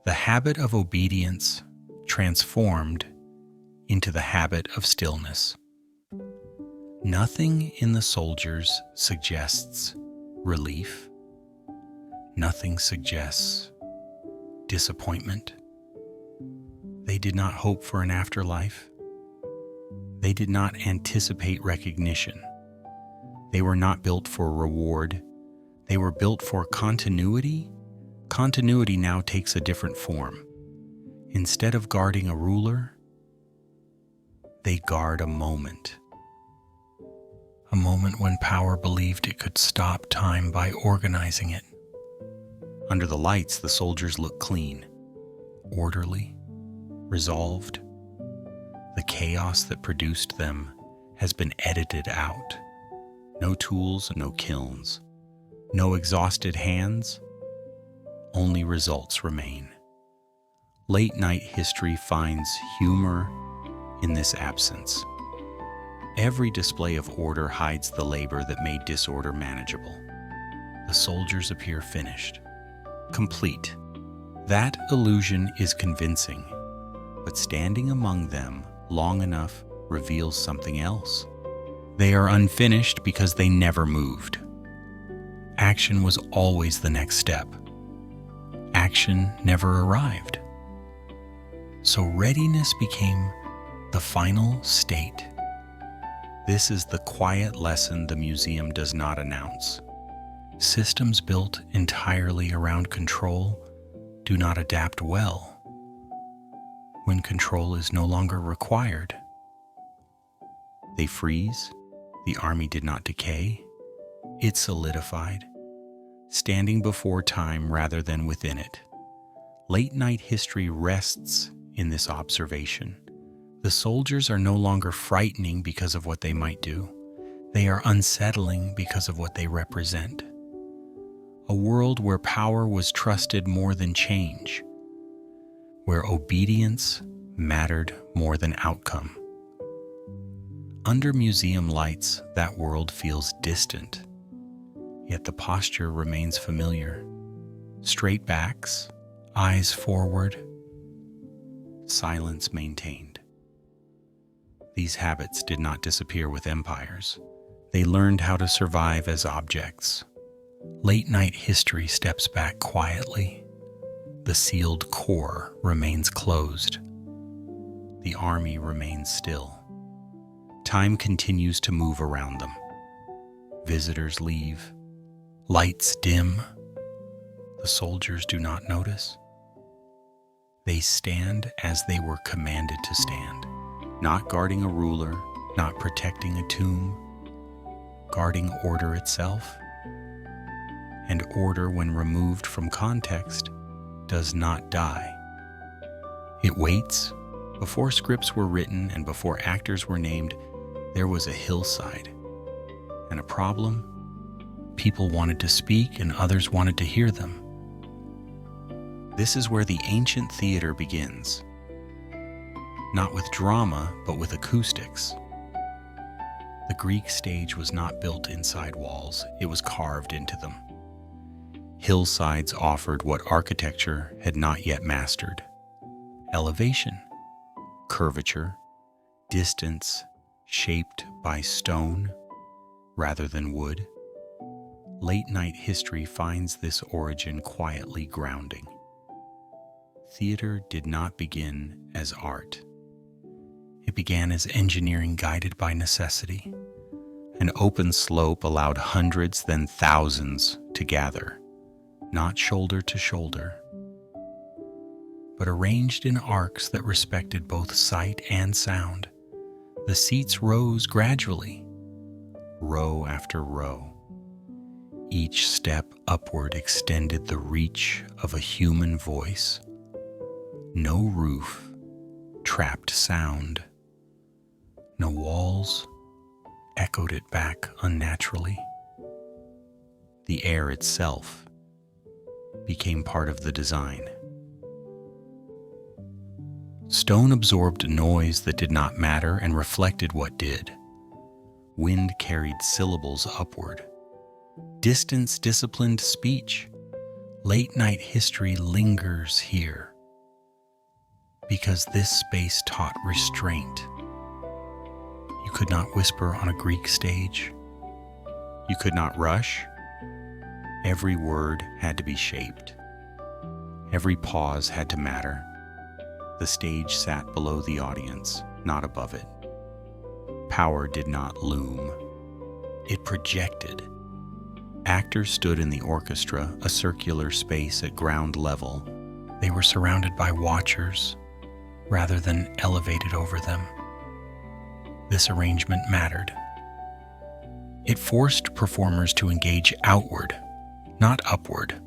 The habit of obedience transformed into the habit of stillness. Nothing in the soldiers suggests relief. Nothing suggests disappointment. They did not hope for an afterlife. They did not anticipate recognition. They were not built for reward. They were built for continuity. Continuity now takes a different form. Instead of guarding a ruler, they guard a moment. A moment when power believed it could stop time by organizing it. Under the lights, the soldiers look clean, orderly, resolved. The chaos that produced them has been edited out. No tools, no kilns, no exhausted hands. Only results remain. Late-night history finds humor in this absence. Every display of order hides the labor that made disorder manageable. The soldiers appear finished, complete. That illusion is convincing, but standing among them long enough reveals something else. They are unfinished because they never moved. Action was always the next step. Action never arrived. So readiness became the final state. This is the quiet lesson the museum does not announce. Systems built entirely around control do not adapt well when control is no longer required. They freeze. The army did not decay. It solidified, standing before time rather than within it. Late-night history rests in this observation. The soldiers are no longer frightening because of what they might do. They are unsettling because of what they represent. A world where power was trusted more than change, where obedience mattered more than outcome. Under museum lights, that world feels distant, yet the posture remains familiar. Straight backs, eyes forward, silence maintained. These habits did not disappear with empires. They learned how to survive as objects. Late-night history steps back quietly. The sealed core remains closed. The army remains still. Time continues to move around them. Visitors leave. Lights dim. The soldiers do not notice. They stand as they were commanded to stand, not guarding a ruler, not protecting a tomb, guarding order itself. And order, when removed from context, does not die. It waits. Before scripts were written and before actors were named, there was a hillside and a problem. People wanted to speak and others wanted to hear them. This is where the ancient theater begins. Not with drama, but with acoustics. The Greek stage was not built inside walls, it was carved into them. Hillsides offered what architecture had not yet mastered: elevation, curvature, distance shaped by stone rather than wood. Late-night history finds this origin quietly grounding. Theater did not begin as art. It began as engineering guided by necessity. An open slope allowed hundreds, then thousands to gather, not shoulder to shoulder, but arranged in arcs that respected both sight and sound. The seats rose gradually, row after row. Each step upward extended the reach of a human voice. No roof trapped sound. No walls echoed it back unnaturally. The air itself became part of the design. Stone absorbed noise that did not matter and reflected what did. Wind carried syllables upward. Distance disciplined speech. Late-night history lingers here because this space taught restraint. You could not whisper on a Greek stage. You could not rush. Every word had to be shaped. Every pause had to matter. The stage sat below the audience, not above it. Power did not loom. It projected. Actors stood in the orchestra, a circular space at ground level. They were surrounded by watchers rather than elevated over them. This arrangement mattered. It forced performers to engage outward, not upward.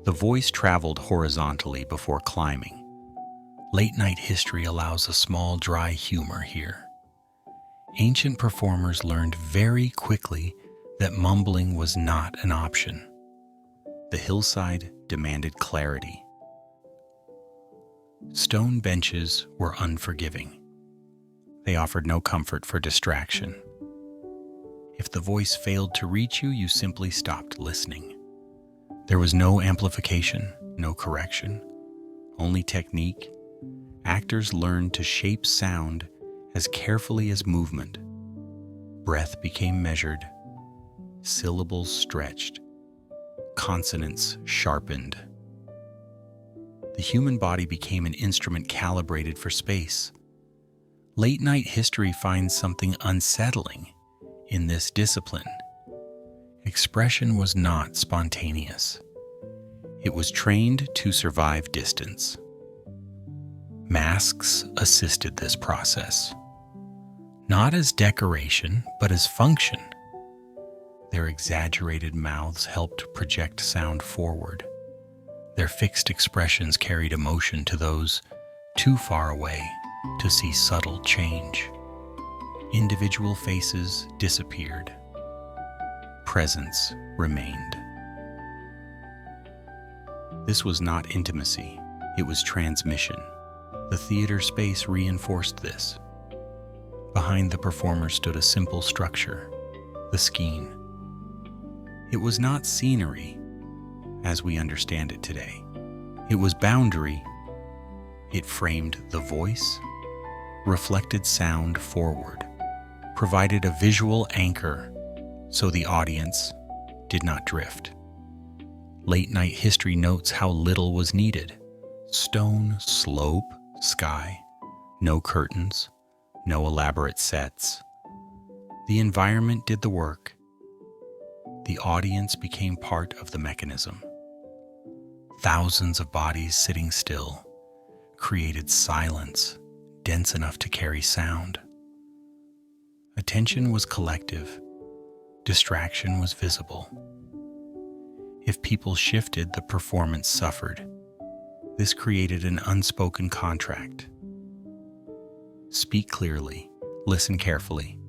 The voice traveled horizontally before climbing. Late-night history allows a small, dry humor here. Ancient performers learned very quickly that mumbling was not an option. The hillside demanded clarity. Stone benches were unforgiving. They offered no comfort for distraction. If the voice failed to reach you, you simply stopped listening. There was no amplification, no correction, only technique. Actors learned to shape sound as carefully as movement. Breath became measured, syllables stretched, consonants sharpened. The human body became an instrument calibrated for space. Late-night history finds something unsettling in this discipline. Expression was not spontaneous. It was trained to survive distance. Masks assisted this process, not as decoration, but as function. Their exaggerated mouths helped project sound forward. Their fixed expressions carried emotion to those too far away to see subtle change. Individual faces disappeared. Presence remained. This was not intimacy, it was transmission. The theater space reinforced this. Behind the performer stood a simple structure, the skein. It was not scenery, as we understand it today. It was boundary. It framed the voice, reflected sound forward, provided a visual anchor so the audience did not drift. Late-night history notes how little was needed. Stone, slope, sky, no curtains, no elaborate sets. The environment did the work. The audience became part of the mechanism. Thousands of bodies sitting still created silence dense enough to carry sound. Attention was collective. Distraction was visible. If people shifted, the performance suffered. This created an unspoken contract. Speak clearly, listen carefully.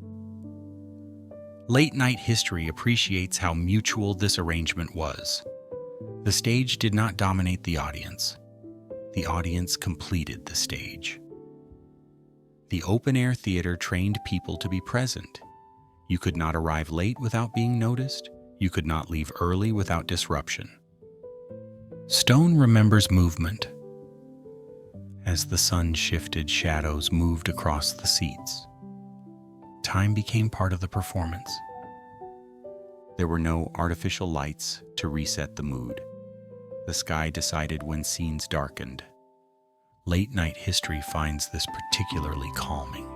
Late-night history appreciates how mutual this arrangement was. The stage did not dominate the audience. The audience completed the stage. The open-air theater trained people to be present. You could not arrive late without being noticed. You could not leave early without disruption. Stone remembers movement. As the sun shifted, shadows moved across the seats. Time became part of the performance. There were no artificial lights to reset the mood. The sky decided when scenes darkened. Late-night history finds this particularly calming.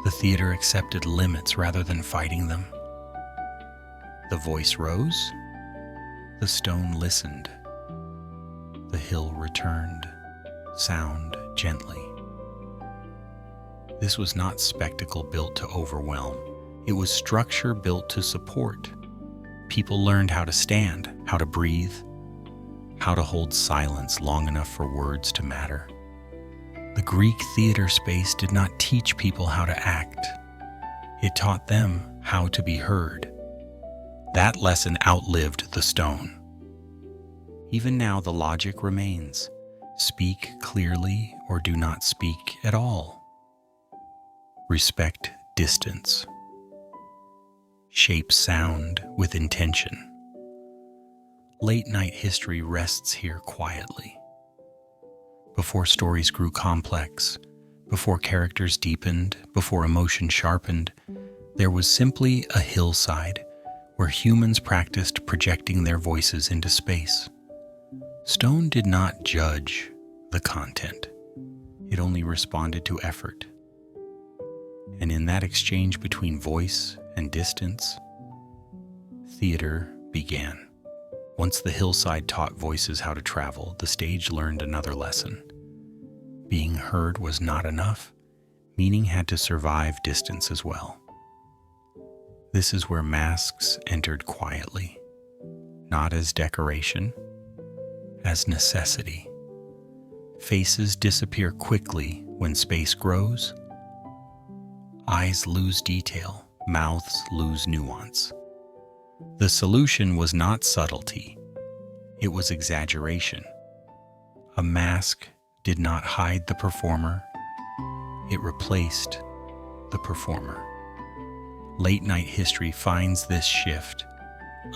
The theater accepted limits rather than fighting them. The voice rose. The stone listened. The hill returned, sound gently. This was not spectacle built to overwhelm. It was structure built to support. People learned how to stand, how to breathe, how to hold silence long enough for words to matter. The Greek theater space did not teach people how to act. It taught them how to be heard. That lesson outlived the stone. Even now, the logic remains. Speak clearly or do not speak at all. Respect distance. Shape sound with intention. Late-night history rests here quietly. Before stories grew complex, before characters deepened, before emotion sharpened, there was simply a hillside where humans practiced projecting their voices into space. Stone did not judge the content. It only responded to effort. And in that exchange between voice and distance, theater began. Once the hillside taught voices how to travel, the stage learned another lesson. Being heard was not enough. Meaning had to survive distance as well. This is where masks entered quietly, not as decoration, as necessity. Faces disappear quickly when space grows. Eyes lose detail, mouths lose nuance. The solution was not subtlety, it was exaggeration. A mask did not hide the performer, it replaced the performer. Late-night history finds this shift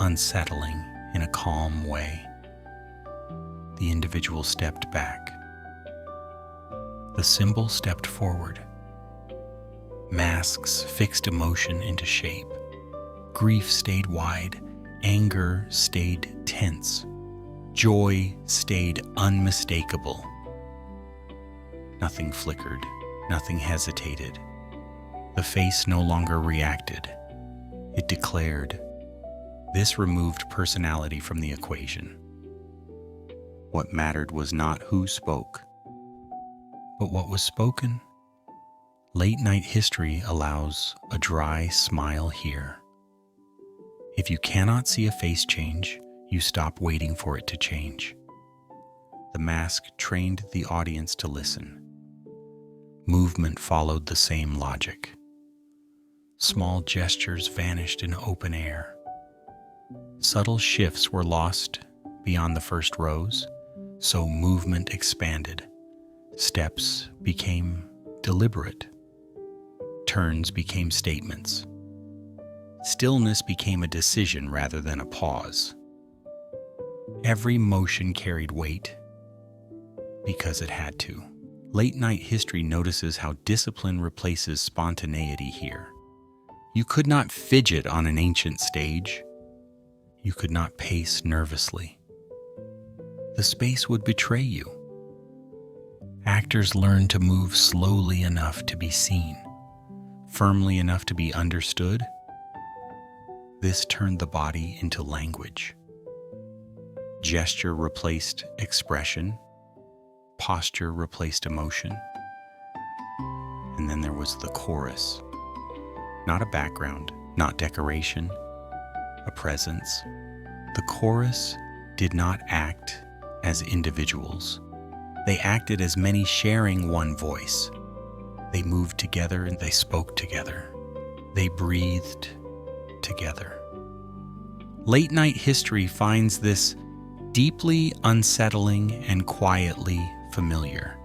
unsettling in a calm way. The individual stepped back. The symbol stepped forward. Masks fixed emotion into shape. Grief stayed wide. Anger stayed tense. Joy stayed unmistakable. Nothing flickered. Nothing hesitated. The face no longer reacted. It declared, This removed personality from the equation. What mattered was not who spoke, but what was spoken. Late-night history allows a dry smile here. If you cannot see a face change, you stop waiting for it to change. The mask trained the audience to listen. Movement followed the same logic. Small gestures vanished in open air. Subtle shifts were lost beyond the first rows, so movement expanded. Steps became deliberate. Turns became statements. Stillness became a decision rather than a pause. Every motion carried weight because it had to. Late-night history notices how discipline replaces spontaneity here. You could not fidget on an ancient stage. You could not pace nervously. The space would betray you. Actors learned to move slowly enough to be seen, firmly enough to be understood. This turned the body into language. Gesture replaced expression. Posture replaced emotion. And then there was the chorus. Not a background, not decoration, a presence. The chorus did not act as individuals. They acted as many sharing one voice. They moved together and they spoke together. They breathed together. Late-night history finds this deeply unsettling and quietly familiar.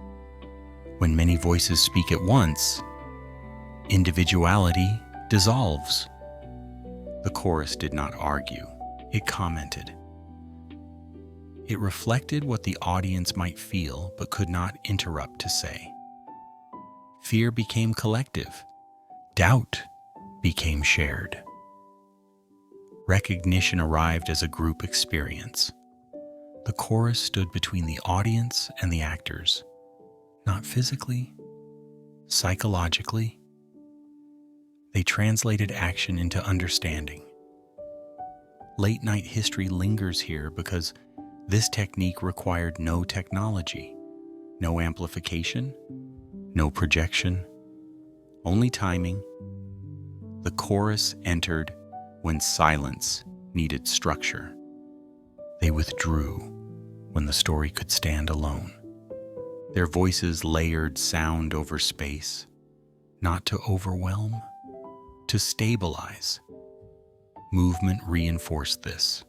When many voices speak at once, individuality dissolves. The chorus did not argue. It commented. It reflected what the audience might feel but could not interrupt to say. Fear became collective. Doubt became shared. Recognition arrived as a group experience. The chorus stood between the audience and the actors, not physically, psychologically. They translated action into understanding. Late-night history lingers here because this technique required no technology, no amplification, no projection, only timing. The chorus entered when silence needed structure. They withdrew when the story could stand alone. Their voices layered sound over space, not to overwhelm, to stabilize. Movement reinforced this.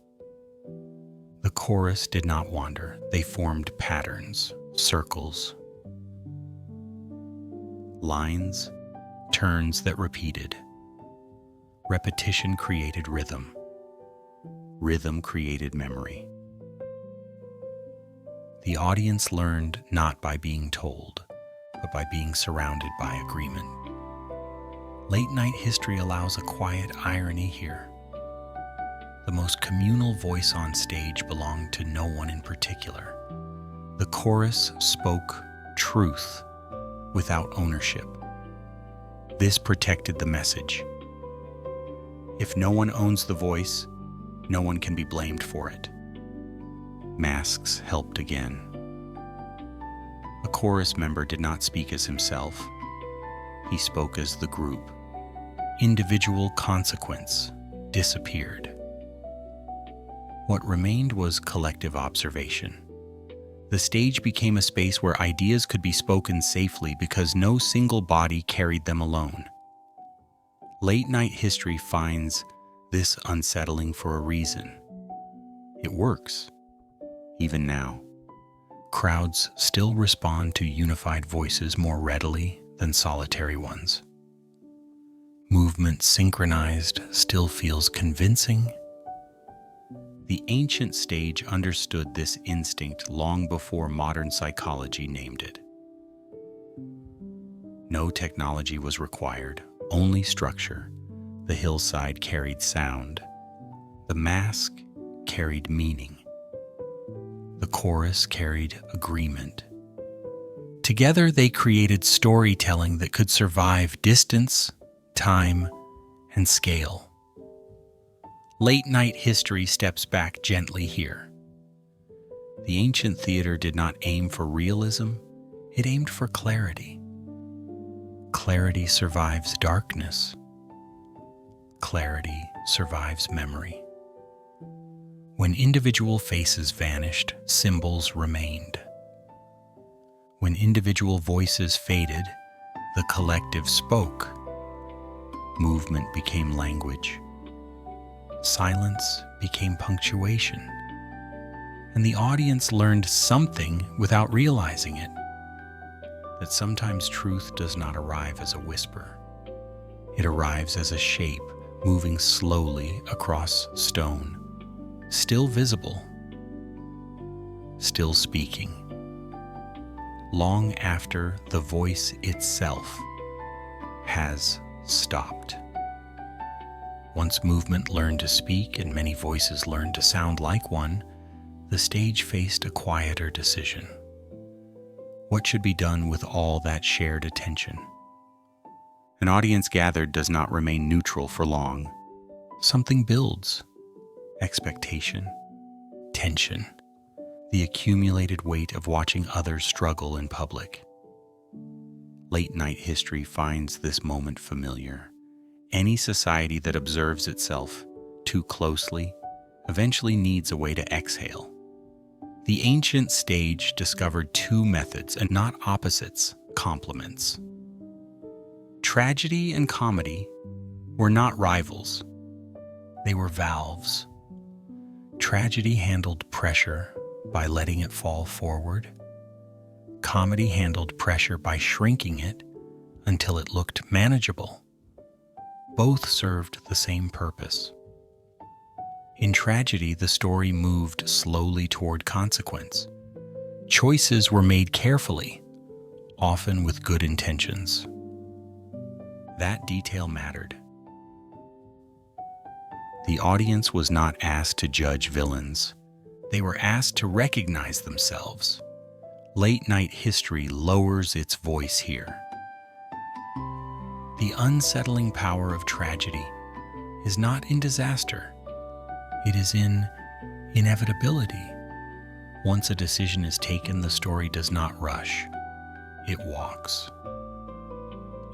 The chorus did not wander. They formed patterns, circles, lines, turns that repeated. Repetition created rhythm. Rhythm created memory. The audience learned not by being told, but by being surrounded by agreement. Late-night history allows a quiet irony here. The most communal voice on stage belonged to no one in particular. The chorus spoke truth without ownership. This protected the message. If no one owns the voice, no one can be blamed for it. Masks helped again. A chorus member did not speak as himself. He spoke as the group. Individual consequence disappeared. What remained was collective observation. The stage became a space where ideas could be spoken safely because no single body carried them alone. Late-night history finds this unsettling for a reason. It works, even now. Crowds still respond to unified voices more readily than solitary ones. Movement synchronized still feels convincing. The ancient stage understood this instinct long before modern psychology named it. No technology was required, only structure. The hillside carried sound. The mask carried meaning. The chorus carried agreement. Together they created storytelling that could survive distance, time, and scale. Late-night history steps back gently here. The ancient theater did not aim for realism, it aimed for clarity. Clarity survives darkness. Clarity survives memory. When individual faces vanished, symbols remained. When individual voices faded, the collective spoke. Movement became language. Silence became punctuation. And the audience learned something without realizing it. That sometimes truth does not arrive as a whisper. It arrives as a shape moving slowly across stone, still visible, still speaking, long after the voice itself has stopped. Once movement learned to speak and many voices learned to sound like one, the stage faced a quieter decision. What should be done with all that shared attention? An audience gathered does not remain neutral for long. Something builds. Expectation, tension, the accumulated weight of watching others struggle in public. Late-night history finds this moment familiar. Any society that observes itself too closely eventually needs a way to exhale. The ancient stage discovered two methods, and not opposites, complements. Tragedy and comedy were not rivals. They were valves. Tragedy handled pressure by letting it fall forward. Comedy handled pressure by shrinking it until it looked manageable. Both served the same purpose. In tragedy, the story moved slowly toward consequence. Choices were made carefully, often with good intentions. That detail mattered. The audience was not asked to judge villains. They were asked to recognize themselves. Late-night history lowers its voice here. The unsettling power of tragedy is not in disaster. It is in inevitability. Once a decision is taken, the story does not rush. It walks.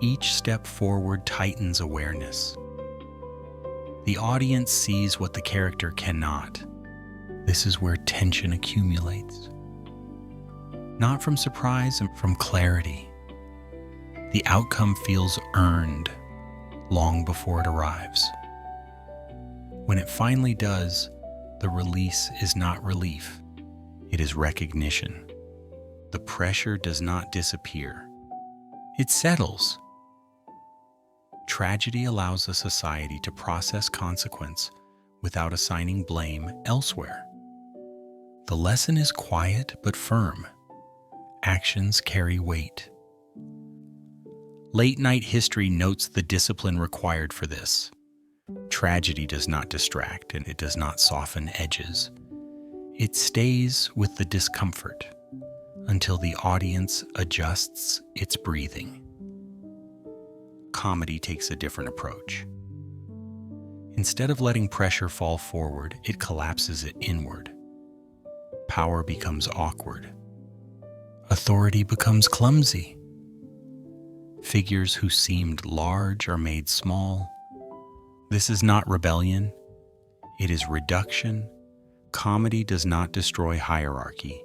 Each step forward tightens awareness. The audience sees what the character cannot. This is where tension accumulates. Not from surprise and from clarity. The outcome feels earned long before it arrives. When it finally does, the release is not relief. It is recognition. The pressure does not disappear. It settles. Tragedy allows a society to process consequence without assigning blame elsewhere. The lesson is quiet but firm. Actions carry weight. Late-night history notes the discipline required for this. Tragedy does not distract and it does not soften edges. It stays with the discomfort until the audience adjusts its breathing. Comedy takes a different approach. Instead of letting pressure fall forward, it collapses it inward. Power becomes awkward. Authority becomes clumsy. Figures who seemed large are made small. This is not rebellion. It is reduction. Comedy does not destroy hierarchy.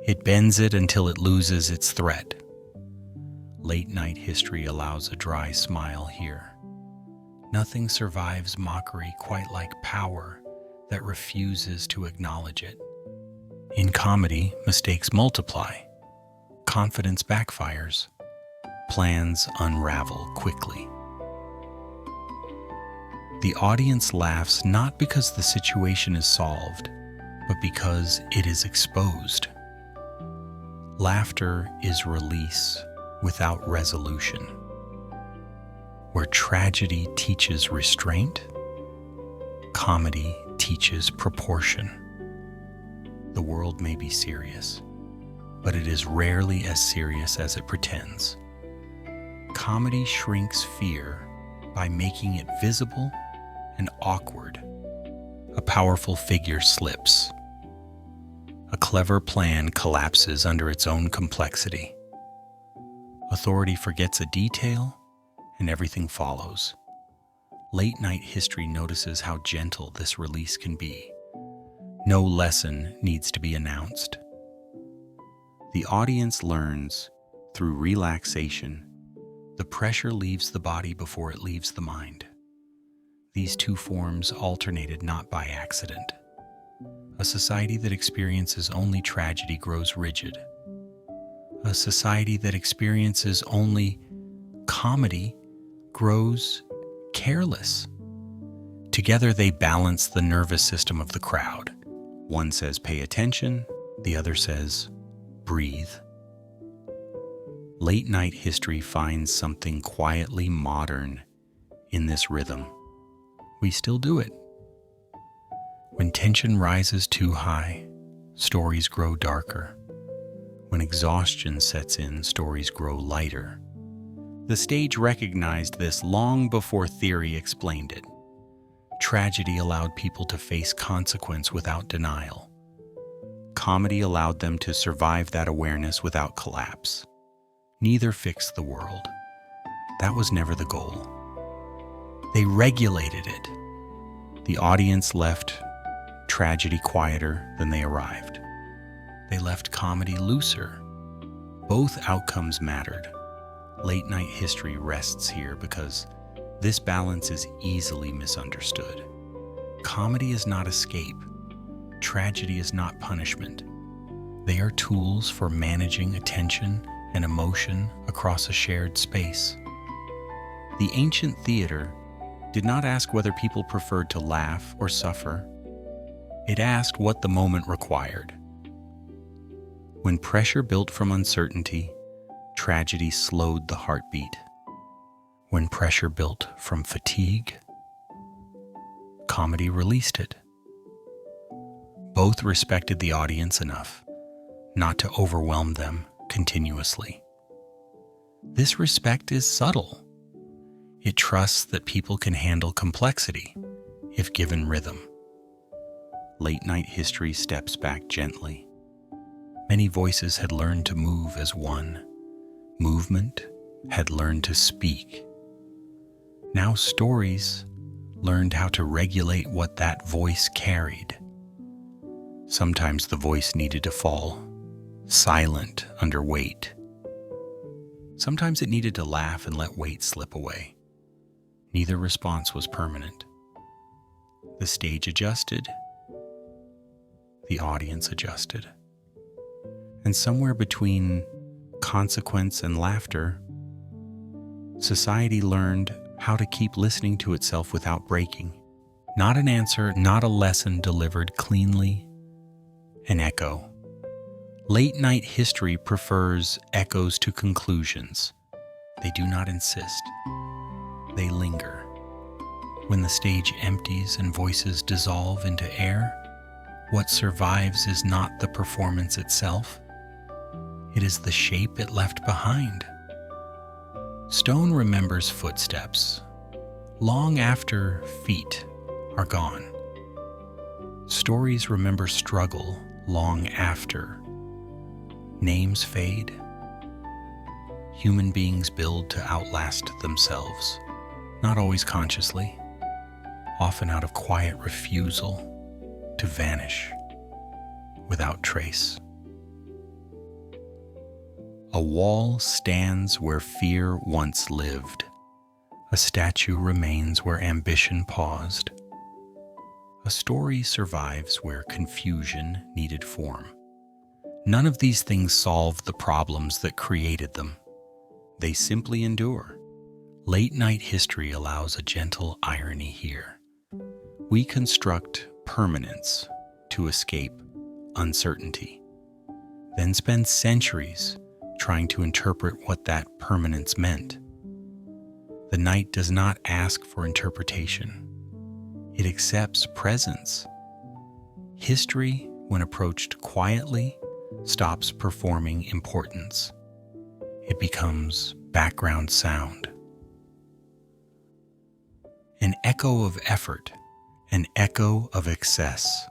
It bends it until it loses its threat. Late-night history allows a dry smile here. Nothing survives mockery quite like power that refuses to acknowledge it. In comedy, mistakes multiply. Confidence backfires. Plans unravel quickly. The audience laughs not because the situation is solved, but because it is exposed. Laughter is release without resolution. Where tragedy teaches restraint, comedy teaches proportion. The world may be serious, but it is rarely as serious as it pretends. Comedy shrinks fear by making it visible and awkward powerful figure slips. A clever plan collapses under its own complexity. Authority forgets a detail, and everything follows. Late-night history notices how gentle this release can be. No lesson needs to be announced. The audience learns through relaxation. The pressure leaves the body before it leaves the mind. These two forms alternated not by accident. A society that experiences only tragedy grows rigid. A society that experiences only comedy grows careless. Together they balance the nervous system of the crowd. One says pay attention, the other says breathe. Late-night history finds something quietly modern in this rhythm. We still do it. When tension rises too high, stories grow darker. When exhaustion sets in, stories grow lighter. The stage recognized this long before theory explained it. Tragedy allowed people to face consequence without denial. Comedy allowed them to survive that awareness without collapse. Neither fixed the world. That was never the goal. They regulated it. The audience left tragedy quieter than they arrived. They left comedy looser. Both outcomes mattered. Late-night history rests here because this balance is easily misunderstood. Comedy is not escape. Tragedy is not punishment. They are tools for managing attention and emotion across a shared space. The ancient theater did not ask whether people preferred to laugh or suffer. It asked what the moment required. When pressure built from uncertainty, tragedy slowed the heartbeat. When pressure built from fatigue, comedy released it. Both respected the audience enough not to overwhelm them continuously. This respect is subtle. It trusts that people can handle complexity if given rhythm. Late-night history steps back gently. Many voices had learned to move as one. Movement had learned to speak. Now stories learned how to regulate what that voice carried. Sometimes the voice needed to fall silent under weight. Sometimes it needed to laugh and let weight slip away. Neither response was permanent. The stage adjusted. The audience adjusted. And somewhere between consequence and laughter, society learned how to keep listening to itself without breaking. Not an answer, not a lesson delivered cleanly, an echo. Late-night history prefers echoes to conclusions. They do not insist. They linger. When the stage empties and voices dissolve into air, what survives is not the performance itself. It is the shape it left behind. Stone remembers footsteps long after feet are gone. Stories remember struggle long after names fade. Human beings build to outlast themselves, not always consciously, often out of quiet refusal to vanish without trace. A wall stands where fear once lived. A statue remains where ambition paused. A story survives where confusion needed form. None of these things solve the problems that created them. They simply endure. Late-night history allows a gentle irony here. We construct permanence to escape uncertainty, then spend centuries trying to interpret what that permanence meant. The night does not ask for interpretation. It accepts presence. History, when approached quietly, stops performing importance. It becomes background sound. An echo of effort an echo of excess,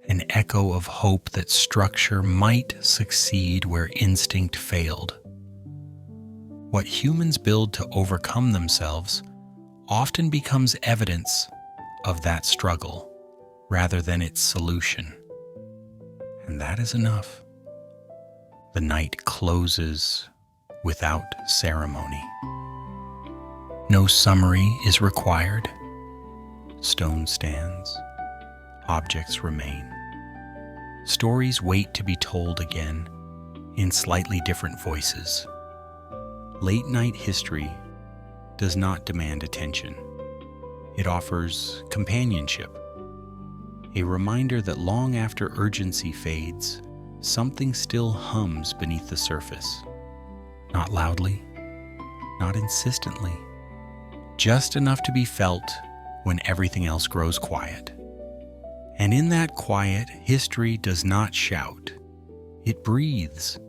an echo of hope that structure might succeed where instinct failed. What humans build to overcome themselves often becomes evidence of that struggle rather than its solution. And that is enough. The night closes without ceremony. No summary is required. Stone stands. Objects remain. Stories wait to be told again in slightly different voices. Late night history does not demand attention. It offers companionship, a reminder that long after urgency fades, something still hums beneath the surface. Not loudly, not insistently, just enough to be felt when everything else grows quiet. And in that quiet, history does not shout. It breathes.